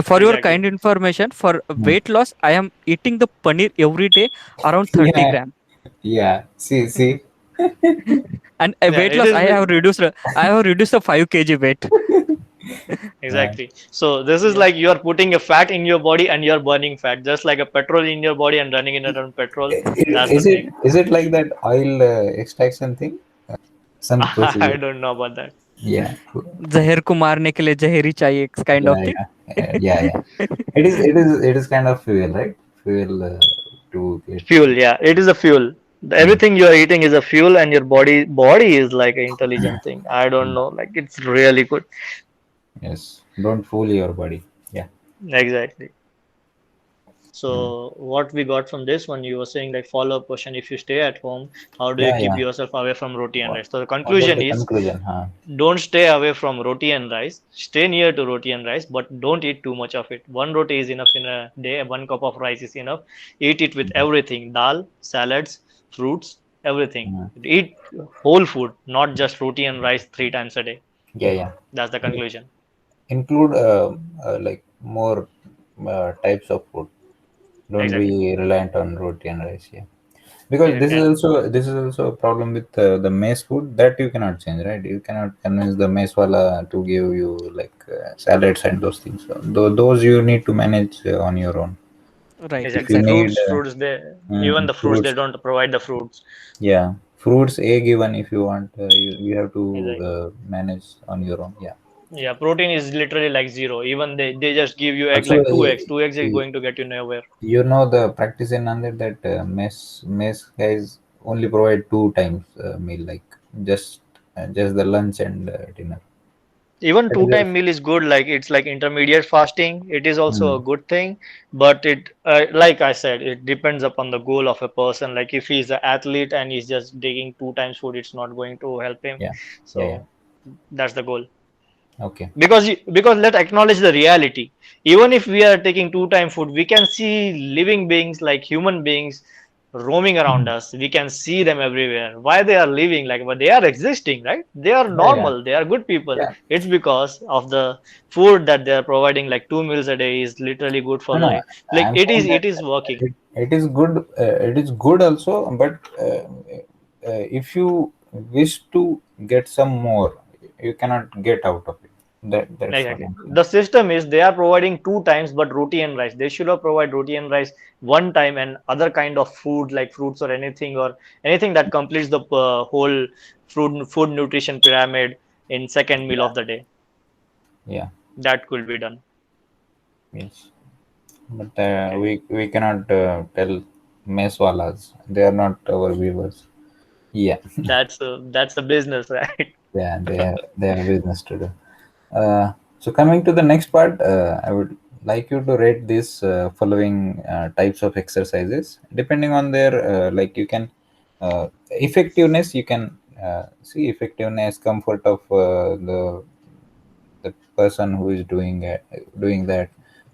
[SPEAKER 2] For your
[SPEAKER 3] exactly.
[SPEAKER 2] kind information, for
[SPEAKER 1] Hmm.
[SPEAKER 2] weight loss, I am eating the paneer every day around 30
[SPEAKER 1] Yeah,
[SPEAKER 2] gram.
[SPEAKER 1] yeah. See.
[SPEAKER 2] And
[SPEAKER 3] Yeah,
[SPEAKER 2] weight
[SPEAKER 3] it
[SPEAKER 2] loss,
[SPEAKER 3] is
[SPEAKER 2] I have reduced the 5 kg weight.
[SPEAKER 1] Yeah.
[SPEAKER 3] exactly. So this is
[SPEAKER 2] Yeah.
[SPEAKER 3] like you are putting a fat in your body and you're burning fat, just like a petrol in your body and running in around petrol. That's the thing.
[SPEAKER 1] Is it like that oil extraction thing? Some
[SPEAKER 3] I
[SPEAKER 1] procedure.
[SPEAKER 3] don't know about that.
[SPEAKER 1] Yeah,
[SPEAKER 2] जहर को मारने के लिए जहरी चाहिए kind of thing.
[SPEAKER 1] yeah. It is kind of fuel, right? Fuel to get.
[SPEAKER 3] Fuel, yeah, it is a fuel.
[SPEAKER 1] Mm,
[SPEAKER 3] Everything you are eating is a fuel, and your body is like an intelligent thing. I don't
[SPEAKER 1] mm.
[SPEAKER 3] know, like it's really good.
[SPEAKER 1] Yes. Don't fool your body. Yeah.
[SPEAKER 3] Exactly.
[SPEAKER 1] Mm.
[SPEAKER 3] So what we got from this one, you were saying like follow-up question: if you stay at home, how do you
[SPEAKER 1] Yeah,
[SPEAKER 3] keep
[SPEAKER 1] yeah.
[SPEAKER 3] yourself away from roti and
[SPEAKER 1] What,
[SPEAKER 3] rice? So the
[SPEAKER 1] what was
[SPEAKER 3] conclusion
[SPEAKER 1] the
[SPEAKER 3] is,
[SPEAKER 1] conclusion? Huh?
[SPEAKER 3] don't stay away from roti and rice. Stay near to roti and rice, but don't eat too much of it. One roti is enough in a day. One cup of rice is enough. Eat it with
[SPEAKER 1] Mm.
[SPEAKER 3] everything: dal, salads, fruits, everything.
[SPEAKER 1] Mm.
[SPEAKER 3] Eat whole food, not just roti and rice 3 times a day.
[SPEAKER 1] Yeah, yeah.
[SPEAKER 3] That's the conclusion.
[SPEAKER 1] Include like more types of food. Don't
[SPEAKER 3] Exactly.
[SPEAKER 1] be reliant on roti and rice. Yeah, because
[SPEAKER 3] Exactly. And
[SPEAKER 1] this is also a problem with the mess food that you cannot change, right? You cannot convince the mess wala to give you like salads and those things. So, those you need to manage on your own.
[SPEAKER 2] Right,
[SPEAKER 1] If
[SPEAKER 3] exactly.
[SPEAKER 1] you
[SPEAKER 2] exactly.
[SPEAKER 1] need
[SPEAKER 3] Fruits, they even the fruits they
[SPEAKER 1] fruits,
[SPEAKER 3] don't provide the fruits.
[SPEAKER 1] yeah, fruits, egg even if you want, you have to
[SPEAKER 3] Exactly.
[SPEAKER 1] manage on your own. Yeah.
[SPEAKER 3] Yeah, protein is literally like zero. Even they just give you egg
[SPEAKER 1] Also,
[SPEAKER 3] like two eggs. Two eggs is going to get you nowhere.
[SPEAKER 1] you know the practice in Nanded that mess guys only provide 2 times meal, like just just the lunch and dinner.
[SPEAKER 3] Even
[SPEAKER 1] That is
[SPEAKER 3] two-time meal is good. Like it's like intermediate fasting. It is also a
[SPEAKER 1] mm,
[SPEAKER 3] good thing. But it, like I said, it depends upon the goal of a person. Like if he's an athlete and he's just taking 2 times food, it's not going to help him.
[SPEAKER 1] yeah, yeah, yeah.
[SPEAKER 3] So that's the goal.
[SPEAKER 1] Okay.
[SPEAKER 3] Because let's acknowledge the reality. Even if we are taking 2 time food, we can see living beings like human beings roaming around
[SPEAKER 1] Mhm.
[SPEAKER 3] us. We can see them everywhere. Why they are living, like, but they are existing, right? They are
[SPEAKER 1] Yeah, yeah,
[SPEAKER 3] normal, they are good people.
[SPEAKER 1] yeah.
[SPEAKER 3] It's because of the food that they are providing. Like 2 meals a day is literally good for
[SPEAKER 1] No, no.
[SPEAKER 3] life. Like
[SPEAKER 1] I'm
[SPEAKER 3] it
[SPEAKER 1] saying
[SPEAKER 3] is
[SPEAKER 1] that
[SPEAKER 3] it is working.
[SPEAKER 1] it is good. It is good also, but if you wish to get some more, you cannot get out of it. That's what
[SPEAKER 3] Exactly.
[SPEAKER 1] I'm saying.
[SPEAKER 3] The system is they are providing 2 times, but roti and rice. They should have provided roti and rice 1 time and other kind of food like fruits or anything that completes the whole food nutrition pyramid in second meal
[SPEAKER 1] Yeah,
[SPEAKER 3] of the day.
[SPEAKER 1] yeah,
[SPEAKER 3] That could be done.
[SPEAKER 1] yes. But
[SPEAKER 3] Okay,
[SPEAKER 1] we cannot tell meswalas. They are not our viewers. Yeah,
[SPEAKER 3] that's the business, right?
[SPEAKER 1] yeah, they have business to do. So coming to the next part, I would like you to rate these following types of exercises depending on their like you can effectiveness. You can see effectiveness, comfort of the person who is doing that,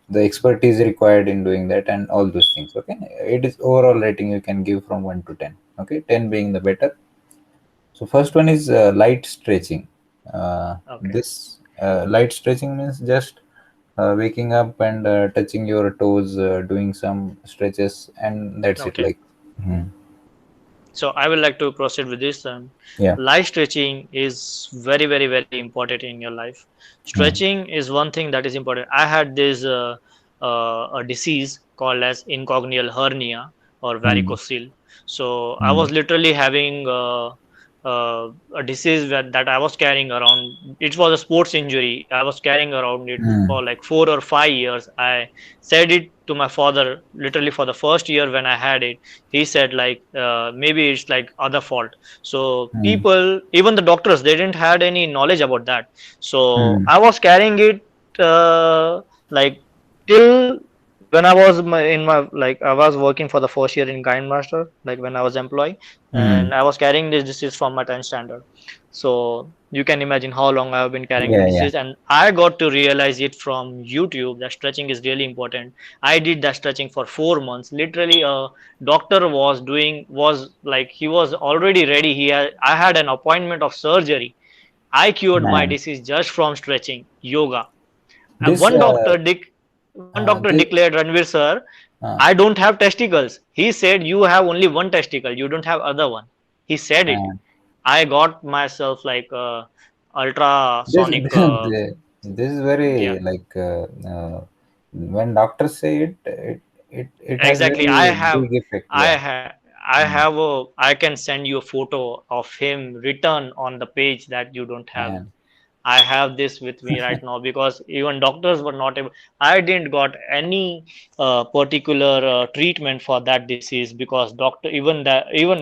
[SPEAKER 1] the expertise required in doing that, and all those things. Okay, it is overall rating you can give from 1 to 10. Okay, 10 being the better. So first one is light stretching.
[SPEAKER 3] Okay,
[SPEAKER 1] This light stretching means just waking up and touching your toes, doing some stretches, and that's it.
[SPEAKER 3] okay.
[SPEAKER 1] Like, hmm,
[SPEAKER 3] So I would like to proceed with this.
[SPEAKER 1] yeah,
[SPEAKER 3] Life stretching is very, very, very important in your life.
[SPEAKER 1] hmm,
[SPEAKER 3] Stretching is one thing that is important. I had this a disease called as incognial hernia or
[SPEAKER 1] hmm,
[SPEAKER 3] varicocele. So I
[SPEAKER 1] hmm,
[SPEAKER 3] was literally having a disease that I was carrying around. It was a sports injury. I was carrying around it
[SPEAKER 1] hmm,
[SPEAKER 3] for like 4 or 5 years. I said it to my father literally for the first year when I had it. He said like maybe it's like other fault. So
[SPEAKER 1] hmm,
[SPEAKER 3] people, even the doctors, they didn't had any knowledge about that. So
[SPEAKER 1] hmm,
[SPEAKER 3] I was carrying it like till when I was in my like I was working for the first year in Kind Master, like when I was employee,
[SPEAKER 1] hmm.
[SPEAKER 3] and I was carrying this disease from my 10th standard. So you can imagine how long I have been carrying the
[SPEAKER 1] Yeah, yeah.
[SPEAKER 3] disease, and I got to realize it from YouTube that stretching is really important. I did that stretching for 4 months. Literally, a doctor was like he was already ready. I had an appointment of surgery. I cured my
[SPEAKER 1] Man,
[SPEAKER 3] disease just from stretching yoga. And
[SPEAKER 1] this
[SPEAKER 3] one doctor
[SPEAKER 1] this
[SPEAKER 3] declared, Ranvir sir,
[SPEAKER 1] uh,
[SPEAKER 3] I don't have testicles. He said you have only one testicle. You don't have other one. He said it.
[SPEAKER 1] man,
[SPEAKER 3] I got myself like
[SPEAKER 1] this
[SPEAKER 3] ultrasonic.
[SPEAKER 1] this is very
[SPEAKER 3] Yeah,
[SPEAKER 1] like when doctors say it, it has
[SPEAKER 3] exactly.
[SPEAKER 1] very big effect.
[SPEAKER 3] I
[SPEAKER 1] Yeah.
[SPEAKER 3] have, I
[SPEAKER 1] Mm.
[SPEAKER 3] have a, I can send you a photo of him written on the page that you don't have.
[SPEAKER 1] And
[SPEAKER 3] I have this with me right now because even doctors were not able. I didn't got any particular treatment for that disease because doctor even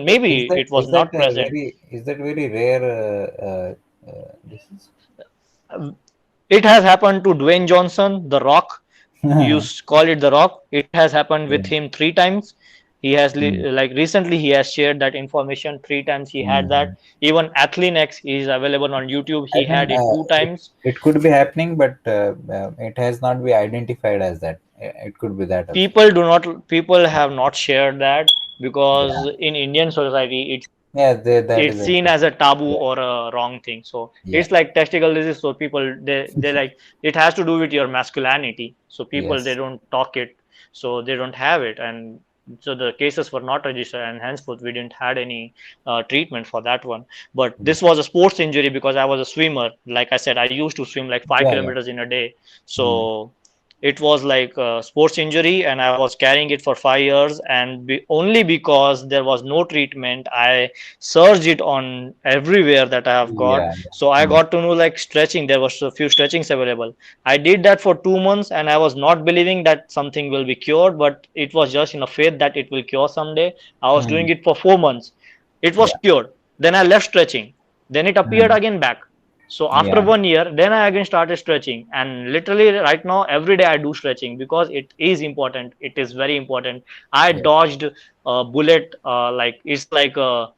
[SPEAKER 3] maybe it was not present.
[SPEAKER 1] is that very rare? This is
[SPEAKER 3] It has happened to Dwayne Johnson, The Rock. You call it the Rock. It has happened with
[SPEAKER 1] Yeah.
[SPEAKER 3] him 3 times. He has
[SPEAKER 1] Mm.
[SPEAKER 3] like recently he has shared that information 3 times. He had that.
[SPEAKER 1] Mhm.
[SPEAKER 3] Even Athlenex is available on YouTube.
[SPEAKER 1] I
[SPEAKER 3] He
[SPEAKER 1] think
[SPEAKER 3] had it two
[SPEAKER 1] it,
[SPEAKER 3] times.
[SPEAKER 1] it could be happening, but it has not been identified as that. It could be that also.
[SPEAKER 3] People have not shared that because
[SPEAKER 1] Yeah.
[SPEAKER 3] in Indian society
[SPEAKER 1] Yeah, that is
[SPEAKER 3] it's
[SPEAKER 1] a
[SPEAKER 3] seen as a taboo
[SPEAKER 1] yeah.
[SPEAKER 3] or a wrong thing. So
[SPEAKER 1] Yeah.
[SPEAKER 3] it's like testicle disease. So people they like it has to do with your masculinity. So people they
[SPEAKER 1] Yes.
[SPEAKER 3] don't talk it, so they don't have it, and so the cases were not registered, and henceforth we didn't had any treatment for that one. But this was a sports injury because I was a swimmer. Like I said, I used to swim like five
[SPEAKER 1] Yeah. Yeah.
[SPEAKER 3] kilometers in a day.
[SPEAKER 1] Mm.
[SPEAKER 3] So it was like a sports injury, and I was carrying it for 5 years. And only because there was no treatment, I searched it on everywhere that I have got.
[SPEAKER 1] Yeah.
[SPEAKER 3] So I
[SPEAKER 1] Mm.
[SPEAKER 3] got to know like stretching. There was a few stretchings available. I did that for 2 months, and I was not believing that something will be cured, but it was just in a faith that it will cure someday. I was doing
[SPEAKER 1] Mm.
[SPEAKER 3] it for 4 months. It was
[SPEAKER 1] Yeah.
[SPEAKER 3] cured. Then I left stretching. Then it appeared
[SPEAKER 1] Mm.
[SPEAKER 3] again back. So after
[SPEAKER 1] Yeah.
[SPEAKER 3] 1 year, then I again started stretching, and literally right now every day I do stretching because it is important. It is very important. I
[SPEAKER 1] Yeah.
[SPEAKER 3] dodged a bullet, like it's like a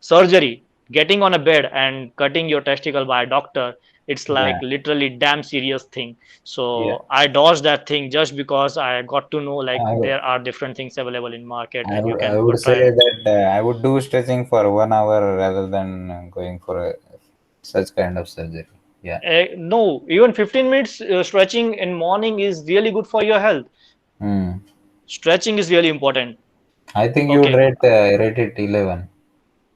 [SPEAKER 3] surgery, getting on a bed and cutting your testicle by a doctor. It's like
[SPEAKER 1] Yeah.
[SPEAKER 3] literally damn serious thing.
[SPEAKER 1] Yeah.
[SPEAKER 3] So I dodged that thing just because I got to know like
[SPEAKER 1] I,
[SPEAKER 3] there are different things available in market and you
[SPEAKER 1] I
[SPEAKER 3] can
[SPEAKER 1] would say
[SPEAKER 3] try.
[SPEAKER 1] that I would do stretching for 1 hour rather than going for such kind of surgery. Yeah.
[SPEAKER 3] No, even 15 minutes stretching in morning is really good for your health.
[SPEAKER 1] Mm.
[SPEAKER 3] Stretching is really important.
[SPEAKER 1] I think you would
[SPEAKER 3] Okay,
[SPEAKER 1] rate it 11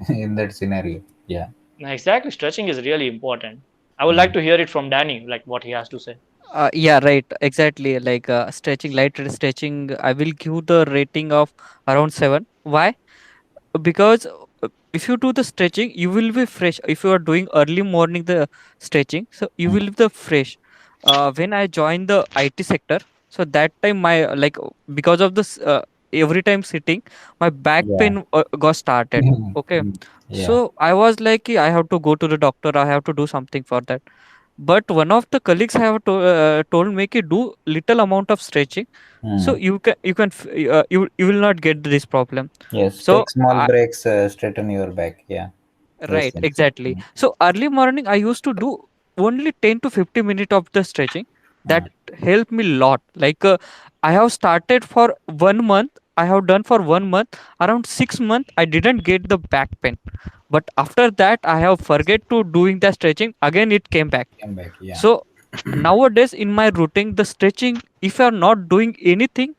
[SPEAKER 1] in that scenario. Yeah.
[SPEAKER 3] exactly. Stretching is really important. I would like
[SPEAKER 1] Mm.
[SPEAKER 3] to hear it from Danny, like what he has to say.
[SPEAKER 2] Yeah, right. Exactly. Like stretching, light stretching, I will give the rating of around 7. Why? Because if you do the stretching you will be fresh. If you are doing early morning the stretching, so you
[SPEAKER 1] Mm.
[SPEAKER 2] will be the fresh. When I joined the IT sector, so that time my because of this every time sitting my back
[SPEAKER 1] Yeah.
[SPEAKER 2] pain got started. Okay,
[SPEAKER 1] Yeah.
[SPEAKER 2] so I was like, I have to go to the doctor, I have to do something for that. But one of the colleagues have told me ki do little amount of stretching, so
[SPEAKER 1] Mm.
[SPEAKER 2] you will not get this problem.
[SPEAKER 1] Yes.
[SPEAKER 2] So
[SPEAKER 1] Take small breaks, straighten your back. Yeah. Those
[SPEAKER 2] right,
[SPEAKER 1] things.
[SPEAKER 2] exactly.
[SPEAKER 1] Mm.
[SPEAKER 2] So early morning, I used to do only 10 to 15 minutes of the stretching. That
[SPEAKER 1] Mm.
[SPEAKER 2] helped me lot. I have started for 1 month. I have done for 1 month. Around 6 months, I didn't get the back pain. But after that, I have forget to doing the stretching. Again, it came back.
[SPEAKER 1] Come back. Yeah.
[SPEAKER 2] So nowadays in my routine, the stretching, if you are not doing anything,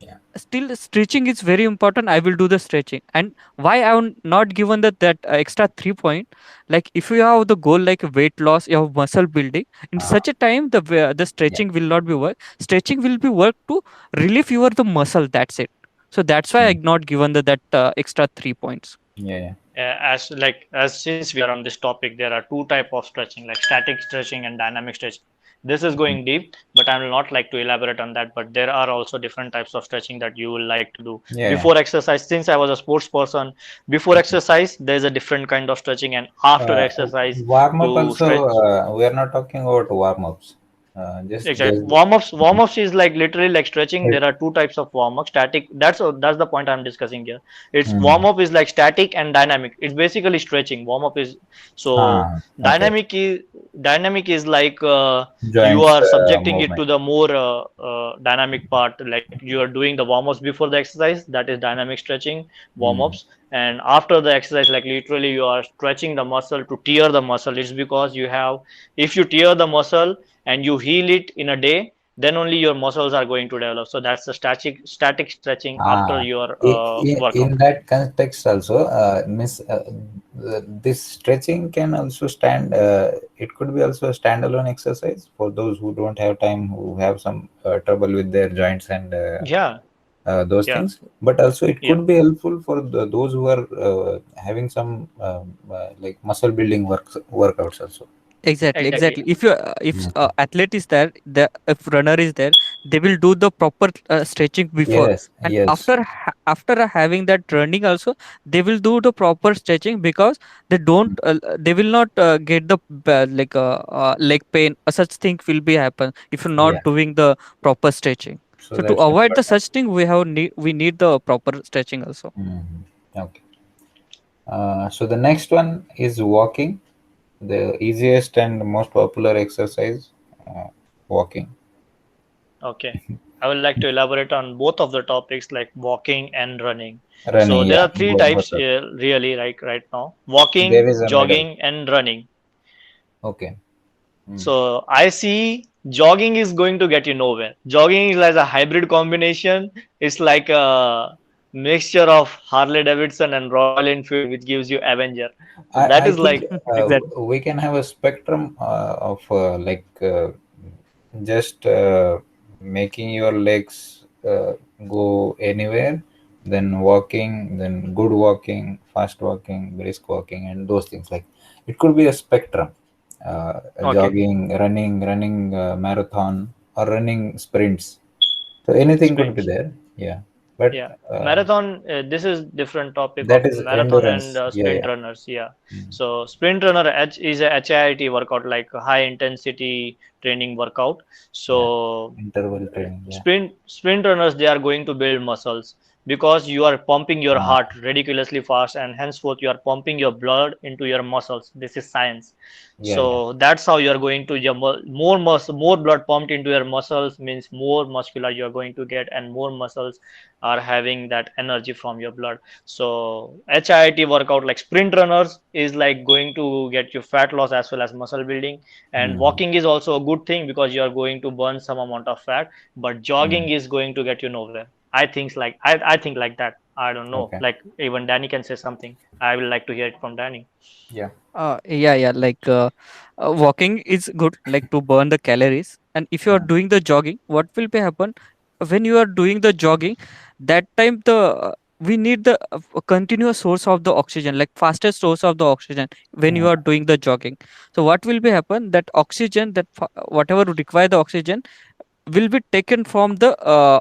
[SPEAKER 1] Yeah.
[SPEAKER 2] still stretching is very important. I will do the stretching. And why I am not given that extra 3 point, like if you have the goal like weight loss, you have muscle building, in
[SPEAKER 1] Uh,
[SPEAKER 2] such a time the
[SPEAKER 1] yeah.
[SPEAKER 2] stretching will not be work. Stretching will be work to relieve your the muscle, that's it. So that's why I
[SPEAKER 1] Mm.
[SPEAKER 2] not given that extra 3 points.
[SPEAKER 1] Yeah. Yeah.
[SPEAKER 3] As since we are on this topic, there are two type of stretching, like static stretching and dynamic stretching. This is
[SPEAKER 1] Mm.
[SPEAKER 3] going deep, but I will not like to elaborate on that. But there are also different types of stretching that you will like to do
[SPEAKER 1] Yeah.
[SPEAKER 3] before exercise. Since I was a sports person, before exercise there is a different kind of stretching, and after
[SPEAKER 1] Uh,
[SPEAKER 3] exercise
[SPEAKER 1] Warm up
[SPEAKER 3] to
[SPEAKER 1] also.
[SPEAKER 3] stretch.
[SPEAKER 1] We are not talking about warm ups.
[SPEAKER 3] Exactly.
[SPEAKER 1] Just.
[SPEAKER 3] Warm-ups is like literally like stretching.
[SPEAKER 1] It,
[SPEAKER 3] There are two types of warm-up. Static. That's the point I'm discussing here. It's
[SPEAKER 1] mm.
[SPEAKER 3] warm-up is like static and dynamic. It's basically stretching. Warm-up is so
[SPEAKER 1] Ah. Okay.
[SPEAKER 3] dynamic is dynamic is like you
[SPEAKER 1] Joints
[SPEAKER 3] are subjecting it
[SPEAKER 1] movement.
[SPEAKER 3] to the more dynamic part. Like you are doing the warm-ups before the exercise. That is dynamic stretching
[SPEAKER 1] Mm.
[SPEAKER 3] warm-ups. And after the exercise, like literally you are stretching the muscle to tear the muscle. It's because you have if you tear the muscle and you heal it in a day, then only your muscles are going to develop. So that's the static stretching after
[SPEAKER 1] Ah,
[SPEAKER 3] your
[SPEAKER 1] in
[SPEAKER 3] workout.
[SPEAKER 1] that context also, this stretching can also stand. It could be also a standalone exercise for those who don't have time, who have some trouble with their joints and
[SPEAKER 3] Yeah,
[SPEAKER 1] those
[SPEAKER 3] yeah,
[SPEAKER 1] things. But also, it
[SPEAKER 3] yeah.
[SPEAKER 1] could be helpful for those who are having some like muscle building workouts also.
[SPEAKER 2] Exactly.
[SPEAKER 3] Exactly.
[SPEAKER 2] If you if
[SPEAKER 1] Mhm.
[SPEAKER 2] athlete is there, the if runner is there, they will do the proper stretching before,
[SPEAKER 1] Yes,
[SPEAKER 2] and
[SPEAKER 1] yes,
[SPEAKER 2] after having that running also, they will do the proper stretching, because they don't they will not get the leg pain. Such thing will be happen if you're
[SPEAKER 1] yeah.
[SPEAKER 2] not doing the proper stretching.
[SPEAKER 1] So
[SPEAKER 2] So to
[SPEAKER 1] that's
[SPEAKER 2] avoid the
[SPEAKER 1] important.
[SPEAKER 2] such thing, we need the proper stretching also.
[SPEAKER 1] Mhm. Okay. So the next one is walking, the easiest and most popular exercise, uh, walking.
[SPEAKER 3] Okay. I would like to elaborate on both of the topics like walking and running. So
[SPEAKER 1] Running,
[SPEAKER 3] there
[SPEAKER 1] yeah,
[SPEAKER 3] are three
[SPEAKER 1] both
[SPEAKER 3] types
[SPEAKER 1] are.
[SPEAKER 3] really like right now:
[SPEAKER 1] There
[SPEAKER 3] walking,
[SPEAKER 1] is a medal.
[SPEAKER 3] jogging, and running.
[SPEAKER 1] Okay. Mm.
[SPEAKER 3] So I see jogging is going to get you nowhere. Jogging is like a hybrid combination. It's like a mixture of Harley Davidson and Royal Enfield, which gives you Avenger. So that
[SPEAKER 1] I
[SPEAKER 3] is
[SPEAKER 1] think
[SPEAKER 3] like
[SPEAKER 2] Exactly.
[SPEAKER 1] we can have a spectrum of just making your legs go anywhere, then walking, then good walking, fast walking, brisk walking, and those things. Like it could be a spectrum,
[SPEAKER 3] okay.
[SPEAKER 1] jogging, running marathon, or running sprints. So anything could be
[SPEAKER 3] Sprints.
[SPEAKER 1] there. Yeah, but
[SPEAKER 3] Yeah, marathon. This is different topic of
[SPEAKER 1] that is
[SPEAKER 3] marathon and
[SPEAKER 1] endurance. Yeah,
[SPEAKER 3] sprint
[SPEAKER 1] yeah.
[SPEAKER 3] runners. Yeah,
[SPEAKER 1] Mm.
[SPEAKER 3] so sprint runner is a HIIT workout, like a high intensity training workout.
[SPEAKER 1] Yeah,
[SPEAKER 3] So
[SPEAKER 1] interval training. Yeah.
[SPEAKER 3] sprint runners, they are going to build muscles because you are pumping your
[SPEAKER 1] Ah,
[SPEAKER 3] heart ridiculously fast, and henceforth you are pumping your blood into your muscles. This is science.
[SPEAKER 1] yeah, yeah.
[SPEAKER 3] So that's how you are going to more blood pumped into your muscles means more muscular you are going to get, and more muscles are having that energy from your blood. So HIIT workout like sprint runners is like going to get you fat loss as well as muscle building. And
[SPEAKER 1] Mm,
[SPEAKER 3] walking is also a good thing because you are going to burn some amount of fat, but jogging
[SPEAKER 1] mm.
[SPEAKER 3] is going to get you nowhere. I think like that. I don't know.
[SPEAKER 1] Okay.
[SPEAKER 3] Like even Danny can say something. I will like to hear it from Danny.
[SPEAKER 1] Yeah.
[SPEAKER 2] Yeah, walking is good, like to burn the calories. And if you are
[SPEAKER 1] Mm,
[SPEAKER 2] doing the jogging, what will be happen when you are doing the jogging? That time we need the continuous source of the oxygen, like fastest source of the oxygen when you
[SPEAKER 1] mm,
[SPEAKER 2] are doing the jogging. So what will be happen? That oxygen, whatever require the oxygen, will be taken from the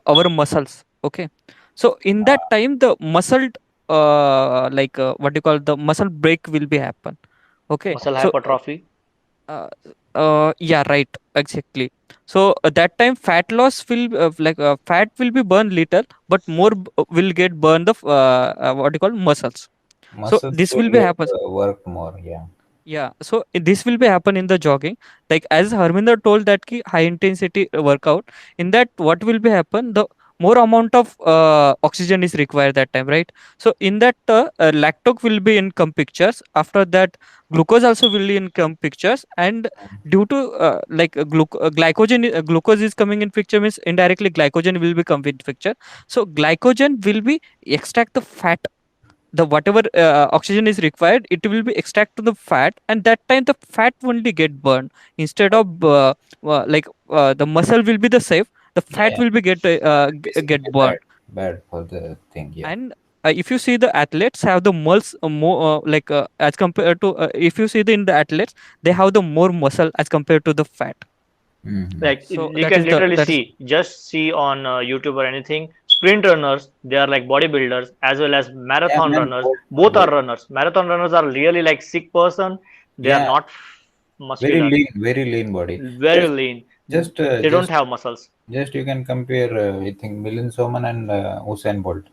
[SPEAKER 2] our muscles. Okay, so in that time the muscle what you call the muscle break will be happen. Okay,
[SPEAKER 3] Muscle
[SPEAKER 2] so
[SPEAKER 3] hypertrophy.
[SPEAKER 2] uh, yeah, right, exactly. So that time fat loss will fat will be burned little, but more will get burned the what you call muscles. So
[SPEAKER 1] muscles
[SPEAKER 2] this
[SPEAKER 1] will
[SPEAKER 2] will be
[SPEAKER 1] get
[SPEAKER 2] happen.
[SPEAKER 1] worked more. Yeah.
[SPEAKER 2] Yeah, so this will be happen in the jogging. Like as Harminder told that ki high intensity workout. In that, what will be happen? The more amount of oxygen is required that time, right? So in that, lactose will be in come pictures. After that, glucose also will be in come pictures. And due to glucose is coming in picture, means indirectly glycogen will be come in picture. So glycogen will be extract the fat, the whatever oxygen is required, it will be extract to the fat, and that time the fat only get burned instead of the muscle will be the safe, the fat
[SPEAKER 1] Yeah.
[SPEAKER 2] will be
[SPEAKER 1] Basically,
[SPEAKER 2] get burned.
[SPEAKER 1] bad for the thing. Yeah.
[SPEAKER 2] And if you see the athletes have the muscles more as compared to if you see in the athletes, they have the more muscle as compared to the fat.
[SPEAKER 1] Hmm.
[SPEAKER 3] Like
[SPEAKER 2] So
[SPEAKER 3] you can literally
[SPEAKER 2] that is
[SPEAKER 3] see, just see on YouTube or anything. Sprint runners, they are like bodybuilders as well as
[SPEAKER 1] Yeah,
[SPEAKER 3] marathon
[SPEAKER 1] man.
[SPEAKER 3] runners.
[SPEAKER 1] Both,
[SPEAKER 3] Both are
[SPEAKER 1] both.
[SPEAKER 3] runners. Marathon runners are really like sick person. They are
[SPEAKER 1] Yeah,
[SPEAKER 3] not muscular,
[SPEAKER 1] very lean body.
[SPEAKER 3] very
[SPEAKER 1] Just,
[SPEAKER 3] lean.
[SPEAKER 1] just,
[SPEAKER 3] They don't have muscles.
[SPEAKER 1] just you can compare. I think Milind Soman and Usain Bolt.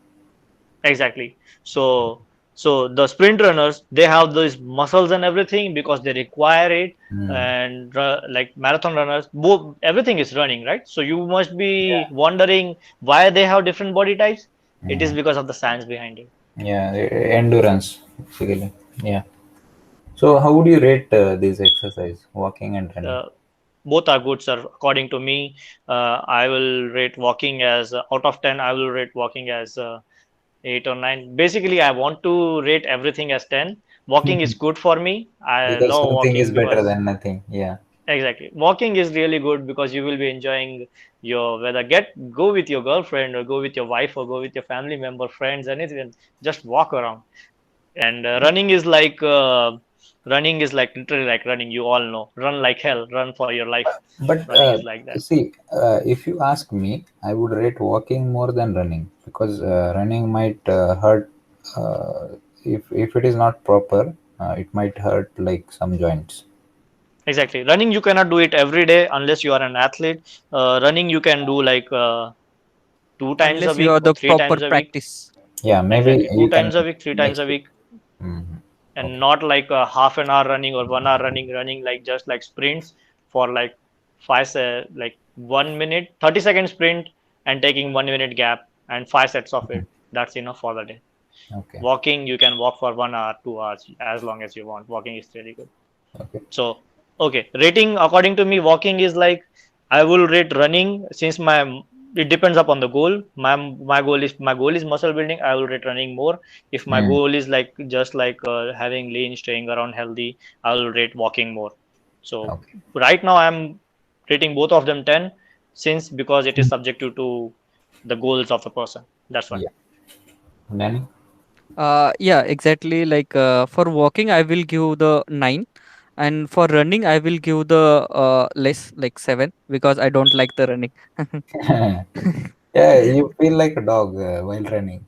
[SPEAKER 3] Exactly. So the sprint runners, they have those muscles and everything because they require it.
[SPEAKER 1] Mm.
[SPEAKER 3] And like marathon runners, both everything is running, right? So you must be
[SPEAKER 1] Yeah.
[SPEAKER 3] wondering why they have different body types. It is
[SPEAKER 1] Mm.
[SPEAKER 3] because of the science behind it.
[SPEAKER 1] Yeah, endurance basically. Yeah. So how would you rate this exercise, walking and running?
[SPEAKER 3] Uh, Both are good, sir. According to me, I will rate walking as out of 10. I will rate walking as 8 or 9. Basically, I want to rate everything as 10. Walking is good for me. I
[SPEAKER 1] Because
[SPEAKER 3] love
[SPEAKER 1] something is
[SPEAKER 3] walking
[SPEAKER 1] better
[SPEAKER 3] because
[SPEAKER 1] than nothing. Yeah.
[SPEAKER 3] exactly. Walking is really good because you will be enjoying your whether go with your girlfriend or go with your wife or go with your family member, friends, anything. Just walk around. And running is like Running is like literally like running. You all know, run like hell, run for your life.
[SPEAKER 1] But
[SPEAKER 3] Running is like that.
[SPEAKER 1] see, if you ask me, I would rate walking more than running because running might hurt if it is not proper. It might hurt like some joints.
[SPEAKER 3] Exactly. Running, you cannot do it every day unless you are an athlete. Running, you can do like 2 times a
[SPEAKER 2] Unless you
[SPEAKER 3] week
[SPEAKER 2] are
[SPEAKER 3] or
[SPEAKER 2] the
[SPEAKER 3] three
[SPEAKER 2] proper
[SPEAKER 3] times a week.
[SPEAKER 2] practice.
[SPEAKER 1] Yeah, maybe
[SPEAKER 3] Exactly. Two
[SPEAKER 1] you can
[SPEAKER 3] times a week, 3 times a
[SPEAKER 1] next week.
[SPEAKER 3] week,
[SPEAKER 1] Mhm.
[SPEAKER 3] and
[SPEAKER 1] Okay.
[SPEAKER 3] not like a half an hour running or 1 hour running like just like sprints for like like 1 minute, 30-second sprint and taking 1 minute gap and 5 sets of
[SPEAKER 1] Mhm.
[SPEAKER 3] it. That's enough for the day.
[SPEAKER 1] Okay.
[SPEAKER 3] Walking, you can walk for 1 hour, 2 hours, as long as you want. Walking is really good.
[SPEAKER 1] Okay.
[SPEAKER 3] So, okay, rating according to me, walking is like I will rate running since my it depends upon the goal. My goal is muscle building. I will rate running more. If my
[SPEAKER 1] Mm.
[SPEAKER 3] goal is like just like having lean, staying around healthy, I will rate walking more. So
[SPEAKER 1] Okay.
[SPEAKER 3] right now I'm rating both of them 10 since because it is
[SPEAKER 1] Mm.
[SPEAKER 3] subjective to the goals of the person. That's why.
[SPEAKER 1] Yeah. Then
[SPEAKER 2] Yeah, exactly. Like for walking, I will give the 9, and for running, I will give the less, like 7, because I don't like the running.
[SPEAKER 1] yeah, you feel like a dog while running.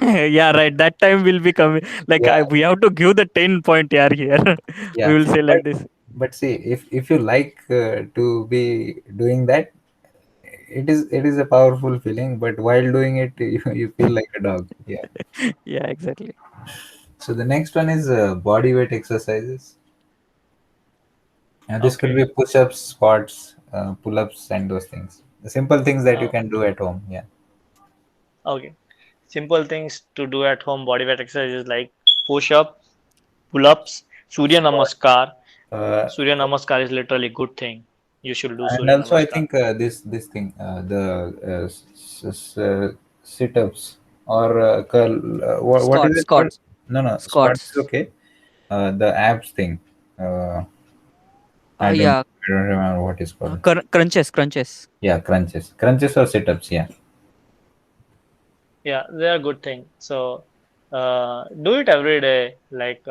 [SPEAKER 2] Yeah, right. That time will be coming. Like
[SPEAKER 1] Yeah,
[SPEAKER 2] we have to give the 10 point here. We
[SPEAKER 1] yeah.
[SPEAKER 2] will say
[SPEAKER 1] But
[SPEAKER 2] like this.
[SPEAKER 1] see, if you like to be doing that, it is a powerful feeling. But while doing it, you feel like a dog. Yeah.
[SPEAKER 2] Yeah, exactly.
[SPEAKER 1] So the next one is body weight exercises. This could
[SPEAKER 3] Okay.
[SPEAKER 1] be push-ups, squats, pull-ups, and those things. The simple things that you
[SPEAKER 3] Uh,
[SPEAKER 1] can do at home. Yeah.
[SPEAKER 3] okay. Simple things to do at home body weight exercises like push up, pull ups, Surya
[SPEAKER 1] Squat.
[SPEAKER 3] Namaskar.
[SPEAKER 1] Uh,
[SPEAKER 3] Surya Namaskar is literally good thing. You should do
[SPEAKER 1] and
[SPEAKER 3] Surya
[SPEAKER 1] also, I
[SPEAKER 3] Namaskar.
[SPEAKER 1] think this thing, the sit-ups or curl. What is
[SPEAKER 2] Squats,
[SPEAKER 1] it called?
[SPEAKER 2] squats,
[SPEAKER 1] No, no, squats is
[SPEAKER 2] squats.
[SPEAKER 1] okay. The abs thing. Uh, I don't.
[SPEAKER 2] Yeah,
[SPEAKER 1] I don't remember what it's called.
[SPEAKER 2] crunches, crunches.
[SPEAKER 1] Yeah, crunches or sit-ups. Yeah.
[SPEAKER 3] Yeah, they are good thing. So do it every day. Like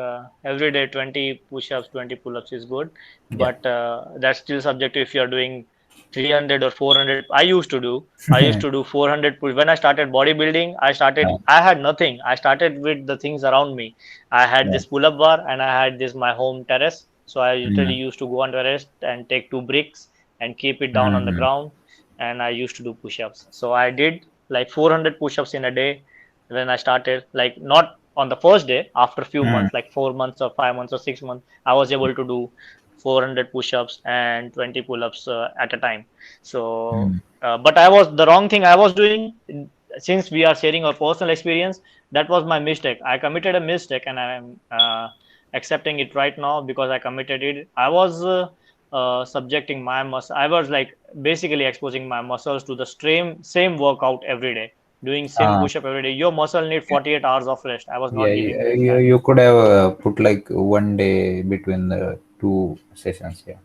[SPEAKER 3] every day, 20 push-ups, 20 pull-ups is good.
[SPEAKER 1] Yeah.
[SPEAKER 3] But that's still subject to if you are doing 300 or 400. I used to do 400 push. When I started bodybuilding,
[SPEAKER 1] Uh,
[SPEAKER 3] I had nothing. I started with the things around me. I had
[SPEAKER 1] yeah.
[SPEAKER 3] this pull-up bar and I had this my home terrace. So I literally
[SPEAKER 1] Mm.
[SPEAKER 3] used to go on terrace and take two bricks and keep it down on the
[SPEAKER 1] Mm.
[SPEAKER 3] ground. And I used to do push-ups. So I did like 400 push-ups in a day when I started. Like not on the first day, after a few
[SPEAKER 1] Mm.
[SPEAKER 3] months, like 4 months or 5 months or 6 months, I was able to do 400 push-ups and 20 pull-ups at a time. So,
[SPEAKER 1] Mm.
[SPEAKER 3] but I was the wrong thing I was doing. Since we are sharing our personal experience, that was my mistake. I committed a mistake, and I am accepting it right now because I committed it. I was subjecting my muscle. I was like basically exposing my muscles to the same workout every day, doing same
[SPEAKER 1] Uh,
[SPEAKER 3] push up every day. Your muscle need 48 hours of rest. I was
[SPEAKER 1] yeah,
[SPEAKER 3] not giving them that.
[SPEAKER 1] you could have put like one day between the two sessions. Yeah.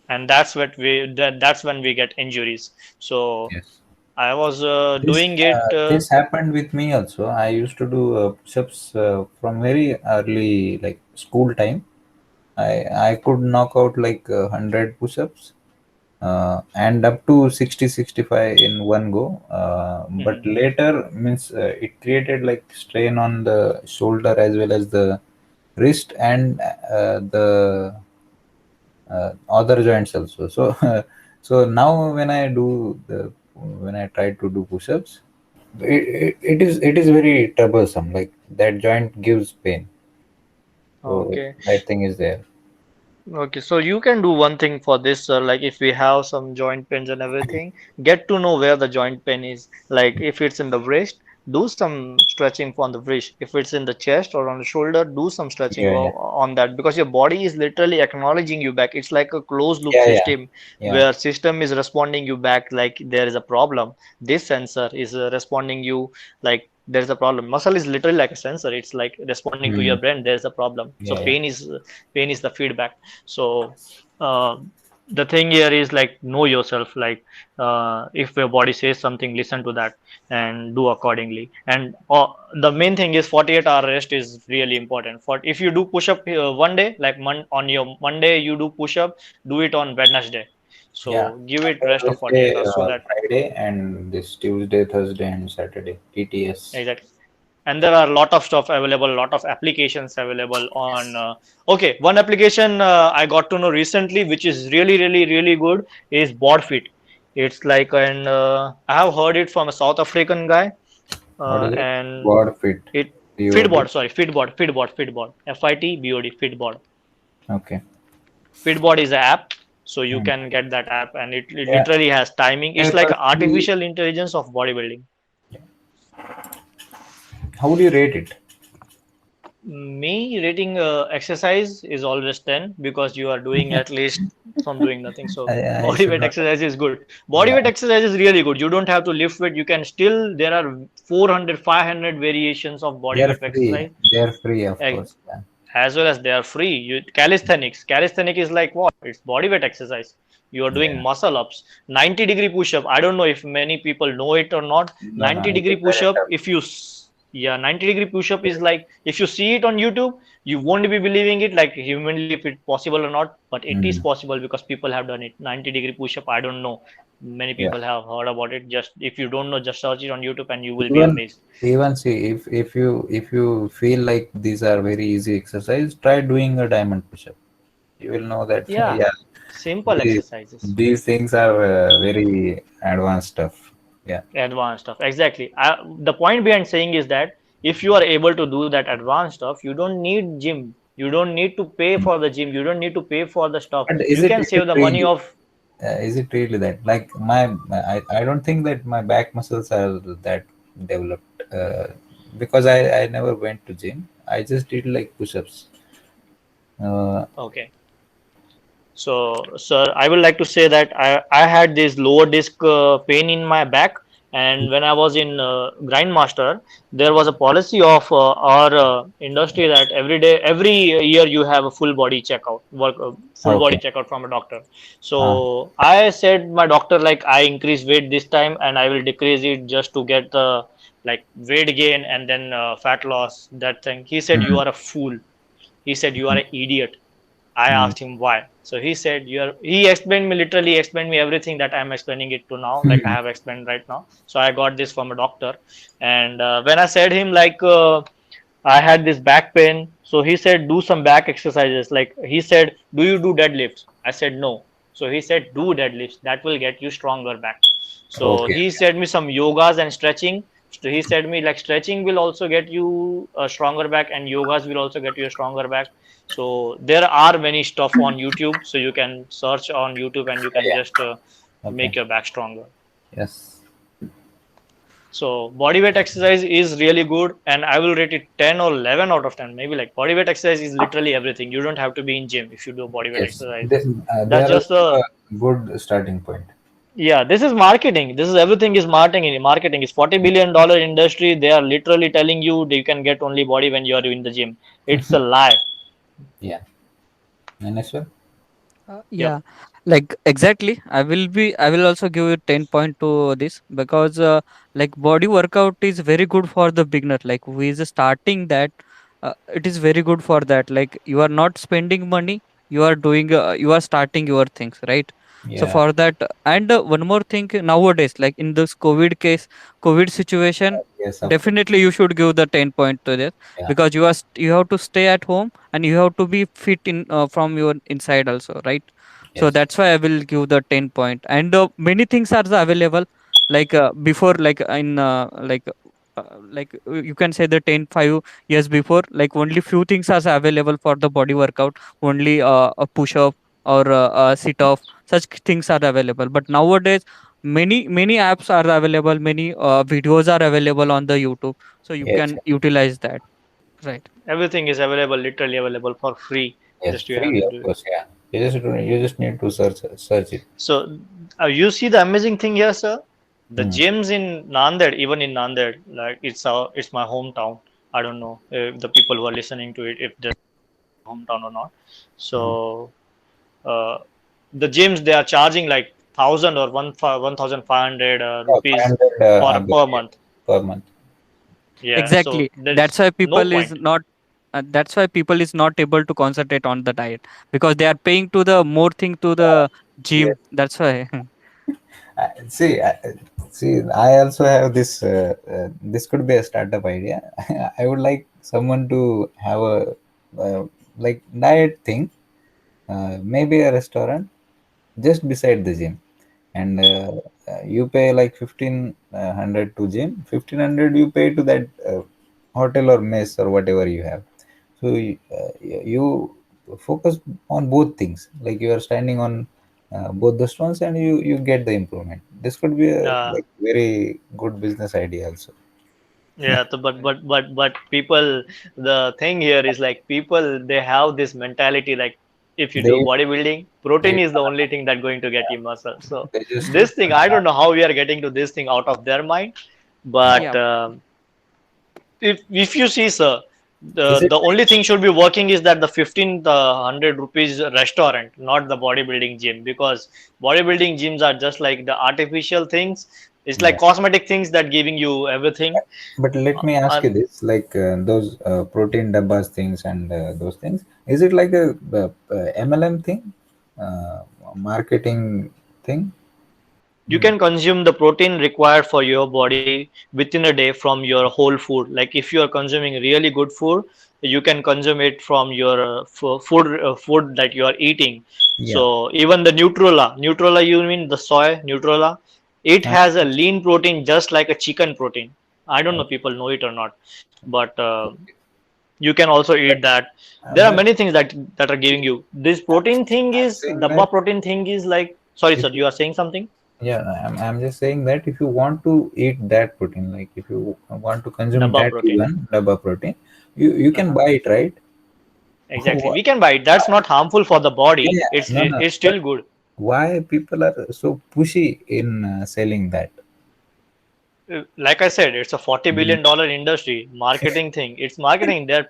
[SPEAKER 3] And that's when we get injuries. So
[SPEAKER 1] Yes.
[SPEAKER 3] I was
[SPEAKER 1] This
[SPEAKER 3] doing it.
[SPEAKER 1] this happened with me also. I used to do push-ups from very early, like school time. I could knock out like 100 push-ups and up to 60-65 in one go. But
[SPEAKER 3] Mhm.
[SPEAKER 1] later means it created like strain on the shoulder as well as the wrist and the other joints also. So so now when I try to do push-ups, it is very troublesome. Like that joint gives pain. So
[SPEAKER 3] Okay.
[SPEAKER 1] that thing is there.
[SPEAKER 3] Okay, so you can do one thing for this, sir. Like if we have some joint pains and everything, get to know where the joint pain is. Like if it's in the wrist, do some stretching on the wrist. If it's in the chest or on the shoulder, do some stretching
[SPEAKER 1] Yeah, yeah,
[SPEAKER 3] on that because your body is literally acknowledging you back. It's like a closed loop
[SPEAKER 1] yeah, yeah,
[SPEAKER 3] system
[SPEAKER 1] yeah.
[SPEAKER 3] where system is responding you back like there is a problem. This sensor is responding you like there's a problem. Muscle is literally like a sensor. It's like responding to your
[SPEAKER 1] Mm,
[SPEAKER 3] brain. There's a problem. So
[SPEAKER 1] yeah, yeah.
[SPEAKER 3] pain is the feedback. So, uh, the thing here is like know yourself. Like if your body says something, listen to that and do accordingly. And the main thing is 48-hour rest is really important. For if you do push up one day, like on your Monday you do push up, do it on Wednesday.
[SPEAKER 1] Yeah.
[SPEAKER 3] So give it rest of 48
[SPEAKER 1] Wednesday,
[SPEAKER 3] hours so that
[SPEAKER 1] Friday, and this Tuesday, Thursday, and Saturday. TTS.
[SPEAKER 3] exactly. And there are a lot of stuff available, a lot of applications available on. Okay, one application I got to know recently, which is really, really, really good, is BoardFit. It's like an I have heard it from a South African guy,
[SPEAKER 1] What is it?
[SPEAKER 3] and
[SPEAKER 1] Board fit.
[SPEAKER 3] it
[SPEAKER 1] BOD.
[SPEAKER 3] Fitboard. Sorry, Fitboard. FITBOD. Fitboard.
[SPEAKER 1] Okay.
[SPEAKER 3] Fitboard is an app, so you
[SPEAKER 1] Hmm.
[SPEAKER 3] can get that app, and it
[SPEAKER 1] Yeah.
[SPEAKER 3] literally has timing. It's
[SPEAKER 1] Yeah,
[SPEAKER 3] like
[SPEAKER 1] personally,
[SPEAKER 3] artificial intelligence of bodybuilding.
[SPEAKER 1] how would you rate it?
[SPEAKER 3] Me rating exercise is always 10 because you are doing at least from doing nothing. So
[SPEAKER 1] I
[SPEAKER 3] body
[SPEAKER 1] should
[SPEAKER 3] weight
[SPEAKER 1] not.
[SPEAKER 3] exercise is good. Body
[SPEAKER 1] Yeah.
[SPEAKER 3] weight exercise is really good. You don't have to lift weight. You can still, there are 400, 500 variations of
[SPEAKER 1] They
[SPEAKER 3] body
[SPEAKER 1] are
[SPEAKER 3] weight
[SPEAKER 1] free.
[SPEAKER 3] exercise,
[SPEAKER 1] They are free, of
[SPEAKER 3] eh,
[SPEAKER 1] course. Yeah.
[SPEAKER 3] as well as they are free. Calisthenic is like what? It's body weight exercise. You are doing
[SPEAKER 1] Yeah.
[SPEAKER 3] muscle ups, 90-degree push up. I don't know if many people know it or not.
[SPEAKER 1] No, no,
[SPEAKER 3] 90
[SPEAKER 1] it
[SPEAKER 3] degree
[SPEAKER 1] is
[SPEAKER 3] push
[SPEAKER 1] very
[SPEAKER 3] up,
[SPEAKER 1] tough.
[SPEAKER 3] yeah, 90-degree push up is like if you see it on YouTube, you won't be believing it like humanly if it's possible or not, but it is
[SPEAKER 1] Mm.
[SPEAKER 3] possible because people have done it. 90-degree push up, I don't know. Many
[SPEAKER 1] Yeah.
[SPEAKER 3] people have heard about it. Just if you don't know, just search it on YouTube and you will be
[SPEAKER 1] Even
[SPEAKER 3] amazed.
[SPEAKER 1] even see, if you feel like these are very easy exercise, try doing a diamond push-up. You will know that
[SPEAKER 3] Yeah,
[SPEAKER 1] yeah,
[SPEAKER 3] simple
[SPEAKER 1] these,
[SPEAKER 3] exercises.
[SPEAKER 1] these things are very advanced stuff. Yeah.
[SPEAKER 3] Advanced stuff, exactly. The point behind saying is that if you are able to do that advanced stuff, you don't need gym, you don't need to pay
[SPEAKER 1] Mm.
[SPEAKER 3] for the gym, you don't need to pay for the stuff,
[SPEAKER 1] But
[SPEAKER 3] you can save the money of.
[SPEAKER 1] is it really that? Like I don't think that my back muscles are that developed because I never went to gym. I just did like push-ups. Uh,
[SPEAKER 3] Okay, so, sir, I would like to say that I had this lower disc pain in my back, and when I was in Grindmaster, there was a policy of our industry that every year you have a full body checkout, full body
[SPEAKER 1] okay.
[SPEAKER 3] checkout from a doctor.
[SPEAKER 1] Uh,
[SPEAKER 3] So I said my doctor like I increase weight this time and I will decrease it just to get the like weight gain and then fat loss that thing. He said you
[SPEAKER 1] mm,
[SPEAKER 3] are a fool. He said you are an idiot. I
[SPEAKER 1] mm,
[SPEAKER 3] asked him why. So he said, he explained me, literally explained me everything that I'm explaining it to now, like I
[SPEAKER 1] mm,
[SPEAKER 3] have explained right now. So I got this from a doctor. And when I said him, like, I had this back pain. So he said, do some back exercises. Like he said, do you do deadlifts? I said, no. So he said, do deadlifts. That will get you stronger back. So
[SPEAKER 1] okay.
[SPEAKER 3] he said me some yogas and stretching. So he said me like stretching will also get you a stronger back and yogas will also get you a stronger back. So there are many stuff on YouTube. So you can search on YouTube and you can
[SPEAKER 1] Yeah.
[SPEAKER 3] just
[SPEAKER 1] Okay.
[SPEAKER 3] make your back stronger.
[SPEAKER 1] Yes.
[SPEAKER 3] So body weight exercise is really good, and I will rate it 10 or 11 out of 10. Maybe like body weight exercise is literally everything. You don't have to be in gym if you do body weight
[SPEAKER 1] Yes.
[SPEAKER 3] exercises.
[SPEAKER 1] They
[SPEAKER 3] That's
[SPEAKER 1] are
[SPEAKER 3] just
[SPEAKER 1] also
[SPEAKER 3] the
[SPEAKER 1] a good starting point.
[SPEAKER 3] yeah. This is marketing. This is everything is marketing. Marketing is $40 billion industry. They are literally telling you that you can get only body when you are in the gym. It's a lie.
[SPEAKER 1] Yeah. Dnyaneshwar?
[SPEAKER 3] Yep.
[SPEAKER 2] Yeah, like exactly. I will also give you 10 point to this because like body workout is very good for the beginner. Like who is starting that, it is very good for that. Like you are not spending money, you are doing, you are starting your things, right? So
[SPEAKER 1] Yeah.
[SPEAKER 2] for that, and one more thing nowadays, like in this COVID case, COVID situation,
[SPEAKER 1] Yes, of course.
[SPEAKER 2] definitely you should give the 10 point to this
[SPEAKER 1] Yeah.
[SPEAKER 2] because you are you have to stay at home and you have to be fit in from your inside also, right? So
[SPEAKER 1] Yes.
[SPEAKER 2] that's why I will give the 10 point. And many things are available, like before, like in you can say the 10 5 years before, like only few things are available for the body workout, only a push up or a sit off, such things are available. But nowadays many apps are available, many videos are available on the YouTube, so you
[SPEAKER 1] Yes.
[SPEAKER 2] can utilize that, right?
[SPEAKER 3] Everything is available, literally available for free.
[SPEAKER 1] Yes.
[SPEAKER 3] Just you have
[SPEAKER 1] Free,
[SPEAKER 3] to
[SPEAKER 1] of
[SPEAKER 3] do it.
[SPEAKER 1] course. Yeah. You just need to search it.
[SPEAKER 3] So you see the amazing thing here, sir. The
[SPEAKER 1] Hmm.
[SPEAKER 3] gyms in Nanded, even in Nanded, like it's my hometown. I don't know if the people who are listening to it if they're hometown or not.
[SPEAKER 1] Hmm.
[SPEAKER 3] So uh, the gyms they are charging like 1,000 or 1,500
[SPEAKER 1] Yeah,
[SPEAKER 3] rupees
[SPEAKER 1] 500
[SPEAKER 3] for a
[SPEAKER 1] again,
[SPEAKER 3] per
[SPEAKER 1] yeah,
[SPEAKER 3] month.
[SPEAKER 1] per month.
[SPEAKER 3] Yeah, so
[SPEAKER 2] Exactly.
[SPEAKER 3] there
[SPEAKER 2] That's
[SPEAKER 3] is
[SPEAKER 2] why
[SPEAKER 3] no
[SPEAKER 2] people is
[SPEAKER 3] point.
[SPEAKER 2] not. That's why people is not able to concentrate on the diet because they are paying to the more thing to the
[SPEAKER 1] Yes.
[SPEAKER 2] gym. That's why.
[SPEAKER 1] See, see, I also have this. This could be a startup idea. I would like someone to have a like diet thing, maybe a restaurant just beside the gym, and you pay like 1500 to gym, 1500 you pay to that hotel or mess or whatever you have. So you focus on both things, like you are standing on both the stones and you get the improvement. This could be a
[SPEAKER 3] Uh,
[SPEAKER 1] like very good business idea also.
[SPEAKER 3] yeah, so but people, the thing here is like people they have this mentality like if you do
[SPEAKER 1] they
[SPEAKER 3] bodybuilding,
[SPEAKER 1] they
[SPEAKER 3] protein is the only thing that going to get you muscle. So
[SPEAKER 1] they just
[SPEAKER 3] this thing, I don't know how we are getting to this thing out of their mind, but
[SPEAKER 2] Yeah.
[SPEAKER 3] if you see, sir,
[SPEAKER 1] is it
[SPEAKER 3] the only thing should be working is that the 1500 rupees restaurant, not the bodybuilding gym, because bodybuilding gyms are just like the artificial things. It's like
[SPEAKER 1] yeah.
[SPEAKER 3] cosmetic things that giving you everything.
[SPEAKER 1] But let
[SPEAKER 3] Uh,
[SPEAKER 1] me ask
[SPEAKER 3] uh,
[SPEAKER 1] you this, like those protein dabbas things and those things, is it like a MLM thing, uh, marketing thing?
[SPEAKER 3] you can consume the protein required for your body within a day from your whole food. Like if you are consuming really good food, you can consume it from your food that you are eating.
[SPEAKER 1] Yeah.
[SPEAKER 3] So even the Nutrela, you mean the soy Nutrela, it
[SPEAKER 1] Uh,
[SPEAKER 3] has a lean protein just like a chicken protein. I don't know people know it or not, but you can also eat that. There are
[SPEAKER 1] but
[SPEAKER 3] many things that are giving you this protein thing.
[SPEAKER 1] I'm
[SPEAKER 3] Is
[SPEAKER 1] saying
[SPEAKER 3] dabba
[SPEAKER 1] that
[SPEAKER 3] protein thing is like, sorry
[SPEAKER 1] if
[SPEAKER 3] sir, you are saying something?
[SPEAKER 1] yeah, I'm just saying that if you want to eat that protein, like if you want to consume
[SPEAKER 3] Dabba
[SPEAKER 1] that
[SPEAKER 3] protein.
[SPEAKER 1] even dabba protein, you can
[SPEAKER 3] Uh-huh.
[SPEAKER 1] buy it, right?
[SPEAKER 3] Exactly. We can buy it. That's not harmful for the body.
[SPEAKER 1] Yeah, no, no.
[SPEAKER 3] It's
[SPEAKER 1] But
[SPEAKER 3] still good.
[SPEAKER 1] why people are so pushy in selling that?
[SPEAKER 3] Like I said, it's a 40
[SPEAKER 1] Mm,
[SPEAKER 3] billion dollar industry. Marketing thing. It's marketing. They're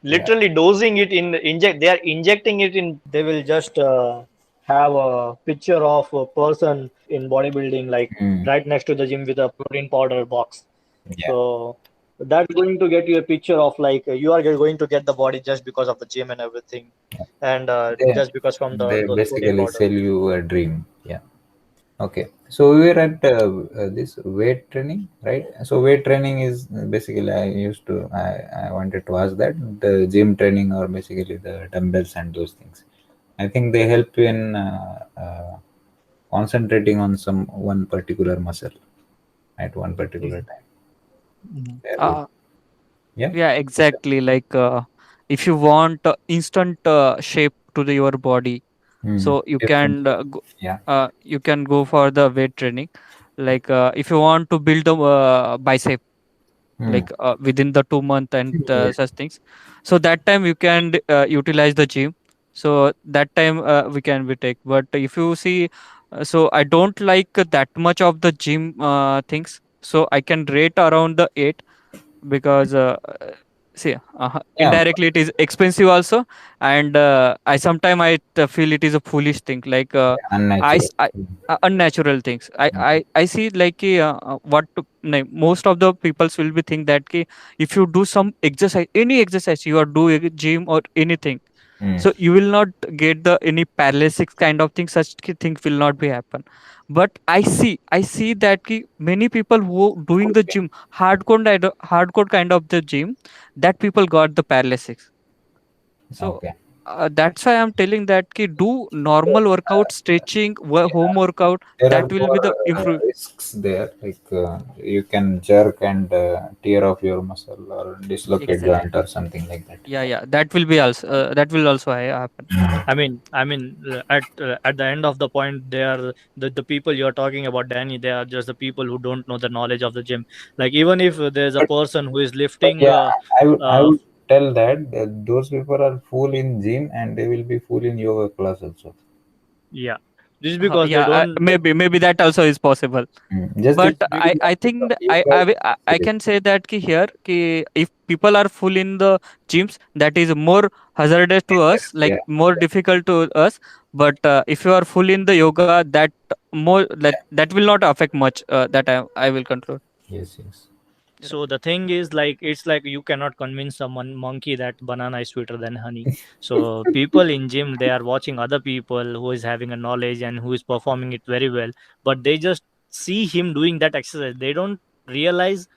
[SPEAKER 1] yeah.
[SPEAKER 3] literally dosing it in inject. They are injecting it in. They will just have a picture of a person in bodybuilding, like
[SPEAKER 1] Mm,
[SPEAKER 3] right next to the gym with a protein powder box.
[SPEAKER 1] yeah.
[SPEAKER 3] So that's going to get you a picture of like you are going to get the body just because of the gym and everything, and
[SPEAKER 1] They,
[SPEAKER 3] just because from
[SPEAKER 1] they
[SPEAKER 3] those protein
[SPEAKER 1] basically
[SPEAKER 3] powder.
[SPEAKER 1] sell you a dream. Yeah. Okay. So we were at this weight training, right? So weight training is basically I wanted to ask that the gym training or basically the dumbbells and those things. I think they help you in concentrating on some one particular muscle at one particular time.
[SPEAKER 3] Mhm.
[SPEAKER 1] They are good.
[SPEAKER 2] Uh,
[SPEAKER 1] Yeah.
[SPEAKER 2] yeah, exactly. Like if you want instant shape to your body,
[SPEAKER 1] Hmm.
[SPEAKER 2] so
[SPEAKER 1] Different. Yeah.
[SPEAKER 2] you can go for the weight training. Like if you want to build the bicep,
[SPEAKER 1] Hmm.
[SPEAKER 2] like within the 2 month and
[SPEAKER 1] Yeah.
[SPEAKER 2] such things, so that time you can utilize the gym. So that time we can be take. But if you see, so I don't like that much of the gym things, so I can rate around the 8, because see,
[SPEAKER 1] Yeah.
[SPEAKER 2] indirectly it is expensive also. And I sometimes feel it is a foolish thing, like
[SPEAKER 1] Unnatural.
[SPEAKER 2] unnatural things. I see like most of the peoples will be think that if you do some exercise, any exercise, you are doing gym or anything,
[SPEAKER 1] Hmm.
[SPEAKER 2] so you will not get the any paralysis kind of thing. Such thing will not be happen. But I see that many people who doing the gym, hardcore kind of the gym, that people got the paralysis. So
[SPEAKER 1] Okay.
[SPEAKER 2] that's why I'm telling that do normal workout, stretching, home workout,
[SPEAKER 1] There are
[SPEAKER 2] that will be
[SPEAKER 1] more
[SPEAKER 2] the improve.
[SPEAKER 1] risks there, like you can jerk and tear off your muscle or dislocate
[SPEAKER 2] Exactly.
[SPEAKER 1] joint or something like that.
[SPEAKER 2] Yeah, yeah, that will also happen.
[SPEAKER 3] At the end of the point, they are the people you're talking about, Danny. They are just the people who don't know the knowledge of the gym. Like even if there's a
[SPEAKER 1] But,
[SPEAKER 3] person who is
[SPEAKER 1] but
[SPEAKER 3] lifting,
[SPEAKER 1] yeah, I
[SPEAKER 3] uh,
[SPEAKER 1] would tell that, those people are full in gym and they will be full in yoga class also.
[SPEAKER 3] yeah, just because they
[SPEAKER 2] Yeah,
[SPEAKER 3] don't.
[SPEAKER 2] maybe that also is possible.
[SPEAKER 1] Just
[SPEAKER 2] But
[SPEAKER 1] because
[SPEAKER 2] I think
[SPEAKER 1] you try to
[SPEAKER 2] I
[SPEAKER 1] it.
[SPEAKER 2] can say that ki here ki if people are full in the gyms, that is more hazardous to us, like
[SPEAKER 1] Yeah,
[SPEAKER 2] more difficult to us. But if you are full in the yoga, that will not affect much. That I will conclude.
[SPEAKER 1] yes, yes.
[SPEAKER 3] So the thing is, like, it's like you cannot convince someone monkey that banana is sweeter than honey. So people in gym, they are watching other people who is having a knowledge and who is performing it very well, but they just see him doing that exercise. They don't realize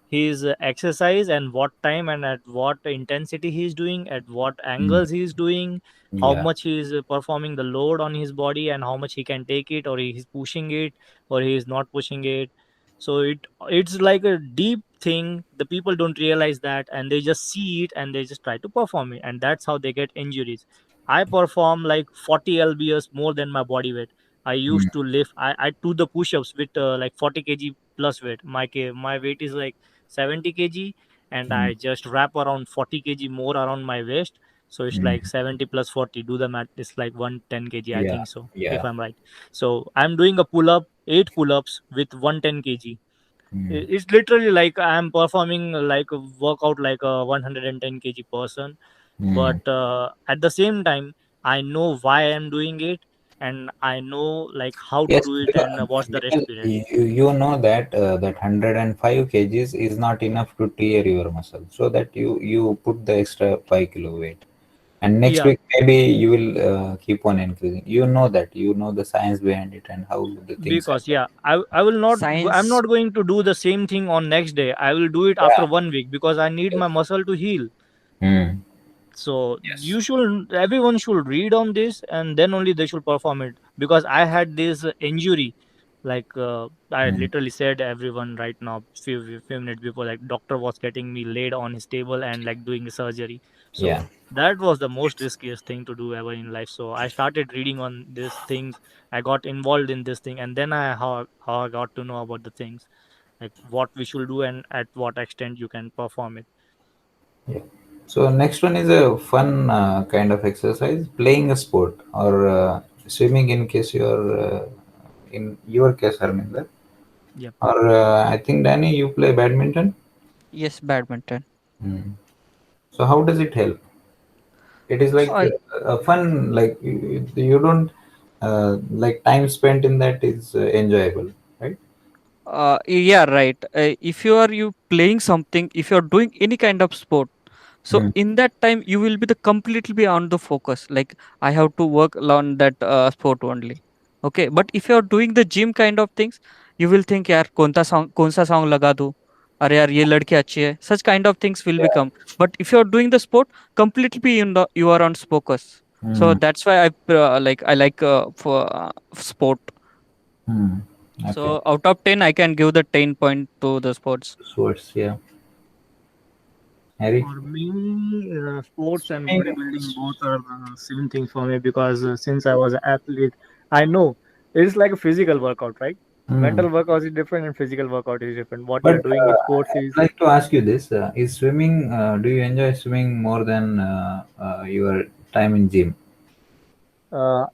[SPEAKER 3] his exercise and what time and at what intensity he is doing, at what
[SPEAKER 1] Mm.
[SPEAKER 3] angles he is doing, how
[SPEAKER 1] Yeah.
[SPEAKER 3] much he is performing the load on his body, and how much he can take it, or he is pushing it, or he is not pushing it. So it's like a deep thing. The people don't realize that, and they just see it and they just try to perform it, and that's how they get injuries. I perform like 40 lbs more than my body weight. I
[SPEAKER 1] Mm.
[SPEAKER 3] used to lift, I do the push-ups with like 40 kg plus weight. My weight is like 70 kg, and
[SPEAKER 1] Mm.
[SPEAKER 3] I just wrap around 40 kg more around my waist. So it's
[SPEAKER 1] Mm.
[SPEAKER 3] like 70 plus 40, do the math, it's like 110 kg, I
[SPEAKER 1] Yeah,
[SPEAKER 3] think so, if
[SPEAKER 1] yeah.
[SPEAKER 3] I'm right. So I'm doing a pull-up, 8 pull-ups with 110 kg.
[SPEAKER 1] Mm.
[SPEAKER 3] It's literally like I'm performing like a workout like a 110 kg person.
[SPEAKER 1] Mm.
[SPEAKER 3] But at the same time, I know why I'm doing it, and I know like how to
[SPEAKER 1] Yes,
[SPEAKER 3] do it, and what's the rest
[SPEAKER 1] because
[SPEAKER 3] period.
[SPEAKER 1] you know that that 105 kgs is not enough to tear your muscle, so that you put the extra 5 kilo weight, and next
[SPEAKER 3] Yeah,
[SPEAKER 1] week maybe you will keep on increasing. You know the science behind it and how the things
[SPEAKER 3] because
[SPEAKER 1] happen.
[SPEAKER 3] yeah, I will not I'm
[SPEAKER 2] Science.
[SPEAKER 3] not going to do the same thing on next day. I will do it after
[SPEAKER 1] Yeah.
[SPEAKER 3] 1 week because I need my
[SPEAKER 1] Yes.
[SPEAKER 3] muscle to heal.
[SPEAKER 1] Mm.
[SPEAKER 3] So
[SPEAKER 1] Yes.
[SPEAKER 3] you should, everyone should read on this, and then only they should perform it. Because I had this injury, like I
[SPEAKER 1] Mm.
[SPEAKER 3] literally said everyone right now, few minutes before, like doctor was getting me laid on his table and like doing surgery.
[SPEAKER 1] Yeah.
[SPEAKER 3] So that was the most riskiest thing to do ever in life. So I started reading on these things. I got involved in this thing, and then how I got to know about the things, like what we should do and at what extent you can perform it.
[SPEAKER 1] Yeah. So next one is a fun kind of exercise, playing a sport or swimming in case you're in your case, Harminder.
[SPEAKER 3] Yeah.
[SPEAKER 1] Or I think Danny, you play badminton.
[SPEAKER 2] Yes, badminton.
[SPEAKER 1] Hmm. So how does it help? It is like
[SPEAKER 2] Uh,
[SPEAKER 1] a fun, like you don't like time spent in that is enjoyable, right?
[SPEAKER 2] yeah, right. If you playing something, if you're doing any kind of sport, so
[SPEAKER 1] Hmm.
[SPEAKER 2] in that time you will be the completely be on the focus, like I have to work on that sport only. Okay, but if you're doing the gym kind of things, you will think यार कौन सा song लगा दूं, अरे यार ये लड़की अच्छी है, such kind of things will
[SPEAKER 1] Yeah.
[SPEAKER 2] become. But if you're doing the sport, completely you are on focus. So
[SPEAKER 1] Hmm.
[SPEAKER 2] that's why I like for sport.
[SPEAKER 1] Hmm. Okay.
[SPEAKER 2] So out of 10 I can give the 10 point to the sports.
[SPEAKER 1] Sports, yeah. Harry.
[SPEAKER 3] For me, sports and
[SPEAKER 1] Swimming.
[SPEAKER 3] bodybuilding both are the same thing for me because since I was an athlete, I know it's like a physical workout, right?
[SPEAKER 1] Hmm.
[SPEAKER 3] Mental workout is different and physical workout is different. What
[SPEAKER 1] But
[SPEAKER 3] you're doing in sports
[SPEAKER 1] I'd
[SPEAKER 3] is,
[SPEAKER 1] like to ask you this: is swimming? Do you enjoy swimming more than your time in gym?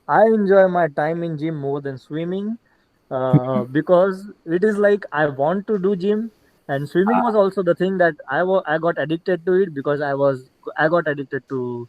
[SPEAKER 3] I enjoy my time in gym more than swimming because it is like I want to do gym, and swimming was also the thing that I got addicted to it because I got addicted to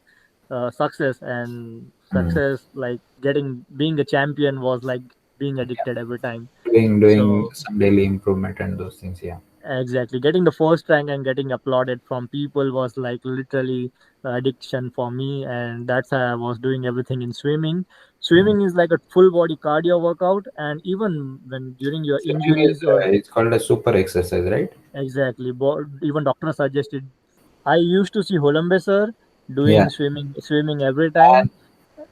[SPEAKER 3] success, and
[SPEAKER 1] Hmm.
[SPEAKER 3] success like getting being a champion was like being
[SPEAKER 1] Yeah.
[SPEAKER 3] addicted every time.
[SPEAKER 1] Doing
[SPEAKER 3] So
[SPEAKER 1] some daily improvement and those things. Yeah.
[SPEAKER 3] exactly, getting the first rank and getting applauded from people was like literally addiction for me, and that's how I was doing everything in swimming.
[SPEAKER 1] Hmm.
[SPEAKER 3] Swimming is like a full body cardio workout, and even when during your
[SPEAKER 1] Swimming is
[SPEAKER 3] injuries or
[SPEAKER 1] it's called a super exercise, right?
[SPEAKER 3] exactly, even doctor suggested. I used to see Holambe sir
[SPEAKER 1] Yeah.
[SPEAKER 3] doing swimming every
[SPEAKER 1] And
[SPEAKER 3] time,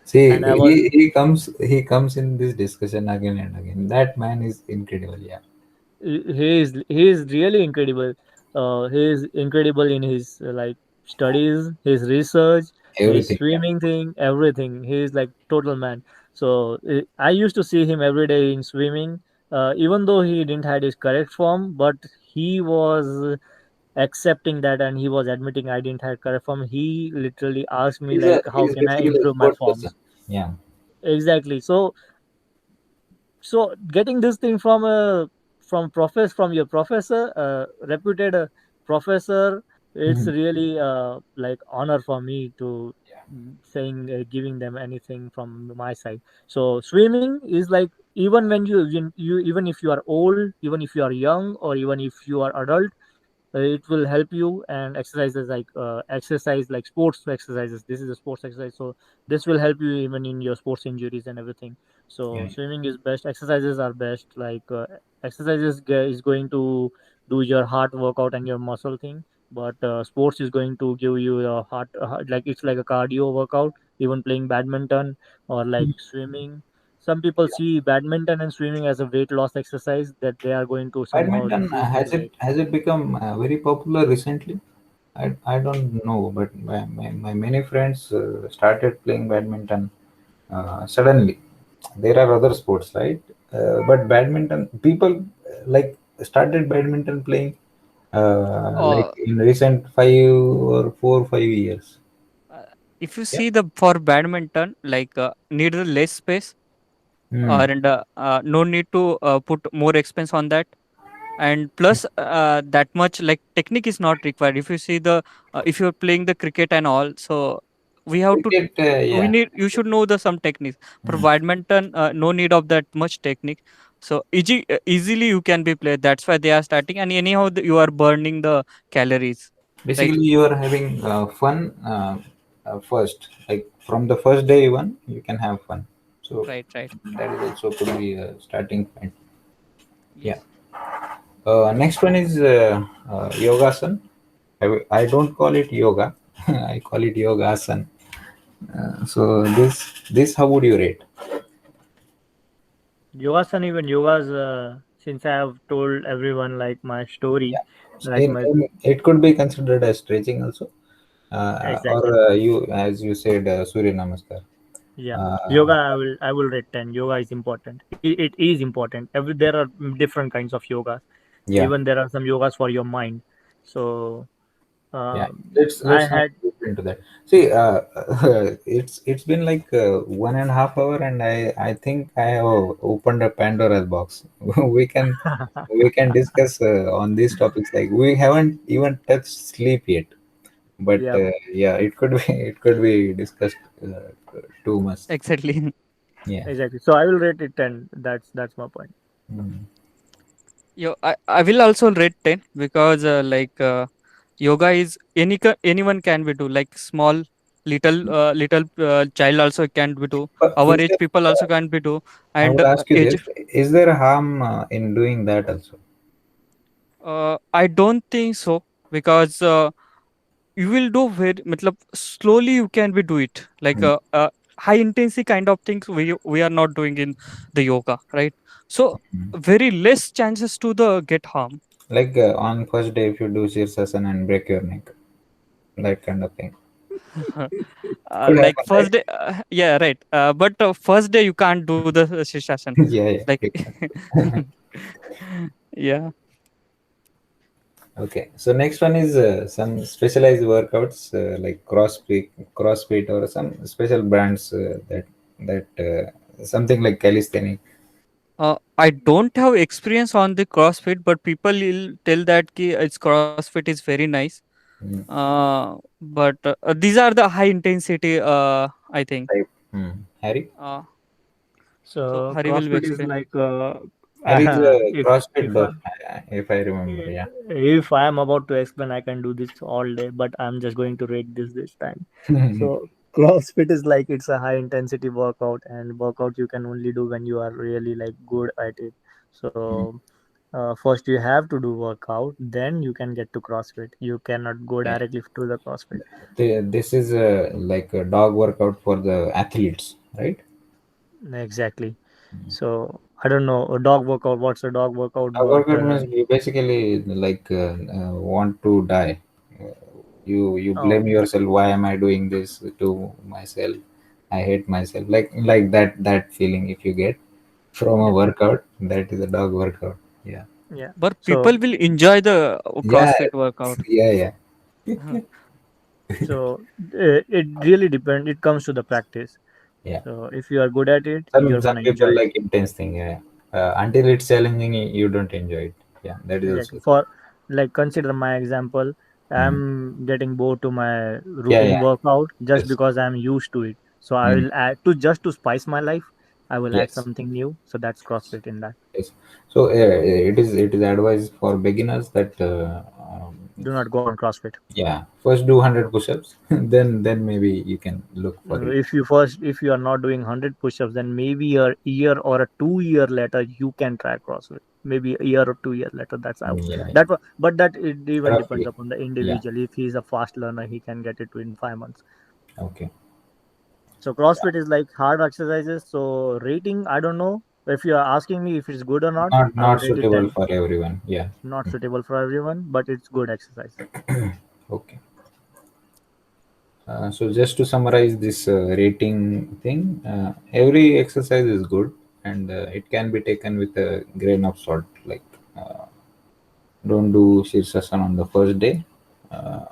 [SPEAKER 1] see,
[SPEAKER 3] and I was
[SPEAKER 1] he comes in this discussion again and again. That man is incredible. Yeah.
[SPEAKER 3] he is really incredible. He is incredible in his like studies, his research, his
[SPEAKER 1] Everything. Yeah.
[SPEAKER 3] swimming thing, everything. He is like total man. So I used to see him every day in swimming, even though he didn't had his correct form, but he was accepting that, and he was admitting I didn't have correct form. He literally asked me like, how
[SPEAKER 1] He's
[SPEAKER 3] can I
[SPEAKER 1] basically a
[SPEAKER 3] improve my
[SPEAKER 1] sport person.
[SPEAKER 3] forms?
[SPEAKER 1] Yeah.
[SPEAKER 3] Exactly. So
[SPEAKER 4] So getting this thing from a from your professor, reputed professor, it's
[SPEAKER 1] Mhm.
[SPEAKER 4] really like honor for me to
[SPEAKER 1] Yeah.
[SPEAKER 4] saying giving them anything from my side. So swimming is like, even when you even if you are old, even if you are young, or even if you are adult, it will help you. And exercises like exercise like sports exercises, this is a sports exercise, so this will help you even in your sports injuries and everything. So
[SPEAKER 1] Yeah.
[SPEAKER 4] swimming is best, exercises are best, like is going to do your heart workout and your muscle thing. But sports is going to give you a like it's like a cardio workout, even playing badminton or like swimming. Some people see badminton and swimming as a weight loss exercise, that they are going to somehow
[SPEAKER 1] Badminton
[SPEAKER 4] reduce their weight.
[SPEAKER 1] has it become very popular recently? I don't know, but my many friends started playing badminton suddenly. There are other sports, right? But badminton people like started badminton playing like
[SPEAKER 2] uh,
[SPEAKER 1] in recent 5 or 4 5 years.
[SPEAKER 2] uh, if you
[SPEAKER 1] Yeah.
[SPEAKER 2] see the for badminton, like need a less space,
[SPEAKER 1] Hmm.
[SPEAKER 2] and no need to put more expense on that. And plus that much like technique is not required. If you see the if you're playing the cricket and all, so we have to
[SPEAKER 1] Cricket,
[SPEAKER 2] we
[SPEAKER 1] yeah.
[SPEAKER 2] need you should know the some techniques. For
[SPEAKER 1] Hmm.
[SPEAKER 2] badminton, no need of that much technique. So easily you can be played, that's why they are starting. And anyhow you are burning the calories, right?
[SPEAKER 1] Basically, you are having fun first. Like from the first day even, you can have fun. So
[SPEAKER 2] Right, right.
[SPEAKER 1] that is also could be a starting point. Yeah.
[SPEAKER 2] Yes.
[SPEAKER 1] Next one is Yogasan. I don't call it yoga. I call it Yogasan. So this how would you rate?
[SPEAKER 4] Yogasan, even yogas, since I have told everyone like my story,
[SPEAKER 1] Yeah.
[SPEAKER 4] like my
[SPEAKER 1] It could be considered as stretching also, or
[SPEAKER 4] exactly.
[SPEAKER 1] you as you said Surya Namaskar.
[SPEAKER 4] Yeah, yoga.
[SPEAKER 1] Uh,
[SPEAKER 4] I will rate 10. Yoga is important. It is important. There are different kinds of yogas.
[SPEAKER 1] yeah.
[SPEAKER 4] Even there are some yogas for your mind. So
[SPEAKER 1] Yeah,
[SPEAKER 4] I
[SPEAKER 1] let's not
[SPEAKER 4] had
[SPEAKER 1] get into that. See, it's been like 1.5 hour, and I think I have opened a Pandora's box. we can we can discuss on these topics. Like we haven't even touched sleep yet, but
[SPEAKER 4] yeah,
[SPEAKER 1] yeah, it could be it could be discussed too much.
[SPEAKER 2] Exactly.
[SPEAKER 1] Yeah.
[SPEAKER 4] exactly. So I will rate it 10. That's my point.
[SPEAKER 1] Mm.
[SPEAKER 2] I will also rate 10 because yoga is anyone can be do, like small little child also can be do,
[SPEAKER 1] But
[SPEAKER 2] our
[SPEAKER 1] is
[SPEAKER 2] age
[SPEAKER 1] there?
[SPEAKER 2] people also can be do.
[SPEAKER 1] I
[SPEAKER 2] And
[SPEAKER 1] would ask you
[SPEAKER 2] age
[SPEAKER 1] this: is there harm in doing that also?
[SPEAKER 2] I don't think so, because you will do very matlab, slowly you can be do it, like
[SPEAKER 1] Mm.
[SPEAKER 2] high intensity kind of things we are not doing in the yoga, right? So
[SPEAKER 1] Mm.
[SPEAKER 2] very less chances to the get harm.
[SPEAKER 1] Like on first day, if you do Sirsasana and break your neck, that kind of thing could
[SPEAKER 2] Like
[SPEAKER 1] happen, right?
[SPEAKER 2] first day, yeah, right. But first day you can't do the shishasana,
[SPEAKER 1] Yeah, yeah.
[SPEAKER 2] like
[SPEAKER 1] You can.
[SPEAKER 2] yeah.
[SPEAKER 1] Okay, so next one is some specialized workouts like CrossFit, or some special brands that something like calisthenic.
[SPEAKER 2] I don't have experience on the CrossFit, but people will tell that its CrossFit is very nice.
[SPEAKER 1] Mm,
[SPEAKER 2] But these are the high intensity, I think.
[SPEAKER 1] type. Harry.
[SPEAKER 2] Uh, so
[SPEAKER 4] So
[SPEAKER 2] Hari will be
[SPEAKER 4] CrossFit is
[SPEAKER 2] explain.
[SPEAKER 4] like
[SPEAKER 1] Harry's a
[SPEAKER 4] if
[SPEAKER 1] CrossFit
[SPEAKER 4] I
[SPEAKER 1] buff, if I remember. Yeah.
[SPEAKER 4] if I am about to explain, I can do this all day, but I'm just going to rate this time. So CrossFit is like it's a high intensity workout, and workout you can only do when you are really like good at it. So first you have to do workout, then you can get to CrossFit. You cannot go
[SPEAKER 1] Yeah.
[SPEAKER 4] directly to the CrossFit.
[SPEAKER 1] This is like a dog workout for the athletes, right?
[SPEAKER 4] Exactly. So I don't know a dog workout. What's a dog workout?
[SPEAKER 1] Dog
[SPEAKER 4] But
[SPEAKER 1] workout means you basically like want to die. Uh, you blame
[SPEAKER 4] oh
[SPEAKER 1] yourself. Why am I doing this to myself? I hate myself. Like that feeling if you get from a
[SPEAKER 4] yeah,
[SPEAKER 1] workout, that is a dog workout. Yeah.
[SPEAKER 4] yeah.
[SPEAKER 2] But
[SPEAKER 4] So
[SPEAKER 2] people will enjoy the
[SPEAKER 1] Yeah.
[SPEAKER 2] CrossFit workout.
[SPEAKER 1] Yeah. Yeah.
[SPEAKER 4] so it really depends. It comes to the practice.
[SPEAKER 1] Yeah.
[SPEAKER 4] So if you are good at it,
[SPEAKER 1] Some
[SPEAKER 4] you're
[SPEAKER 1] some
[SPEAKER 4] gonna
[SPEAKER 1] people
[SPEAKER 4] enjoy it.
[SPEAKER 1] like intense thing. Yeah. Until it's challenging, you don't enjoy it. Yeah, that is
[SPEAKER 4] Exactly.
[SPEAKER 1] also.
[SPEAKER 4] For like consider my example,
[SPEAKER 1] Mm.
[SPEAKER 4] I'm getting bored to my
[SPEAKER 1] Yeah,
[SPEAKER 4] routine
[SPEAKER 1] yeah.
[SPEAKER 4] workout just
[SPEAKER 1] Yes.
[SPEAKER 4] because I'm used to it. So I
[SPEAKER 1] Mm.
[SPEAKER 4] will add to just to spice my life. I will add
[SPEAKER 1] Yes.
[SPEAKER 4] something new. So that's CrossFit in that.
[SPEAKER 1] Yes. So it is advised for beginners that
[SPEAKER 4] Do not go on CrossFit.
[SPEAKER 1] yeah, first do 100 push-ups, then maybe you can look for it.
[SPEAKER 4] If you are not doing 100 push-ups, then maybe a year or a 2 year later you can try CrossFit. Maybe a year or 2 year later. That's how
[SPEAKER 1] Yeah, yeah.
[SPEAKER 4] but that it even depends
[SPEAKER 1] Roughly.
[SPEAKER 4] upon the
[SPEAKER 1] Yeah.
[SPEAKER 4] individual. If he's a fast learner, he can get it in 5 months.
[SPEAKER 1] Okay.
[SPEAKER 4] So CrossFit is like hard exercises. So rating, I don't know. If you are asking me if it's good or not,
[SPEAKER 1] Not
[SPEAKER 4] I will
[SPEAKER 1] not
[SPEAKER 4] rate it
[SPEAKER 1] suitable
[SPEAKER 4] 10.
[SPEAKER 1] for everyone. Yeah.
[SPEAKER 4] Not suitable for everyone, but it's good exercise.
[SPEAKER 1] Okay. So just to summarize this rating thing, every exercise is good, and it can be taken with a grain of salt. Like, don't do Shirsasana on the first day, uh,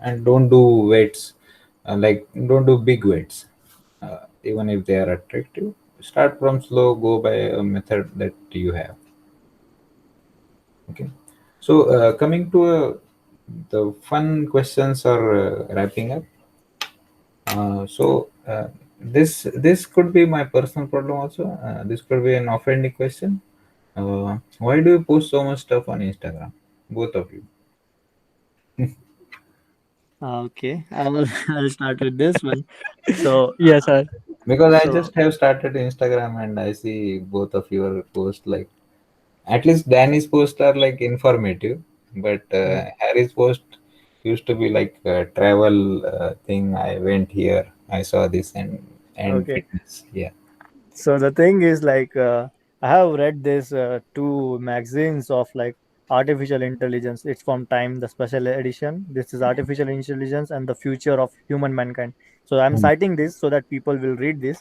[SPEAKER 1] and don't do weights. Like, don't do big weights, even if they are attractive. Start from slow. Go by a method that you have. Okay. So coming to the fun questions are wrapping up. This could be my personal problem also. This could be an offending question. Why do you post so much stuff on Instagram? Both of you.
[SPEAKER 4] Okay, I will. I'll start with this one. So,
[SPEAKER 2] Yes, sir.
[SPEAKER 1] Because I
[SPEAKER 4] so
[SPEAKER 1] just have started Instagram and I see both of your posts, like at least Danny's posts are like informative, but
[SPEAKER 4] mm,
[SPEAKER 1] Harry's post used to be like a travel thing. I went here, I saw this, and
[SPEAKER 4] okay.
[SPEAKER 1] fitness. Yeah.
[SPEAKER 4] So the thing is like I have read this two magazines of like artificial intelligence. It's from Time, the special edition. This is artificial intelligence and the future of human mankind. So I'm
[SPEAKER 1] Mm.
[SPEAKER 4] citing this so that people will read this.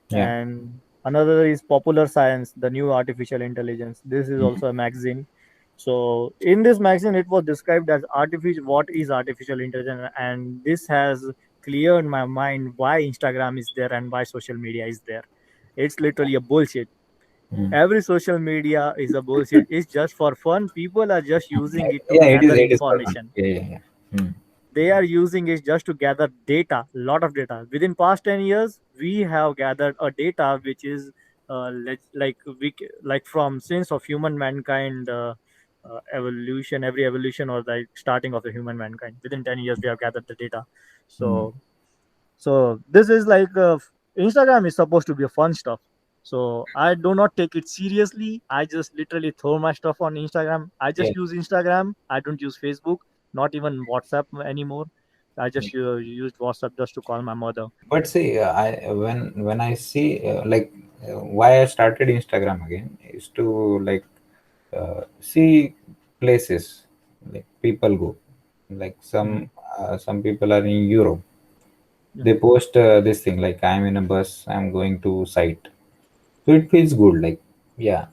[SPEAKER 1] Yeah.
[SPEAKER 4] And another is Popular Science, the new artificial intelligence. This is
[SPEAKER 1] Mm.
[SPEAKER 4] also a magazine. So in this magazine, it was described as artificial. What is artificial intelligence? And this has cleared my mind why Instagram is there and why social media is there. It's literally a bullshit.
[SPEAKER 1] Mm.
[SPEAKER 4] Every social media is a bullshit. It's just for fun. People are just using it to
[SPEAKER 1] Yeah, it is.
[SPEAKER 4] gather
[SPEAKER 1] It is for fun.
[SPEAKER 4] information.
[SPEAKER 1] Yeah, yeah, yeah. Hmm.
[SPEAKER 4] They are using it just to gather data, lot of data. Within past 10 years, we have gathered a data which is like from since of human mankind evolution, every evolution or like starting of the human mankind. Within 10 years, we have gathered the data.
[SPEAKER 1] Hmm.
[SPEAKER 4] So this is like Instagram is supposed to be a fun stuff. So I do not take it seriously. I just literally throw my stuff on Instagram. I
[SPEAKER 1] Yeah.
[SPEAKER 4] just use Instagram. I don't use Facebook, not even WhatsApp anymore. I just used WhatsApp just to call my mother.
[SPEAKER 1] But see, I when I see why I started Instagram again is to like see places like people go. Like
[SPEAKER 4] Mhm.
[SPEAKER 1] some people are in Europe. They
[SPEAKER 4] Mhm.
[SPEAKER 1] post this thing like I'm in a bus. I'm going to site. So it feels good. Like, yeah,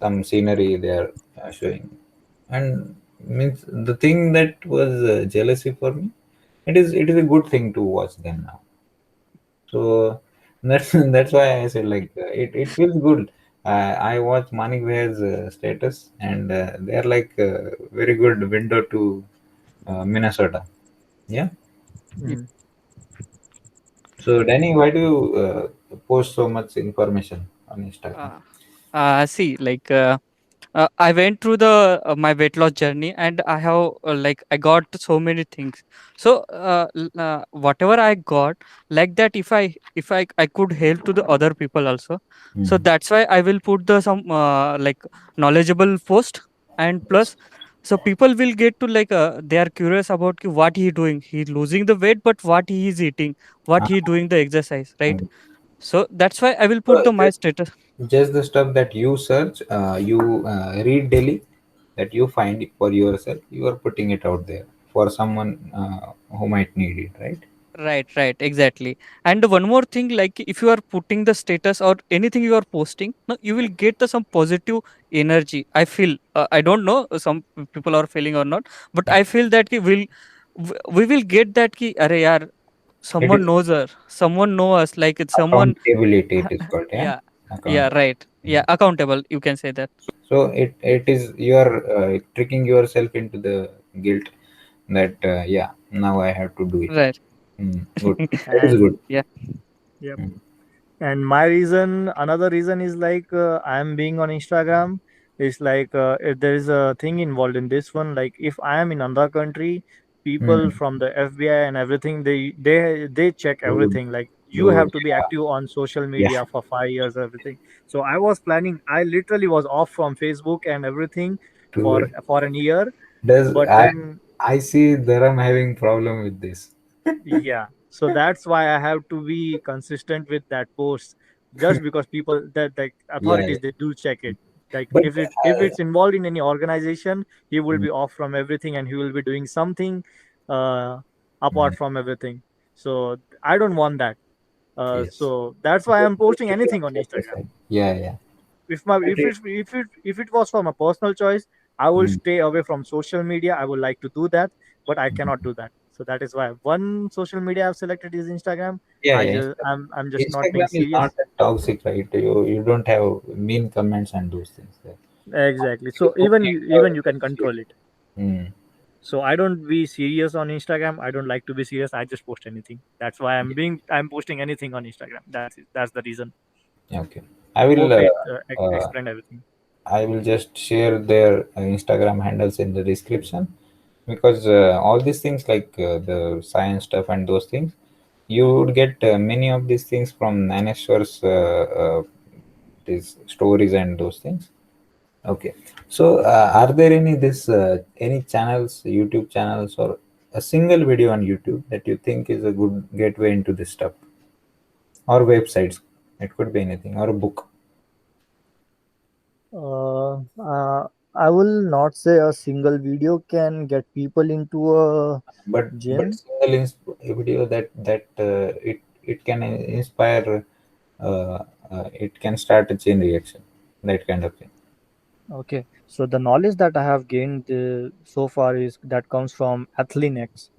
[SPEAKER 1] some scenery they are showing, and means the thing that was jealousy for me. It is a good thing to watch them now. So that's that's why I said like it feels good. I watch Manik Bhai's status, and they are like very good window to Minnesota. Yeah.
[SPEAKER 4] Mhm.
[SPEAKER 1] So Danny, why do you post so much information on Instagram?
[SPEAKER 2] Uh, See, I went through the my weight loss journey, and I have I got so many things. So whatever I got, like that, if I could help to the other people also. So
[SPEAKER 1] Mhm.
[SPEAKER 2] that's why I will put the some knowledgeable post, and plus, so people will get to they are curious about what he doing. He losing the weight, but what he is eating, what he
[SPEAKER 1] Uh,
[SPEAKER 2] doing the exercise, right?
[SPEAKER 1] and
[SPEAKER 2] So that's why I will put
[SPEAKER 1] so
[SPEAKER 2] the my status.
[SPEAKER 1] just the stuff that you search, you read daily, that you find for yourself, you are putting it out there for someone who might need it, right?
[SPEAKER 2] Right, right, exactly. And one more thing, like if you are putting the status or anything you are posting, no, you will get the some positive energy. I feel. I don't know some people are feeling or not, but I feel that we will get that ki, Arey yaar,
[SPEAKER 1] It
[SPEAKER 2] someone
[SPEAKER 1] is
[SPEAKER 2] knows her, someone know us, like it's someone.
[SPEAKER 1] accountability. It is called, yeah.
[SPEAKER 2] Yeah, Yeah,
[SPEAKER 1] account.
[SPEAKER 2] right. Yeah, accountable. You can say that.
[SPEAKER 1] So it is you are tricking yourself into the guilt that yeah, now I have to do it.
[SPEAKER 2] Right.
[SPEAKER 1] Good. That is
[SPEAKER 4] And
[SPEAKER 1] good.
[SPEAKER 2] Yeah.
[SPEAKER 4] yep.
[SPEAKER 1] Mm,
[SPEAKER 4] And my reason, another reason is like I am being on Instagram. Is like if there is a thing involved in this one. Like if I am in another country, people
[SPEAKER 1] mm.
[SPEAKER 4] from the FBI and everything, they check
[SPEAKER 1] Good.
[SPEAKER 4] everything. Like you
[SPEAKER 1] Good.
[SPEAKER 4] have to be active on social
[SPEAKER 1] Yeah.
[SPEAKER 4] media for 5 years, everything. So I was planning. I literally was off from Facebook and everything
[SPEAKER 1] To
[SPEAKER 4] for an year.
[SPEAKER 1] does
[SPEAKER 4] But then
[SPEAKER 1] I see that I'm having problem with this.
[SPEAKER 4] yeah, so that's why I have to be consistent with that post. Just because people that like
[SPEAKER 1] Yeah, yeah.
[SPEAKER 4] authorities they do check it. Like
[SPEAKER 1] But
[SPEAKER 4] if it's involved in any organization, he will
[SPEAKER 1] mm,
[SPEAKER 4] be off from everything and he will be doing something uh apart
[SPEAKER 1] mm,
[SPEAKER 4] from everything. So I don't want that.
[SPEAKER 1] yes.
[SPEAKER 4] So that's why I'm
[SPEAKER 1] Just
[SPEAKER 4] posting
[SPEAKER 1] to be on
[SPEAKER 4] anything on
[SPEAKER 1] safer
[SPEAKER 4] Instagram.
[SPEAKER 1] side. Yeah, yeah.
[SPEAKER 4] If my
[SPEAKER 1] But
[SPEAKER 4] if it was for my personal choice, I will
[SPEAKER 1] mm,
[SPEAKER 4] stay away from social media. I would like to do that, but I
[SPEAKER 1] mm.
[SPEAKER 4] cannot do that. So that is why one social media I've selected is Instagram.
[SPEAKER 1] Yeah, yeah.
[SPEAKER 4] I'm just not being
[SPEAKER 1] Instagram is not
[SPEAKER 4] serious.
[SPEAKER 1] that toxic, right? You don't have mean comments and those things there.
[SPEAKER 4] Exactly. So
[SPEAKER 1] Facebook,
[SPEAKER 4] even you can control it.
[SPEAKER 1] mm,
[SPEAKER 4] So I don't be serious on Instagram. I don't like to be serious. I just post anything. That's why I'm posting anything on Instagram. That's it. That's the reason.
[SPEAKER 1] yeah, okay. I will
[SPEAKER 4] Hope it
[SPEAKER 1] uh,
[SPEAKER 4] explained everything.
[SPEAKER 1] I will just share their Instagram handles in the description because all these things like the science stuff and those things, you would get many of these things from Naneshwar's these stories and those things. Okay, so are there any channels, YouTube channels, or a single video on YouTube that you think is a good gateway into this stuff, or websites? It could be anything, or a book.
[SPEAKER 4] Uh, uh, I will not say a single video can get people into a
[SPEAKER 1] But
[SPEAKER 4] gym.
[SPEAKER 1] single video that it can inspire, it can start a chain reaction, that kind of thing.
[SPEAKER 4] Okay, so the knowledge that I have gained so far is that comes from Athlene X,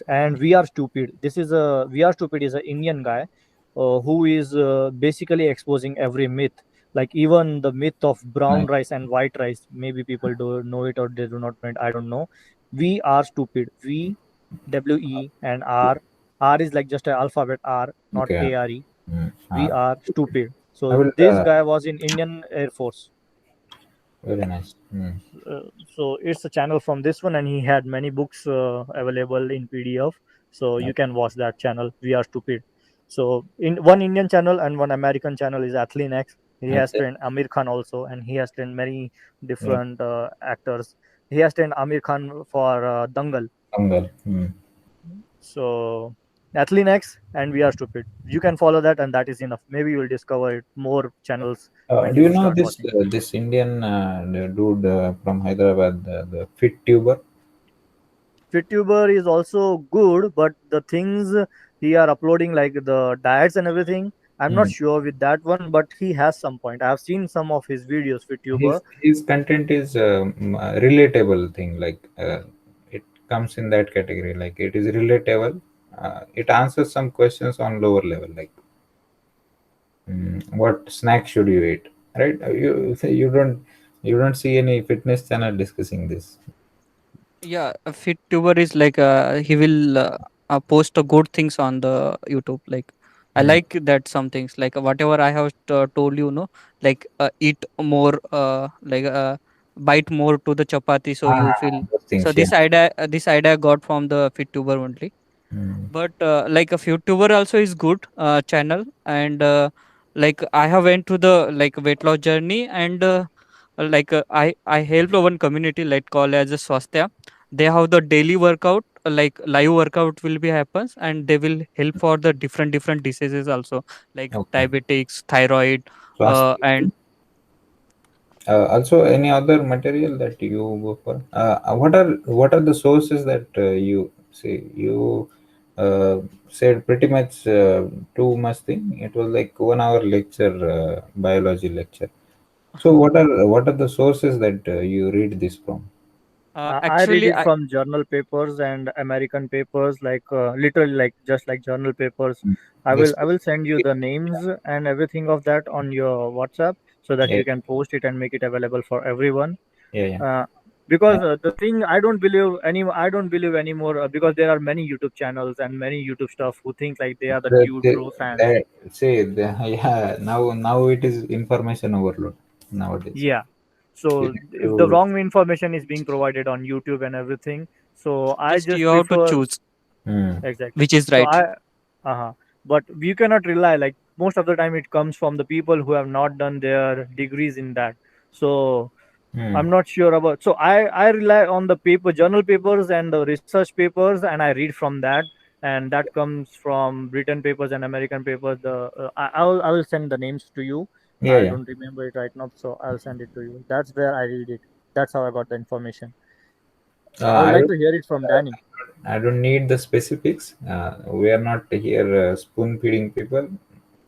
[SPEAKER 4] and We Are Stupid. We Are Stupid is an Indian guy who is basically exposing every myth, like even the myth of brown
[SPEAKER 1] Nice.
[SPEAKER 4] rice and white rice. Maybe people do know it or they do not know it. I don't know. We are stupid. We, WE and R. R is like just an alphabet R, not
[SPEAKER 1] Okay.
[SPEAKER 4] ARE. We
[SPEAKER 1] Ah,
[SPEAKER 4] are stupid.
[SPEAKER 1] I
[SPEAKER 4] So
[SPEAKER 1] will.
[SPEAKER 4] this guy was in Indian Air Force.
[SPEAKER 1] Very nice.
[SPEAKER 4] So it's a channel from this one, and he had many books available in PDF. So you can watch that channel. We are stupid. So in one Indian channel and one American channel is Athlenex. He has
[SPEAKER 1] Okay.
[SPEAKER 4] trained Amir Khan also, and he has trained many
[SPEAKER 1] Yeah.
[SPEAKER 4] different actors. He has trained Amir Khan for Dangal.
[SPEAKER 1] Angal.
[SPEAKER 4] So Athlenex and We Are Stupid. You can follow that, and that is enough. Maybe you will discover more channels when
[SPEAKER 1] Do you
[SPEAKER 4] you
[SPEAKER 1] know
[SPEAKER 4] start
[SPEAKER 1] this
[SPEAKER 4] watching.
[SPEAKER 1] this Indian the dude from Hyderabad, the Fit Tuber?
[SPEAKER 4] VTuber is also good, but the things he are uploading, like the diets and everything, I'm not
[SPEAKER 1] Mm.
[SPEAKER 4] sure with that one, but he has some point. I have seen some of his videos, VTuber.
[SPEAKER 1] His content is a relatable thing. Like it comes in that category. Like it is relatable. It answers some questions on lower level. Like what snack should you eat? Right? You don't see any fitness channel discussing this.
[SPEAKER 2] Yeah, a fit tuber is like he will post good things on the YouTube. Like I
[SPEAKER 1] Mm.
[SPEAKER 2] like that some things like whatever I have told you, no, like eat more, like bite more to the chapati, so you feel.
[SPEAKER 1] Those
[SPEAKER 2] So
[SPEAKER 1] things. Yeah.
[SPEAKER 2] this idea I got from the fit tuber only.
[SPEAKER 1] Mm.
[SPEAKER 2] But like a YouTuber also is good channel, and like I have went to the like weight loss journey, and like I helped one community like called as a Swasthya. They have the daily workout, like live workout will be happens, and they will help for the different diseases also, like
[SPEAKER 1] Okay.
[SPEAKER 2] diabetics, thyroid,
[SPEAKER 1] So ask
[SPEAKER 2] and
[SPEAKER 1] also any other material that you go for. What are the sources that you say you said pretty much too much thing. It was like 1 hour lecture, biology lecture. So what are the sources that you read this from?
[SPEAKER 4] I read
[SPEAKER 2] Actually,
[SPEAKER 4] it from journal papers and American papers, like literally, like just like journal papers.
[SPEAKER 1] Mm.
[SPEAKER 4] I
[SPEAKER 1] The
[SPEAKER 4] will I will send you
[SPEAKER 1] specific,
[SPEAKER 4] the names and everything of that on your WhatsApp so that
[SPEAKER 1] yeah,
[SPEAKER 4] you can post it and make it available for everyone.
[SPEAKER 1] yeah, yeah.
[SPEAKER 4] Uh,
[SPEAKER 1] Uh,
[SPEAKER 4] because the thing I don't believe anymore because there are many YouTube channels and many YouTube stuff who think like they are the
[SPEAKER 1] the,
[SPEAKER 4] true
[SPEAKER 1] the,
[SPEAKER 4] true fans.
[SPEAKER 1] that, say, yeah, now it is information overload nowadays.
[SPEAKER 4] Yeah.
[SPEAKER 1] You
[SPEAKER 4] So
[SPEAKER 1] need
[SPEAKER 4] if the
[SPEAKER 1] to,
[SPEAKER 4] wrong information is being provided on YouTube and everything, so I
[SPEAKER 2] just
[SPEAKER 4] just
[SPEAKER 2] you have to
[SPEAKER 4] prefer.
[SPEAKER 2] choose
[SPEAKER 1] mm,
[SPEAKER 4] Exactly.
[SPEAKER 2] which is
[SPEAKER 4] So
[SPEAKER 2] right.
[SPEAKER 4] uh-huh. But you cannot rely, like most of the time it comes from the people who have not done their degrees in that. So
[SPEAKER 1] mm,
[SPEAKER 4] I'm not sure about. So I rely on the paper, journal papers and the research papers, and I read from that, and that comes from Britain papers and American papers. I will send the names to you.
[SPEAKER 1] yeah,
[SPEAKER 4] I
[SPEAKER 1] yeah.
[SPEAKER 4] don't remember it right now, so I'll send it to you. That's where I read it. That's how I got the information. So I would
[SPEAKER 1] I
[SPEAKER 4] like
[SPEAKER 1] don't,
[SPEAKER 4] to hear it from Danny.
[SPEAKER 1] I don't need the specifics. We are not here spoon feeding people.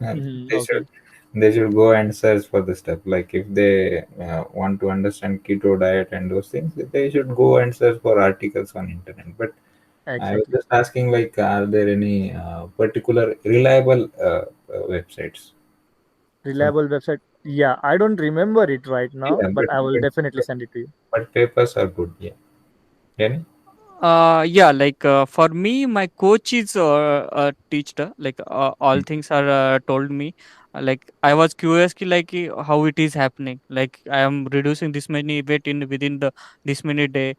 [SPEAKER 1] They should
[SPEAKER 4] Okay.
[SPEAKER 1] go and search for the stuff. Like if they want to understand keto diet and those things, they should go and search for articles on internet. But I was
[SPEAKER 4] Exactly.
[SPEAKER 1] just asking, like, are there any particular reliable websites? Some,
[SPEAKER 4] Reliable website. Yeah, I don't remember it right now,
[SPEAKER 1] yeah,
[SPEAKER 4] but I will
[SPEAKER 1] but
[SPEAKER 4] definitely send it to you.
[SPEAKER 1] papers are good. Yeah. Any?
[SPEAKER 2] Yeah, like for me, my coach is teached. Like all
[SPEAKER 1] Mm,
[SPEAKER 2] things are told me. Like I was curious, ki, like how it is happening. Like I am reducing this many weight in within the this many day.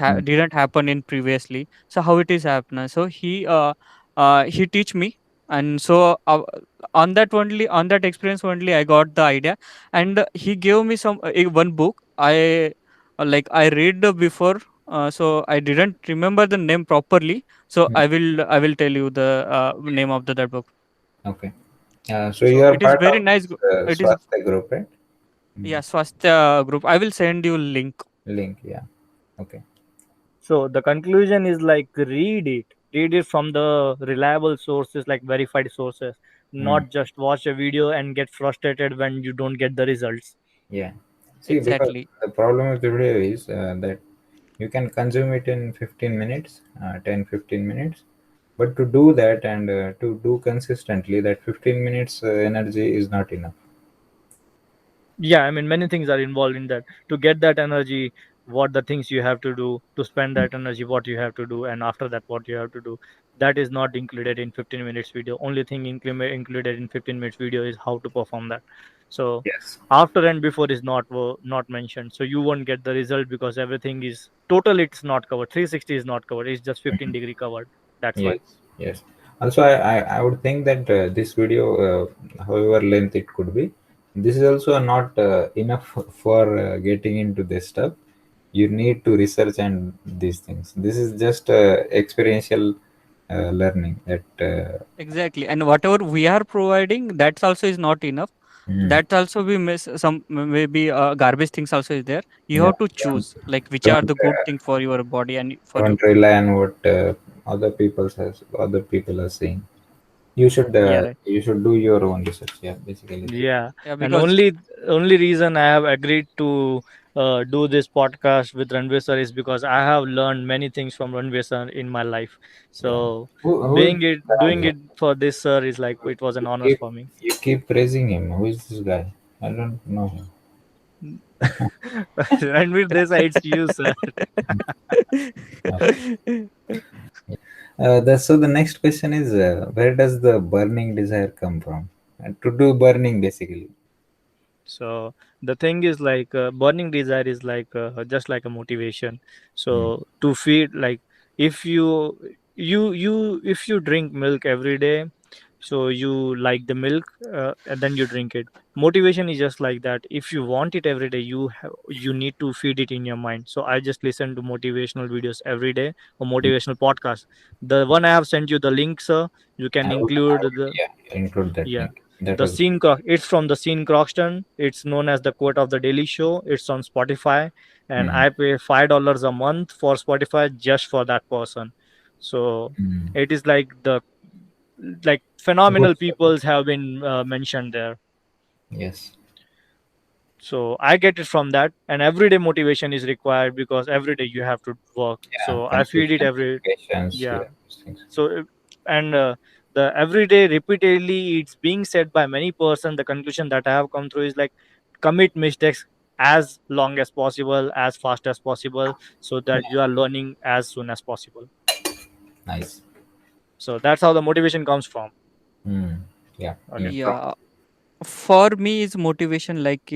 [SPEAKER 1] mm,
[SPEAKER 2] Didn't happen in previously. So how it is happening? So he teach me, and so on that experience only I got the idea, and he gave me some one book. I read before, so I didn't remember the name properly. So
[SPEAKER 1] mm.
[SPEAKER 2] I will tell you the name of that book.
[SPEAKER 1] Okay. So you
[SPEAKER 2] So
[SPEAKER 1] are
[SPEAKER 2] it is
[SPEAKER 1] part
[SPEAKER 2] very
[SPEAKER 1] of
[SPEAKER 2] nice.
[SPEAKER 1] this
[SPEAKER 2] It is,
[SPEAKER 1] Swasthya group, right?
[SPEAKER 2] yeah,
[SPEAKER 1] Mm.
[SPEAKER 2] Swasthya group. I will send you link.
[SPEAKER 1] Link, yeah. Okay.
[SPEAKER 4] So the conclusion is like read it. Read it from the reliable sources, like verified sources,
[SPEAKER 1] Mm.
[SPEAKER 4] not just watch a video and get frustrated when you don't get the results.
[SPEAKER 1] Yeah. See, because
[SPEAKER 2] Exactly.
[SPEAKER 1] the problem with the video is that you can consume it in 15 minutes, 10, 15 minutes. But to do that and to do consistently, that 15 minutes energy is not enough.
[SPEAKER 4] Yeah, I mean many things are involved in that. To get that energy, what the things you have to do, to spend
[SPEAKER 1] Mm.
[SPEAKER 4] that energy, what you have to do, and after that what you have to do, that is not included in 15 minutes video. Only thing included in 15 minutes video is how to perform that. So
[SPEAKER 1] Yes.
[SPEAKER 4] after and before is not mentioned, so you won't get the result because everything is total, it's not covered, 360 is not covered, it's just 15-degree covered. That's why.
[SPEAKER 1] Yes, yes. Also, I would think that this video, however length it could be, this is also not enough for getting into this stuff. You need to research and these things. This is just experiential learning. That
[SPEAKER 2] Exactly. And whatever we are providing, that also is not enough.
[SPEAKER 1] mm,
[SPEAKER 2] That also we miss some, maybe garbage things also is there. You
[SPEAKER 1] yeah,
[SPEAKER 2] have to choose like which are
[SPEAKER 1] don't
[SPEAKER 2] the good thing for your body and for you.
[SPEAKER 1] don't rely on what other people are saying.
[SPEAKER 4] Yeah, right.
[SPEAKER 1] You should do your own research. Yeah, basically that.
[SPEAKER 4] Yeah,
[SPEAKER 2] Yeah,
[SPEAKER 4] and
[SPEAKER 2] because
[SPEAKER 4] only reason I have agreed to do this podcast with Ranvir sir is because I have learned many things from Ranvir sir in my life.
[SPEAKER 1] Yeah.
[SPEAKER 4] So
[SPEAKER 1] Who is this
[SPEAKER 4] doing
[SPEAKER 1] guy?
[SPEAKER 4] it for this sir is like it was an
[SPEAKER 1] You
[SPEAKER 4] honor
[SPEAKER 1] keep
[SPEAKER 4] for me.
[SPEAKER 1] you keep praising him. Who is this guy? I don't know him.
[SPEAKER 4] Ranvir Desai, it's you, sir.
[SPEAKER 1] Okay. So the next question is, where does the burning desire come from? To do burning, basically.
[SPEAKER 4] So the thing is like burning desire is like just like a motivation.
[SPEAKER 1] Mm,
[SPEAKER 4] So to feed, like if if you drink milk every day, so you like the milk, and then you drink it. Motivation is just like that. If you want it every day, you need to feed it in your mind. So I just listen to motivational videos every day, or
[SPEAKER 1] mm.
[SPEAKER 4] motivational podcasts. The one I have sent you the link, sir, you can
[SPEAKER 1] I
[SPEAKER 4] include
[SPEAKER 1] would,
[SPEAKER 4] the.
[SPEAKER 1] yeah, include that
[SPEAKER 4] Yeah,
[SPEAKER 1] link. That
[SPEAKER 4] the
[SPEAKER 1] was
[SPEAKER 4] scene. It's from the Scene Croxton. It's known as the quote of the Daily Show. It's on Spotify, and
[SPEAKER 1] mm,
[SPEAKER 4] I pay $5 a month for Spotify just for that person. So
[SPEAKER 1] mm.
[SPEAKER 4] it is like the like
[SPEAKER 1] Good
[SPEAKER 4] phenomenal
[SPEAKER 1] stuff.
[SPEAKER 4] peoples have been mentioned there.
[SPEAKER 1] Yes.
[SPEAKER 4] So I get it from that, and everyday motivation is required because every day you have to work.
[SPEAKER 1] Yeah,
[SPEAKER 4] So I feed it
[SPEAKER 1] consistency,
[SPEAKER 4] every.
[SPEAKER 1] patience,
[SPEAKER 4] Yeah.
[SPEAKER 1] yeah, these things.
[SPEAKER 4] So and the everyday repeatedly it's being said by many person. The conclusion that I have come through is like commit mistakes as long as possible, as fast as possible, so that you are learning as soon as possible.
[SPEAKER 1] Nice.
[SPEAKER 4] So that's how the motivation comes from.
[SPEAKER 1] Mm. Yeah.
[SPEAKER 4] Okay.
[SPEAKER 2] Yeah, for me is motivation like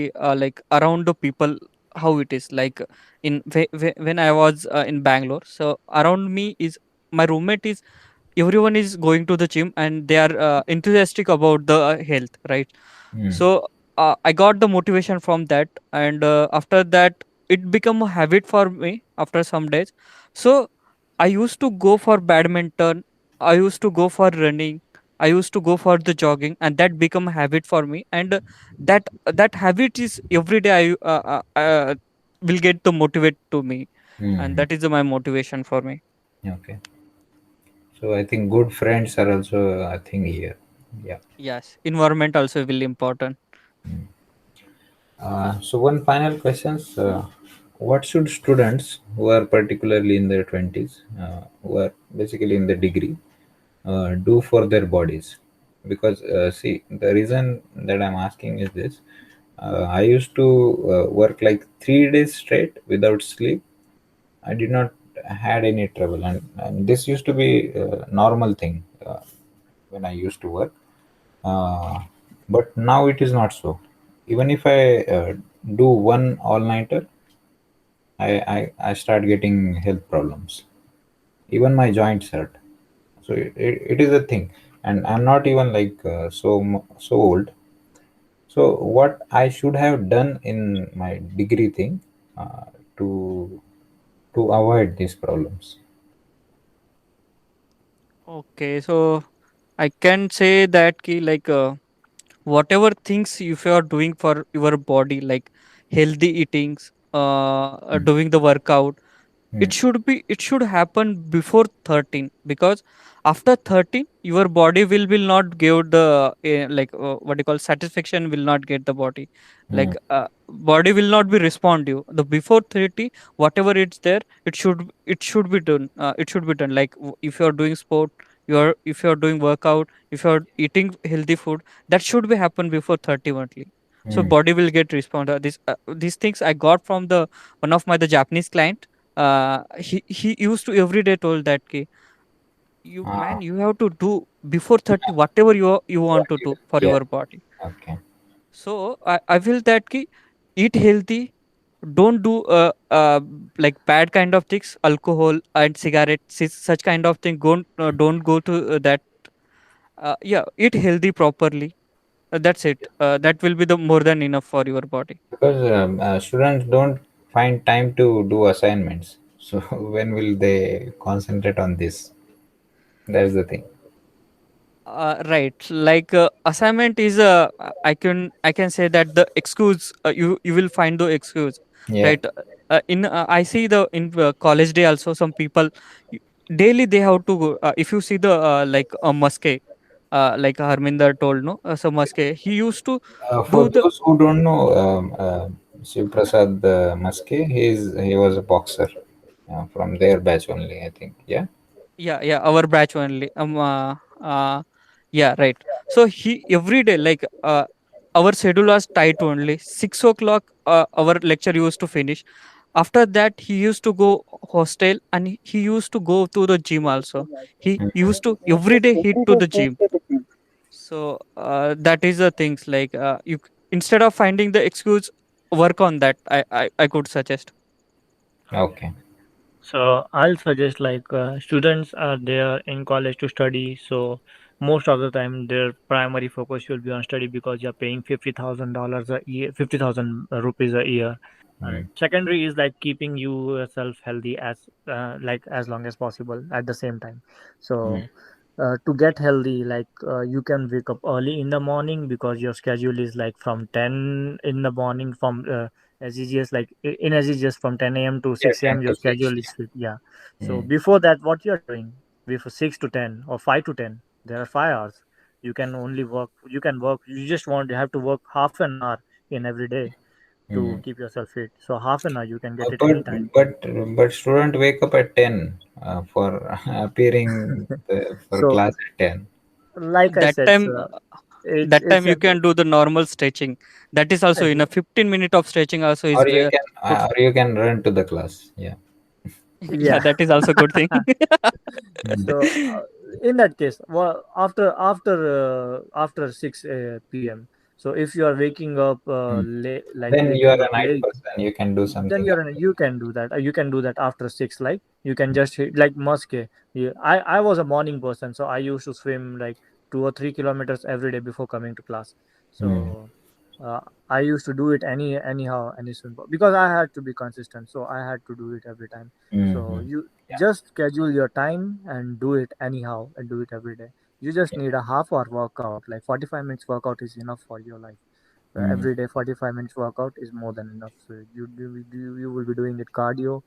[SPEAKER 2] around the people, how it is like when I was in Bangalore. So around me is my roommate is everyone is going to the gym and they are enthusiastic about the health, right?
[SPEAKER 1] Mm.
[SPEAKER 2] So I got the motivation from that, and after that it become a habit for me after some days. So I used to go for badminton, I used to go for running, I used to go for the jogging, and that become a habit for me. And that habit is every day will get the motivate to me, and
[SPEAKER 1] Mm.
[SPEAKER 2] that is my motivation for me.
[SPEAKER 1] Okay. So I think good friends are also a thing here. Yeah.
[SPEAKER 2] Yes, environment also will important.
[SPEAKER 1] So one final questions. What should students who are particularly in their 20s, who are basically in the degree, do for their bodies? Because see, the reason that I'm asking is this. I used to work like 3 days straight without sleep. I did not had any trouble, and this used to be a normal thing when I used to work. Uh, but now it is not so. Even if I do one all nighter, I start getting health problems. Even my joints hurt. So it is a thing, and I'm not even like so old. So what I should have done in my degree thing uh, to to avoid these problems.
[SPEAKER 2] Okay, so I can say that ki like whatever things if you are doing for your body, like healthy eatings,
[SPEAKER 1] Mm.
[SPEAKER 2] doing the workout,
[SPEAKER 1] Mm.
[SPEAKER 2] it should happen before 13, because after 13 your body will not give the what you call satisfaction, will not get the body,
[SPEAKER 1] Mm.
[SPEAKER 2] body will not be responsive. The before 30 whatever it's there, it should be done, it should be done like if you are doing sport, if you are doing workout, if you are eating healthy food, that should be happen before 30 only. So
[SPEAKER 1] Mm.
[SPEAKER 2] body will get respond. These things I got from the one of my the Japanese client. He used to every day told that ki, you
[SPEAKER 1] Ah,
[SPEAKER 2] man, you have to do before 30 whatever you
[SPEAKER 1] what
[SPEAKER 2] want to
[SPEAKER 1] you
[SPEAKER 2] do for
[SPEAKER 1] yeah.
[SPEAKER 2] your body.
[SPEAKER 1] Okay.
[SPEAKER 2] So I feel that ki, eat healthy, don't do like bad kind of things, alcohol and cigarettes, such kind of thing, don't go to that. Yeah, eat healthy properly. That's it. That will be the more than enough for your body.
[SPEAKER 1] Because students don't find time to do assignments. So when will they concentrate on this? That's the thing.
[SPEAKER 2] Right, like assignment is I can say that the excuse, you will find the excuse,
[SPEAKER 1] Yeah.
[SPEAKER 2] right? In I see the in college day also some people y- daily they have to go, if you see the like Muske, like Harminder told, no, so Muske he used to
[SPEAKER 1] For
[SPEAKER 2] do the,
[SPEAKER 1] those who don't know, Shiv Prasad Maske, he was a boxer from their batch only, I think. Yeah.
[SPEAKER 2] yeah, our batch only, yeah, right. So he every day like our schedule was tight only 6 o'clock, our lecture used to finish. After that he used to go hostel, and he used to go to the gym also. He
[SPEAKER 1] Mm.
[SPEAKER 2] used to every day hit to the gym. So that is the things like instead of finding the excuse, work on that, I could suggest.
[SPEAKER 1] Okay.
[SPEAKER 4] So I'll suggest like students are there in college to study. So most of the time their primary focus should be on study because you're paying $50,000 a year, 50,000 rupees a year. And
[SPEAKER 1] Mm.
[SPEAKER 4] secondary is like keeping you yourself healthy as like as long as possible at the same time.
[SPEAKER 1] Mm.
[SPEAKER 4] So to get healthy, like you can wake up early in the morning because your schedule is like from 10 in the morning, from as easy as like in as easy as from 10 a.m. to
[SPEAKER 1] Yeah,
[SPEAKER 4] 6
[SPEAKER 1] 10
[SPEAKER 4] a.m. your
[SPEAKER 1] to 6.
[SPEAKER 4] schedule is fit. Yeah. So
[SPEAKER 1] Mm.
[SPEAKER 4] before that, what you're doing before 6 to 10 or 5 to 10, there are 5 hours. You can only work, you can work, you just want, you have to work half an hour in every day. to
[SPEAKER 1] Mm.
[SPEAKER 4] keep yourself fit. So half an hour you can get it
[SPEAKER 1] But
[SPEAKER 4] anytime.
[SPEAKER 1] but student wake up at 10 for appearing for
[SPEAKER 4] So
[SPEAKER 1] class at 10.
[SPEAKER 4] like I
[SPEAKER 2] That
[SPEAKER 4] said,
[SPEAKER 2] time,
[SPEAKER 4] sir, it's
[SPEAKER 2] that time
[SPEAKER 4] it's
[SPEAKER 2] you
[SPEAKER 4] a
[SPEAKER 2] can do the normal stretching. That is also
[SPEAKER 4] ex-
[SPEAKER 2] enough. 15 minutes of stretching also is good.
[SPEAKER 1] Or you can run to the class. Yeah.
[SPEAKER 2] Yeah,
[SPEAKER 4] yeah.
[SPEAKER 2] that is also good thing.
[SPEAKER 1] Mm.
[SPEAKER 4] So in that case, well, after 6 p.m. So if you are waking up
[SPEAKER 1] Mm.
[SPEAKER 4] like
[SPEAKER 1] Then you are
[SPEAKER 4] waking up
[SPEAKER 1] a night
[SPEAKER 4] late,
[SPEAKER 1] person. You can do
[SPEAKER 4] then
[SPEAKER 1] something
[SPEAKER 4] you're
[SPEAKER 1] else.
[SPEAKER 4] you can do that. You can do that after 6. Like you can just hit, like Muske. I was a morning person, so I used to swim like 2 or 3 kilometers every day before coming to class.
[SPEAKER 1] Mm.
[SPEAKER 4] So uh, I used to do it anyhow any swim because I had to be consistent. So I had to do it every time. So
[SPEAKER 1] Mm-hmm.
[SPEAKER 4] you
[SPEAKER 1] Yeah.
[SPEAKER 4] just schedule your time and do it anyhow and do it every day. You just
[SPEAKER 1] Yeah.
[SPEAKER 4] need a half-hour workout. Like 45 minutes workout is enough for your life.
[SPEAKER 1] Mm.
[SPEAKER 4] Every day 45 minutes workout is more than enough. So you will be doing it cardio,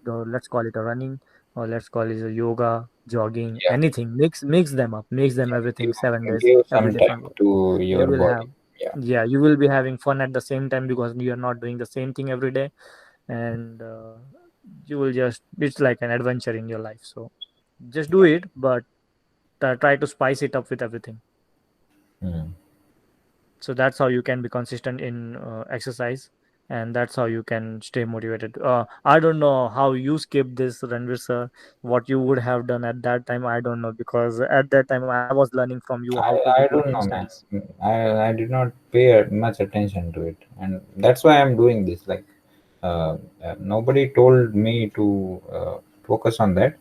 [SPEAKER 4] or let's call it a running, or let's call it a yoga, jogging,
[SPEAKER 1] Yeah.
[SPEAKER 4] anything. Mix them up, mix them everything, 7 days,
[SPEAKER 1] Give
[SPEAKER 4] every
[SPEAKER 1] some
[SPEAKER 4] different
[SPEAKER 1] time
[SPEAKER 4] one.
[SPEAKER 1] to
[SPEAKER 4] You
[SPEAKER 1] your
[SPEAKER 4] will
[SPEAKER 1] body.
[SPEAKER 4] have,
[SPEAKER 1] Yeah.
[SPEAKER 4] yeah, you will be having fun at the same time because you are not doing the same thing every day. And you will just, it's like an adventure in your life. So just do
[SPEAKER 1] Yeah.
[SPEAKER 4] it, but try to spice it up with everything.
[SPEAKER 1] Mm.
[SPEAKER 4] So that's how you can be consistent in exercise, and that's how you can stay motivated. I don't know how you skipped this, Ranvir sir. What you would have done at that time, I don't know, because at that time I was learning from you how to do
[SPEAKER 1] I
[SPEAKER 4] good
[SPEAKER 1] don't know, man.
[SPEAKER 4] studies.
[SPEAKER 1] I did not pay much attention to it, and that's why I'm doing this. Like, nobody told me to focus on that.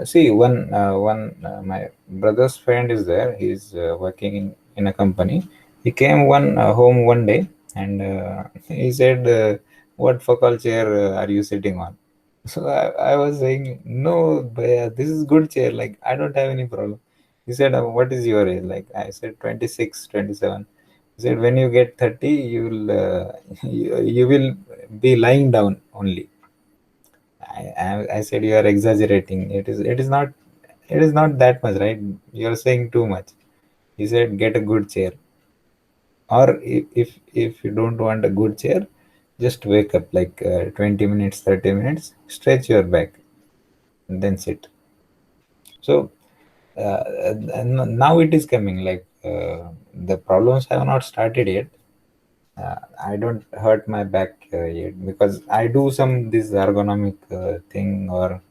[SPEAKER 1] See, one my brother's friend is there. He's working in a company. He came one home one day, and he said, "What focal chair are you sitting on?" So I was saying, "No, bhaiya, this is good chair. Like, I don't have any problem." He said, "What is your age?" Like, I said, 26, 27. He said, "When you get 30, you will you will be lying down only." I said, "You are exaggerating. It is not that much, right? You are saying too much." He said, "Get a good chair, or if you don't want a good chair, just wake up like 20 minutes, 30 minutes, stretch your back, and then sit." So now it is coming. Like, the problems have not started yet. I don't hurt my back yet because I do some this ergonomic thing, or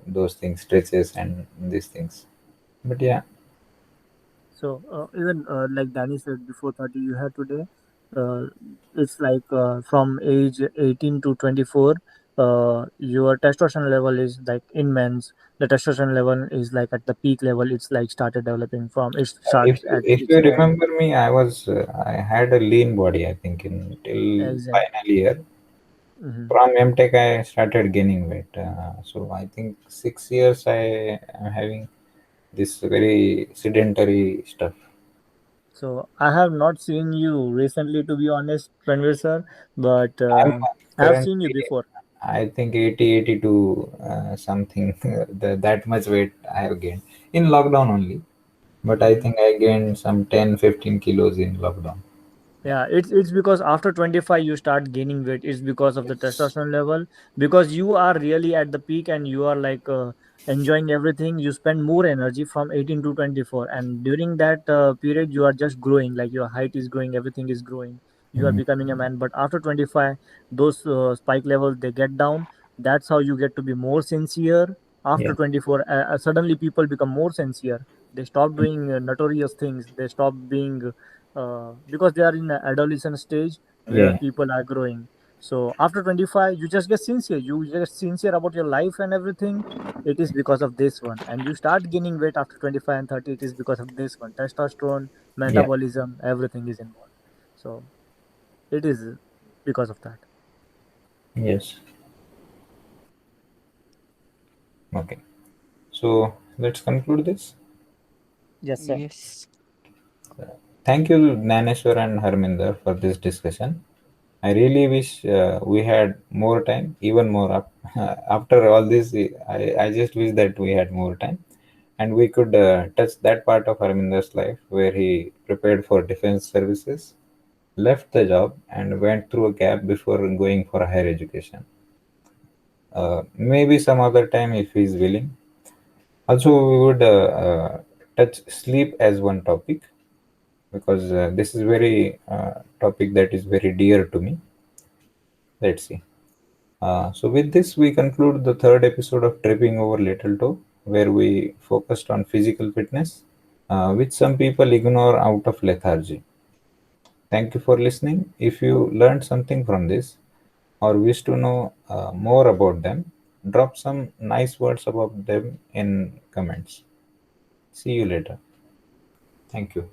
[SPEAKER 1] those things, stretches and these things. But yeah,
[SPEAKER 4] So even like Danny said, before 30 you have today, uh, it's like from age 18 to 24, your testosterone level is like in men's, the testosterone level is like at the peak level. It's like started developing from, it starts at
[SPEAKER 1] if
[SPEAKER 4] its
[SPEAKER 1] you
[SPEAKER 4] end.
[SPEAKER 1] remember me, I had a lean body. I think in till
[SPEAKER 4] Exactly.
[SPEAKER 1] final year.
[SPEAKER 4] Hmm.
[SPEAKER 1] From MTech, I started gaining weight. So I think 6 years I am having this very sedentary stuff.
[SPEAKER 4] So I have not seen you recently, to be honest, Ranvir sir, but
[SPEAKER 1] I'm
[SPEAKER 4] I have seen you
[SPEAKER 1] currently,
[SPEAKER 4] before.
[SPEAKER 1] I think 80, 82, something, that much weight I have gained in lockdown only. But I
[SPEAKER 4] Hmm.
[SPEAKER 1] think I gained some 10, 15 kilos in lockdown.
[SPEAKER 4] Yeah, it's because after 25 you start gaining weight. It's because of the
[SPEAKER 1] Yes.
[SPEAKER 4] testosterone level, because you are really at the peak and you are like enjoying everything. You spend more energy from 18 to 24, and during that period you are just growing, like your height is growing, everything is growing. You are
[SPEAKER 1] Mm.
[SPEAKER 4] becoming a man, but after 25 those spike levels they get down. That's how you get to be more sincere. After
[SPEAKER 1] Yeah.
[SPEAKER 4] 24 suddenly people become more sincere. They stop doing notorious things. They stop being because they are in the adolescent stage where
[SPEAKER 1] Yeah.
[SPEAKER 4] people are growing. So after 25 you just get sincere, you get sincere about your life and everything. It is because of this one, and you start gaining weight after 25 and 30. It is because of this one, testosterone,
[SPEAKER 1] Yeah.
[SPEAKER 4] metabolism, everything is involved. So it is because of that.
[SPEAKER 1] Yes. Okay. So let's conclude this.
[SPEAKER 4] Yes, sir.
[SPEAKER 2] Yes.
[SPEAKER 1] Thank you, Dnyaneshwar and Harminder, for this discussion. I really wish we had more time, even more. After all this, I just wish that we had more time and we could touch that part of Harminder's life where he prepared for defense services, left the job and went through a gap before going for higher education. Maybe some other time if he is willing. Also, we would touch sleep as one topic because this is very topic that is very dear to me. Let's see. So with this, we conclude the third episode of Tripping Over Little Toe, where we focused on physical fitness, which some people ignore out of lethargy. Thank you for listening. If you learned something from this or wish to know more about them, drop some nice words about them in comments. See you later. Thank you.